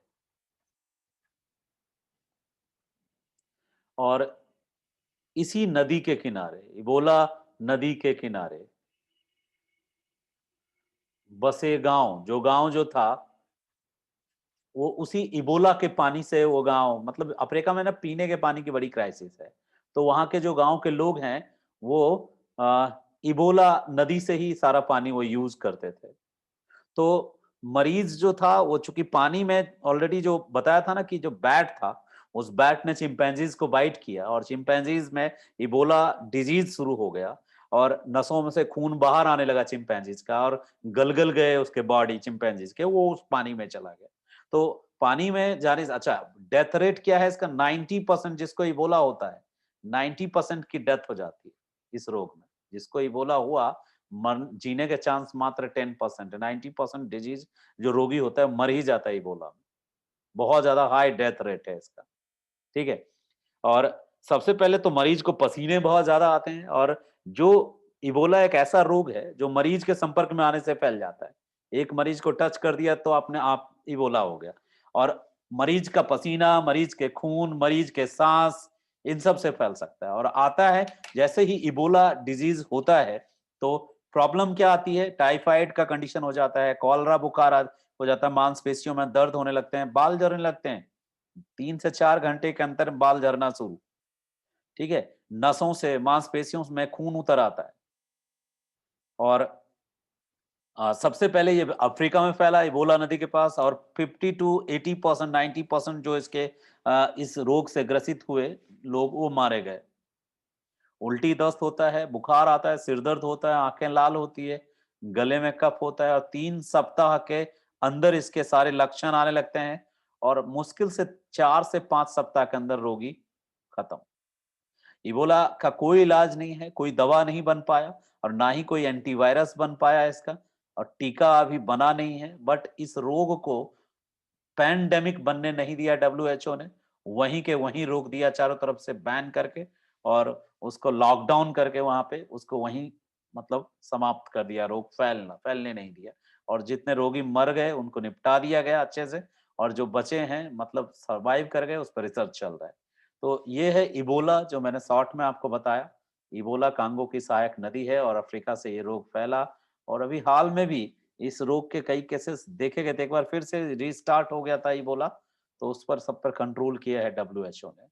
और इसी नदी के किनारे, इबोला नदी के किनारे बसे गाँव, जो गाँव जो था वो उसी इबोला के पानी से वो गाँव मतलब अफ्रीका में ना पीने के पानी की बड़ी क्राइसिस है। तो वहाँ के जो गाँव के लोग हैं वो इबोला नदी से ही सारा पानी वो यूज़ करते थे। तो मरीज़ जो था वो चूँकि पानी में ऑलरेडी जो बताया था ना कि जो बैट था, उस बैट ने चिंपैंज़ीज़ को बाइट किया और चिंपैंज़ीज़ में इबोला डिज़ीज़ शुरू हो गया और नसों में से खून बाहर आने लगा चिंपैंज़ीज़ का और गल-गल गए उसके बॉडी चिंपैंज़ीज़ के, वो उस पानी में चला गया। तो पानी में जाने से अच्छा डेथ रेट क्या है इसका 90% जिसको इबोला होता है, 90% की डेथ हो जाती है इस रोग में। जिसको इबोला हुआ मर जीने के चांस मात्र 10% है, 90% डिजीज़ जो रोगी होता है मर ही जाता है इबोला में। बहुत ज़्यादा हाई डेथ रेट है इसका, ठीक है? और सबसे पहले तो मरीज को पसीने बहुत ज़्यादा आते हैं और जो इबोला एक ऐसा रोग है जो मरीज के संपर्क में आने से फैल जाता है। एक मरीज को टच कर दिया तो अपने आप इबोला हो गया और मरीज का पसीना, मरीज के खून, मरीज के साँस इन सब से फैल सकता है और आता है जैसे ही इबोला डिज़ीज़ होता है तो प्रॉब्लम क्या आती है? टाइफाइड का कंडीशन हो जाता है, कॉलरा बुखार हो जाता है, मांसपेशियों में दर्द होने लगते हैं, बाल झड़ने लगते हैं। 3 से 4 घंटे के अंदर बाल झड़ना शुरू, ठीक है? नसों से, मांसपेशियों में खून उतर आता है और सबसे पहले ये अफ्रीका में फैला इबोला नदी के पास और 50 टू 80% 90% जो इसके इस रोग से ग्रसित हुए लोग वो मारे गए। उल्टी दस्त होता है, बुखार आता है, सिर दर्द होता है, आँखें लाल होती है, गले में कफ होता है और 3 सप्ताह के अंदर इसके सारे लक्षण आने लगते हैं और मुश्किल से 4 से 5 सप्ताह के अंदर रोगी खत्म। इबोला का कोई इलाज नहीं है, कोई दवा नहीं बन पाया और ना ही कोई एंटीवायरस बन पाया इसका और टीका अभी बना नहीं है। बट इस रोग को पैंडेमिक बनने नहीं दिया डब्ल्यूएचओ ने, वहीं के वहीं रोक दिया चारों तरफ से बैन करके और उसको लॉकडाउन करके वहाँ पे उसको वहीं मतलब समाप्त कर दिया, रोग फैलने नहीं दिया और जितने रोगी मर गए उनको निपटा दिया गया अच्छे से और जो बचे हैं मतलब सर्वाइव कर गए उस पर रिसर्च चल रहा है। तो ये है इबोला जो मैंने शॉर्ट में आपको बताया। इबोला कांगो की सहायक नदी है और अफ्रीका से ये रोग फैला और अभी हाल में भी इस रोग के कई केसेस देखे गए थे। एक बार फिर से रीस्टार्ट हो गया था इबोला, तो उस पर सब पर कंट्रोल किया है डब्ल्यूएचओ ने।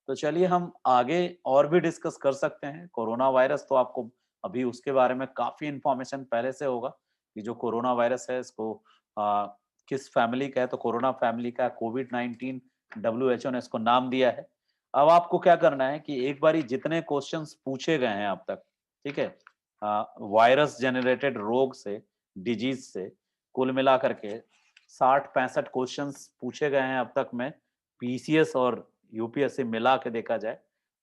तो चलिए हम आगे और भी डिस्कस कर सकते हैं। कोरोना वायरस तो आपको अभी उसके बारे में काफ़ी इन्फॉर्मेशन पहले से होगा कि जो कोरोना वायरस है इसको अ, किस फैमिली का है, तो कोरोना फैमिली का। कोविड-19 WHO ने इसको नाम दिया है। अब आपको क्या करना है कि एक बारी जितने क्वेश्चंस पूछे गए हैं अब तक, ठीक है, वायरस जनरेटेड रोग से, डिजीज से, कुल मिला करके 60-65 क्वेश्चंस पूछे गए हैं अब तक में, पीसीएस और यूपीएससी मिला के देखा जाए,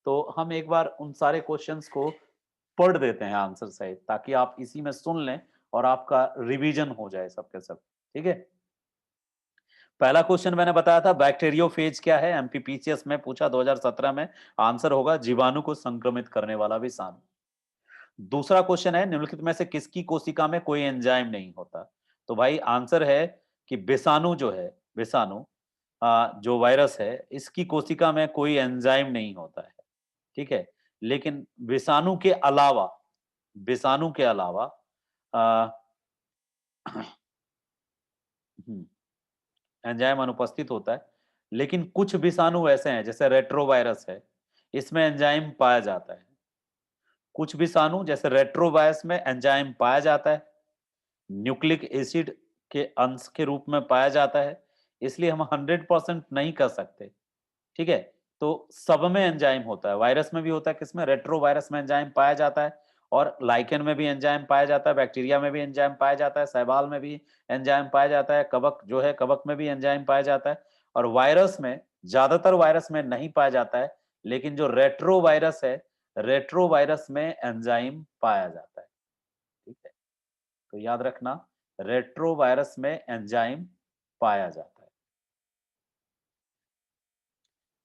तो हम एक बार उन सारे क्वेश्चंस को पढ़ देते हैं आंसर सहित, ताकि आप इसी में सुन लें और आपका रिवीजन हो जाए सब के सब। ठीक है, पहला क्वेश्चन मैंने बताया था बैक्टीरियोफेज क्या है, एमपीपीसीएस में पूछा 2017 में। आंसर होगा जीवाणु को संक्रमित करने वाला विषाणु। दूसरा क्वेश्चन है निम्नलिखित में से किसकी कोशिका में कोई एंजाइम नहीं होता। तो भाई आंसर है कि विषाणु जो है, विषाणु जो वायरस है, इसकी कोशिका में कोई एंजाइम नहीं होता है। ठीक है, लेकिन विषाणु के अलावा, विषाणु के अलावा एंजाइम अनुपस्थित होता है, लेकिन कुछ विषाणु ऐसे हैं जैसे रेट्रोवायरस है, इसमें एंजाइम पाया जाता है। कुछ विषाणु जैसे रेट्रोवायरस में एंजाइम पाया जाता है, न्यूक्लिक एसिड के अंश के रूप में पाया जाता है, इसलिए हम 100% नहीं कर सकते। ठीक है, तो सब में एंजाइम होता है, वायरस में भी होता है, किसमें, रेट्रोवायरस में एंजाइम पाया जाता है, और लाइकेन में भी एंजाइम पाया जाता है, बैक्टीरिया में भी एंजाइम पाया जाता है, शैवाल में भी एंजाइम पाया जाता है, कवक जो है, कवक में भी एंजाइम पाया जाता है, और वायरस में, ज्यादातर वायरस में नहीं पाया जाता है, लेकिन जो रेट्रोवायरस है, रेट्रोवायरस में एंजाइम पाया जाता है। ठीक है, तो याद रखना, रेट्रोवायरस में एंजाइम पाया जाता है,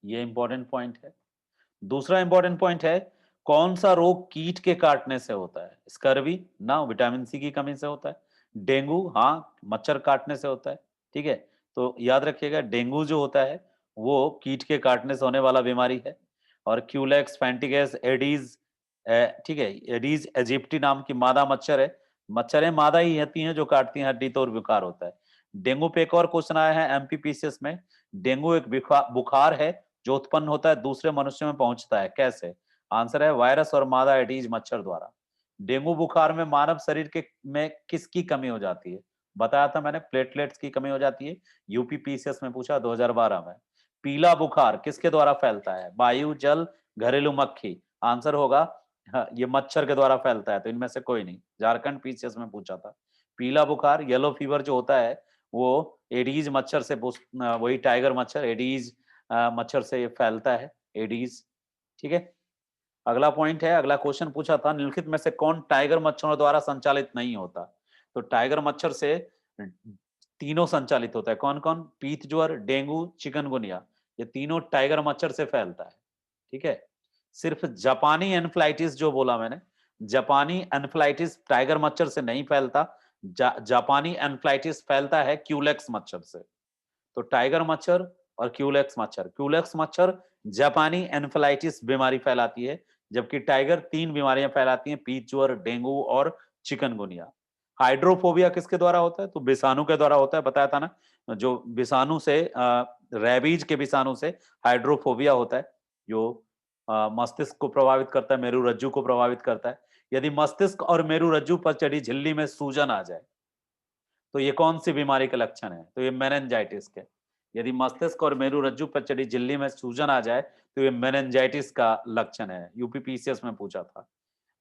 ये इंपॉर्टेंट पॉइंट है। दूसरा इंपॉर्टेंट पॉइंट है, कौन सा रोग कीट के काटने से होता है। स्कर्वी ना, विटामिन सी की कमी से होता है। डेंगू, हाँ, मच्छर काटने से होता है। ठीक है, तो याद रखिएगा, डेंगू जो होता है वो कीट के काटने से होने वाला बीमारी है। और क्यूलेक्स फैंटिगस एडीज, ठीक है, एडीज इजिप्टी नाम की मादा मच्छर है, मच्छरें मादा ही होती हैं जो काटती हैं, हड्डी तोड़ बुखार होता है। डेंगू पे एक और क्वेश्चन आया है एमपीपीसीएस में, डेंगू एक बुखार है जो उत्पन्न होता है, दूसरे मनुष्य में पहुंचता है, कैसे। आंसर है वायरस और मादा एडीज मच्छर द्वारा। डेंगू बुखार में मानव शरीर के में किसकी कमी हो जाती है, बताया था मैंने, प्लेटलेट्स की कमी हो जाती है, यूपीपीसीएस में पूछा 2012 में। पीला बुखार किसके द्वारा फैलता है, वायु, जल, घरेलू मक्खी। आंसर होगा हाँ, ये मच्छर के द्वारा फैलता है, तो इनमें से कोई नहीं, झारखंड पीसीएस में पूछा था। पीला बुखार, येलो फीवर जो होता है, वो एडीज मच्छर से, वही टाइगर मच्छर एडीज मच्छर से ये फैलता है, एडीज। ठीक है, अगला पॉइंट है, अगला क्वेश्चन पूछा था निम्नलिखित में से कौन टाइगर मच्छरों द्वारा संचालित नहीं होता। तो टाइगर मच्छर से तीनों संचालित होता है, कौन कौन, पीत ज्वर, डेंगू, चिकनगुनिया, ये तीनों टाइगर मच्छर से फैलता है। ठीक है, सिर्फ जापानी एन्फ्लाइटिस जो बोला मैंने, जापानी एन्फ्लाइटिस टाइगर मच्छर से नहीं फैलता, जापानी एन्फ्लाइटिस फैलता है क्यूलेक्स मच्छर से। तो टाइगर मच्छर और क्यूलेक्स मच्छर, क्यूलेक्स मच्छर जापानी एन्फ्लाइटिस बीमारी फैलाती है, जबकि टाइगर 3 बीमारियां फैलाती हैं, पीत ज्वर, डेंगू और चिकनगुनिया। हाइड्रोफोबिया किसके द्वारा होता है, तो विषाणु के द्वारा होता है, बताया था ना, जो विषाणु से, रेबीज के विषाणु से हाइड्रोफोबिया होता है, जो मस्तिष्क को प्रभावित करता है, मेरुरज्जु को प्रभावित करता है। यदि मस्तिष्क और मेरुरज्जु पर चढ़ी झिल्ली में सूजन आ जाए, तो ये कौन सी बीमारी के लक्षण है, तो ये मेनिंजाइटिस के। यदि मस्तिष्क और मेरुरज्जु पर चढ़ी झिल्ली में सूजन आ जाए, तो ये मेनिंजाइटिस का लक्षण है, यूपीपीसीएस में पूछा था।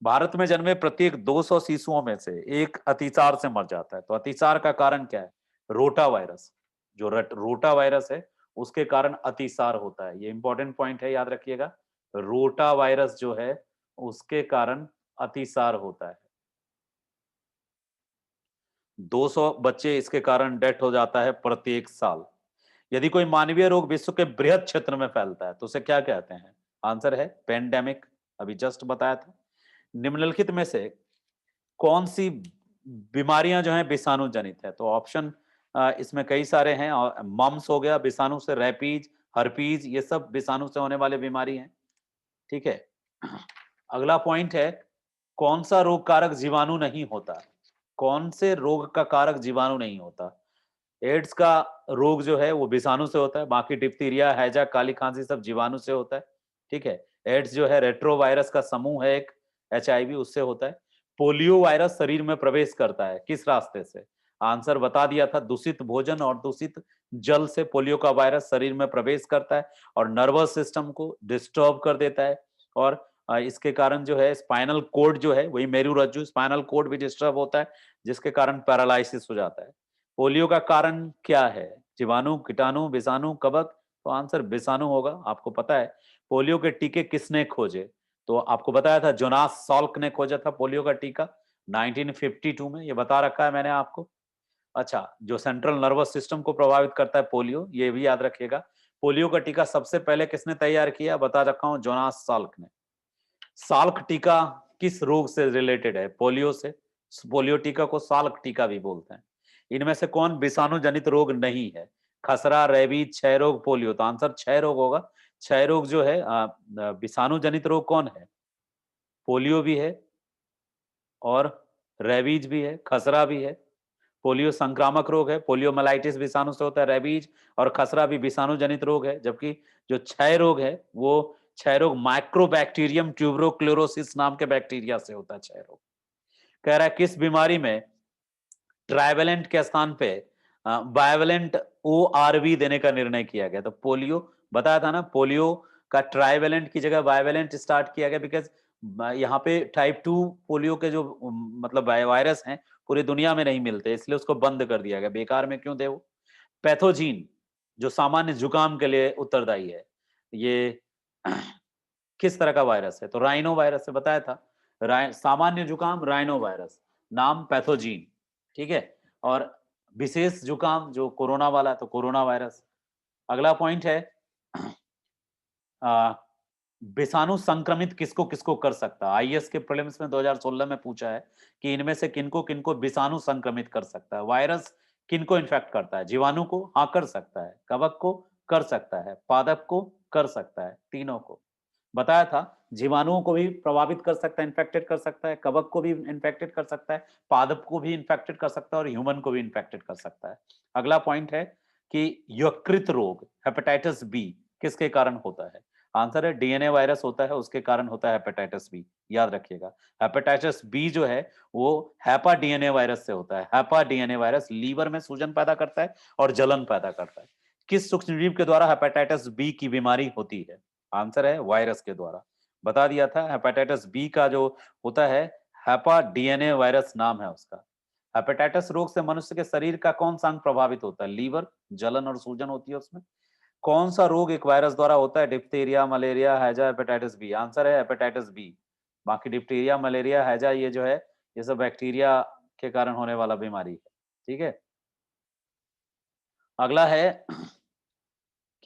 भारत में जन्मे प्रत्येक 200 शिशुओं में से एक अतिसार से मर जाता है, तो अतिसार का कारण क्या है, रोटा वायरस, जो रोटा वायरस है उसके कारण अतिसार होता है, ये इंपॉर्टेंट पॉइंट है, याद रखिएगा, रोटा वायरस जो है उसके कारण अतिसार होता है। 200 बच्चे इसके कारण डेथ हो जाता है प्रत्येक साल। यदि कोई मानवीय रोग विश्व के बृहद क्षेत्र में फैलता है तो उसे क्या कहते हैं, आंसर है पेंडेमिक, अभी जस्ट बताया था। निम्नलिखित में से कौन सी बीमारियां जो हैं विषाणु जनित है, तो ऑप्शन इसमें कई सारे हैं, और मम्स हो गया विषाणु से, रैपीज, हर्पीज, ये सब विषाणु से होने वाले बीमारी हैं। ठीक है, अगला पॉइंट है, कौन सा रोग कारक जीवाणु नहीं होता, कौन से रोग का कारक जीवाणु नहीं होता। एड्स का रोग जो है वो विषाणु से होता है, बाकी डिप्थीरिया, हैजा, काली खांसी सब जीवाणु से होता है। ठीक है, एड्स जो है रेट्रोवायरस का समूह है एक, एचआईवी उससे होता है। पोलियो वायरस शरीर में प्रवेश करता है किस रास्ते से, आंसर बता दिया था, दूषित भोजन और दूषित जल से पोलियो का वायरस शरीर में प्रवेश करता है और नर्वस सिस्टम को डिस्टर्ब कर देता है, और इसके कारण जो है स्पाइनल कोड जो है, वही मेरुरज्जु, स्पाइनल कोड भी डिस्टर्ब होता है, जिसके कारण पैरालिसिस हो जाता है। पोलियो का कारण क्या है? जीवाणु, कीटाणु, विषाणु, कवक? तो आंसर विषाणु होगा। आपको पता है पोलियो के टीके किसने खोजे? तो आपको बताया था जोनास सॉल्क ने खोजा था पोलियो का टीका 1952 में, ये बता रखा है मैंने आपको। अच्छा, जो सेंट्रल नर्वस सिस्टम को प्रभावित करता है पोलियो, ये भी याद रखिएगा। पोलियो का टीका सबसे पहले किसने तैयार किया? बता रखा हूं, जोनास साल्क ने। साल्क टीका किस रोग से रिलेटेड है? पोलियो से। पोलियो टीका को साल्क टीका भी बोलते हैं। इनमें से कौन विषाणु जनित रोग नहीं है? खसरा, रेबीज, क्षय रोग, पोलियो? तो आंसर क्षय रोग होगा। क्षय रोग जो है विषाणु जनित रोग कौन है? पोलियो भी है और रेबीज भी है, खसरा भी है। पोलियो संक्रामक रोग है, पोलियोमाइलाइटिस विषाणु से होता है, रेबीज और खसरा भी विषाणु जनित रोग है। जबकि जो क्षय रोग है वो क्षय रोग माइक्रोबैक्टीरियम ट्यूबरोक्लोरोसिस नाम के बैक्टीरिया से होता है क्षय रोग। कह रहा है किस बीमारी में ट्राइवेलेंट के स्थान पे बाइवेलेंट ORV देने का निर्णय किया गया? तो पोलियो, बताया था ना, पोलियो का ट्राइवेलेंट की जगह बाइवेलेंट स्टार्ट किया गया, बिकॉज यहाँ पे टाइप 2 पोलियो के जो मतलब वायरस हैं पूरी दुनिया में नहीं मिलते, इसलिए उसको बंद कर दिया गया। बेकार में क्यों दे वो। पैथोजीन जो सामान्य जुकाम के लिए उत्तरदायी है, ये किस तरह का वायरस है? तो राइनो वायरस से बताया था। सामान्य जुकाम राइनो वायरस, नाम पैथोजीन, ठीक है। और विशेष जुकाम जो कोरोना वाला, तो कोरोना वायरस। अगला पॉइंट है विषाणु संक्रमित किसको किसको कर सकता है? आईएएस के प्रीलिम्स में 2016 में पूछा है कि इनमें से किनको किनको विषाणु संक्रमित कर सकता है। वायरस किनको इन्फेक्ट करता है? जीवाणु को? हाँ कर सकता है। कवक को? कर सकता है। पादप को? कर सकता है। तीनों को बताया था। जीवाणुओं को भी प्रभावित कर सकता है, इन्फेक्टेड कर सकता है, कवक को भी इन्फेक्टेड कर सकता है, पादप को भी इन्फेक्टेड कर सकता है और ह्यूमन को भी इन्फेक्टेड कर सकता है। अगला पॉइंट है कि यकृत रोग हेपेटाइटिस बी किसके कारण होता है? आंसर है डीएनए वायरस होता है, उसके कारण होता है हेपेटाइटिस बी। याद रखिएगा, हेपेटाइटिस बी जो है वो हैपा डीएनए वायरस से होता है। हैपा डीएनए वायरस लीवर में सूजन पैदा करता है और जलन पैदा करता है। किस सूक्ष्मजीव के द्वारा हेपेटाइटिस बी की बीमारी होती है? आंसर है वायरस के द्वारा। बता दिया था, हेपेटाइटिस बी का जो होता है हैपा डीएनए वायरस नाम है उसका। हेपेटाइटिस रोग से मनुष्य के शरीर का कौन सा अंग प्रभावित होता है? लीवर, जलन और सूजन होती है उसमें। कौन सा रोग एक वायरस द्वारा होता है? डिप्थीरिया, मलेरिया, हैजा, हेपेटाइटिस बी। आंसर है हेपेटाइटिस बी। बाकी डिप्थीरिया, मलेरिया, हैजा ये जो है ये सब बैक्टीरिया के कारण होने वाला बीमारी है, ठीक है। अगला है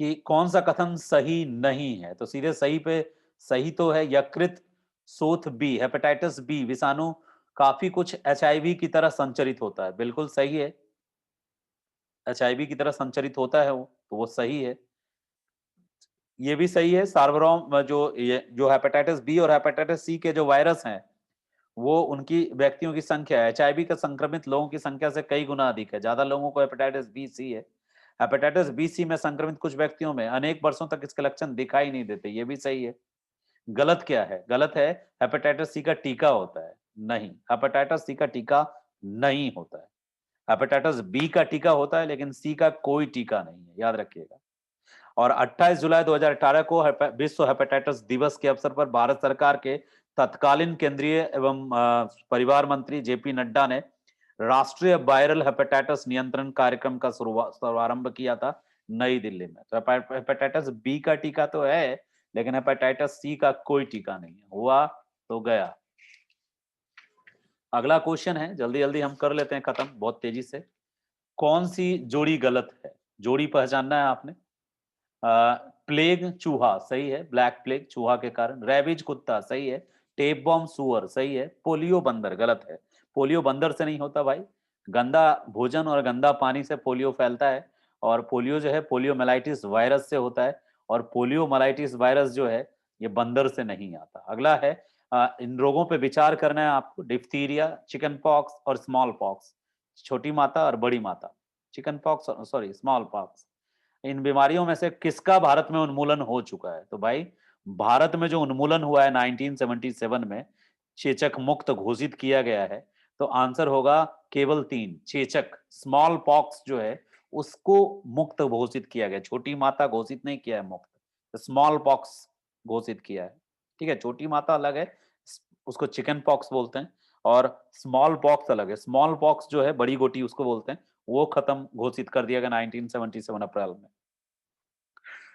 कि कौन सा कथन सही नहीं है? तो सीधे सही पे, सही तो है यकृत शोथ बी, हेपेटाइटिस बी विषाणु काफी कुछ HIV की तरह संचरित होता है। बिल्कुल सही है, HIV की तरह संचरित होता है वो, तो वो सही है। ये भी सही है, सार्वभौम जो हेपेटाइटिस बी और हेपेटाइटिस सी के जो वायरस हैं वो उनकी व्यक्तियों की संख्या है HIV का संक्रमित लोगों की संख्या से कई गुना अधिक है। ज्यादा लोगों को हेपेटाइटिस बी सी है। हेपेटाइटिस बी सी में संक्रमित कुछ व्यक्तियों में अनेक वर्षों तक इसके लक्षण दिखाई नहीं देते। ये भी सही है। गलत क्या है? गलत है हेपेटाइटिस सी का टीका होता है। नहीं, हेपेटाइटिस सी का टीका नहीं होता है। हेपेटाइटिस बी का टीका होता है लेकिन सी का कोई टीका नहीं है, याद रखिएगा। और 28 जुलाई 2018 को विश्व हेपेटाइटिस दिवस के अवसर पर भारत सरकार के तत्कालीन केंद्रीय एवं परिवार मंत्री JP नड्डा ने राष्ट्रीय वायरल हेपेटाइटिस नियंत्रण कार्यक्रम का शुभारंभ किया था नई दिल्ली में। तो हेपेटाइटिस बी का टीका तो है लेकिन हेपेटाइटिस सी का कोई टीका नहीं है। हुआ तो गया। अगला क्वेश्चन है, जल्दी जल्दी हम कर लेते हैं खत्म बहुत तेजी से। कौन सी जोड़ी गलत है? जोड़ी पहचानना है आपने। प्लेग चूहा सही है, ब्लैक प्लेग चूहा के कारण। रैबिज कुत्ता सही है। टेप बॉम्ब सुअर सही है। पोलियो बंदर गलत है। पोलियो बंदर से नहीं होता भाई, गंदा भोजन और गंदा पानी से पोलियो फैलता है। और पोलियो जो है पोलियोमाइलाइटिस वायरस से होता है और पोलियोमाइलाइटिस वायरस जो है ये बंदर से नहीं आता। अगला है इन रोगों पे विचार करना है आपको। डिप्थीरिया, चिकन पॉक्स और स्मॉल पॉक्स, छोटी माता और बड़ी माता। Chicken pox, sorry small pox, इन बीमारियों में से किसका भारत में उन्मूलन हो चुका है? तो भाई भारत में जो उन्मूलन हुआ है 1977 में, चेचक मुक्त घोषित किया गया है, तो आंसर होगा केवल 3, चेचक, स्मॉल पॉक्स जो है उसको मुक्त घोषित किया गया, छोटी माता घोषित नहीं किया है मुक्त, तो स्मॉल पॉक्स घोषित किया है। ठीक है, छोटी माता अलग है, उसको चिकन पॉक्स बोलते हैं, और स्मॉल पॉक्स अलग है। स्मॉल पॉक्स जो है बड़ी गोटी उसको बोलते हैं, वो खत्म घोषित कर दिया गया 1977 अप्रैल में।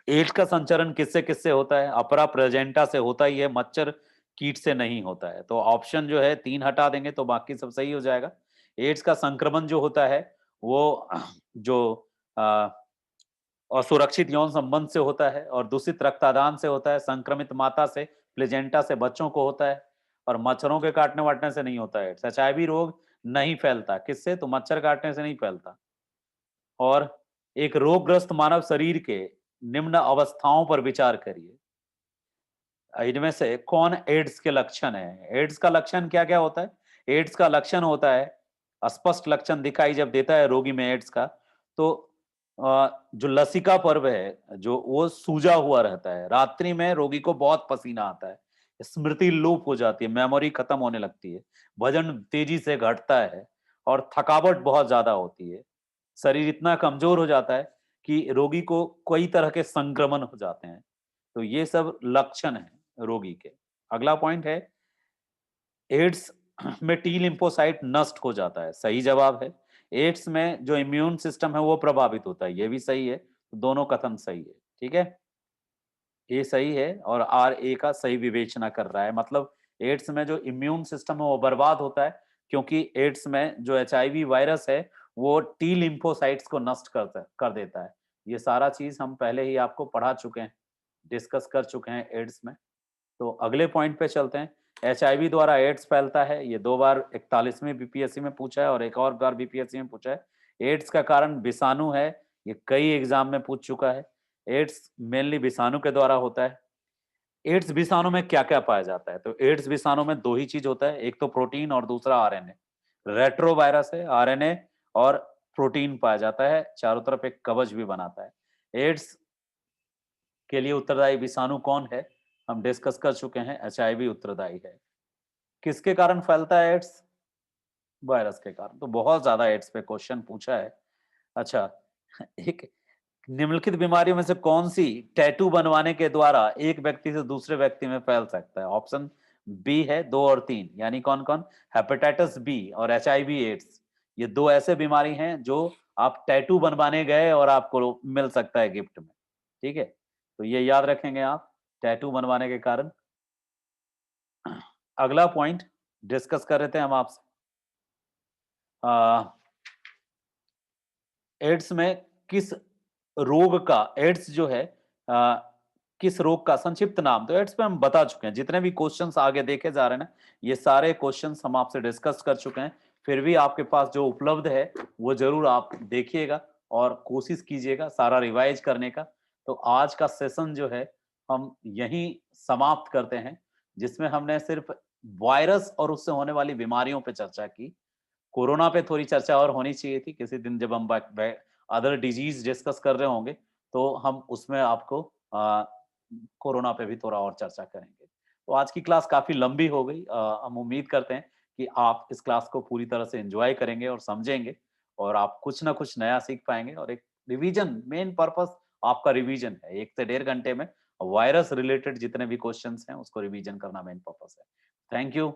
एड्स का संचरण किससे किससे होता है? अपरा प्रेजेंटा से होता ही है, मच्छर कीट से नहीं होता है। तो ऑप्शन जो है 3 हटा देंगे तो बाकी सब सही हो जाएगा। एड्स का संक्रमण जो होता है वो जो असुरक्षित यौन संबंध से होता है, और दूषित रक्तदान से होता है, संक्रमित माता से, प्लेजेंटा से बच्चों को होता है, और मच्छरों के काटने वाटने से नहीं होता है। एचआईवी रोग नहीं फैलता, किससे? तो मच्छर काटने से नहीं फैलता। और एक रोगग्रस्त मानव शरीर के निम्न अवस्थाओं पर विचार करिए, इनमें से कौन एड्स के लक्षण है? एड्स का लक्षण क्या क्या होता है? एड्स का लक्षण होता है, स्पष्ट लक्षण दिखाई जब देता है रोगी में एड्स का, तो जो लसिका पर्व है जो वो सूजा हुआ रहता है, रात्रि में रोगी को बहुत पसीना आता है, स्मृति लोप हो जाती है, मेमोरी खत्म होने लगती है, वजन तेजी से घटता है, और थकावट बहुत ज्यादा होती है। शरीर इतना कमजोर हो जाता है कि रोगी को कई तरह के संक्रमण हो जाते हैं। तो ये सब लक्षण है रोगी के। अगला पॉइंट है, एड्स में टी लिम्फोसाइट नष्ट हो जाता है, सही जवाब है। एड्स में जो इम्यून सिस्टम है वो प्रभावित होता है, ये भी सही है। दोनों कथन सही है, ठीक है, ये सही है, और आर ए का सही विवेचना कर रहा है। मतलब एड्स में जो इम्यून सिस्टम है वो बर्बाद होता है, क्योंकि एड्स में जो एचआईवी वायरस है वो टी लिम्फोसाइट्स को नष्ट कर देता है। ये सारा चीज हम पहले ही आपको पढ़ा चुके हैं, डिस्कस कर चुके हैं एड्स में। तो अगले पॉइंट पे चलते हैं। एचआईवी द्वारा एड्स फैलता है, ये 2 बार 41वीं बीपीएससी में पूछा है और एक और बार बीपीएससी में पूछा है। एड्स का कारण विषाणु है, ये कई एग्जाम में पूछ चुका है। एड्स मेनली विषाणु के द्वारा होता है। एड्स विषाणु में क्या क्या पाया जाता है? तो एड्स विषाणु में 2 ही चीज होता है, एक तो प्रोटीन और दूसरा आरएनए। रेट्रोवायरस है, आरएनए और प्रोटीन पाया जाता है, चारों तरफ एक कवच भी बनाता है। एड्स के लिए उत्तरदायी विषाणु कौन है? हम डिस्कस कर चुके हैं, एचआईवी उत्तरदायी है। किसके कारण फैलता है एड्स? वायरस के कारण। तो बहुत ज्यादा एड्स पे क्वेश्चन पूछा है। अच्छा, एक निम्नलिखित बीमारियों में से कौन सी टैटू बनवाने के द्वारा एक व्यक्ति से दूसरे व्यक्ति में फैल सकता है? ऑप्शन बी है 2 और 3, यानी कौन कौन? हेपेटाइटिस बी और एचआईवी एड्स, ये 2 ऐसे बीमारी हैं जो आप टैटू बनवाने गए और आपको मिल सकता है गिफ्ट में। ठीक है, तो ये याद रखेंगे आप, टैटू बनवाने के कारण। अगला पॉइंट डिस्कस कर रहे थे हम आपसे, एड्स में किस रोग का, एड्स जो है किस रोग का संक्षिप्त नाम? तो एड्स पे हम बता चुके हैं, जितने भी क्वेश्चंस आगे देखे जा रहे हैं ना, ये सारे क्वेश्चंस हम आपसे डिस्कस कर चुके हैं। फिर भी आपके पास जो उपलब्ध है वो जरूर आप देखिएगा और कोशिश कीजिएगा सारा रिवाइज करने का। तो आज का सेशन जो है हम यहीं समाप्त करते हैं, जिसमें हमने सिर्फ वायरस और उससे होने वाली बीमारियों पे चर्चा की। कोरोना पे थोड़ी चर्चा और होनी चाहिए थी, किसी दिन जब हम अदर डिजीज डिस्कस कर रहे होंगे तो हम उसमें आपको कोरोना पे भी थोड़ा और चर्चा करेंगे। तो आज की क्लास काफी लंबी हो गई, हम उम्मीद करते हैं कि आप इस क्लास को पूरी तरह से एंजॉय करेंगे और समझेंगे, और आप कुछ ना कुछ नया सीख पाएंगे। और एक रिवीजन, मेन पर्पस आपका रिवीजन है, 1 से 1.5 घंटे में वायरस रिलेटेड जितने भी क्वेश्चंस हैं उसको रिवीजन करना मेन पर्पस है। Thank you.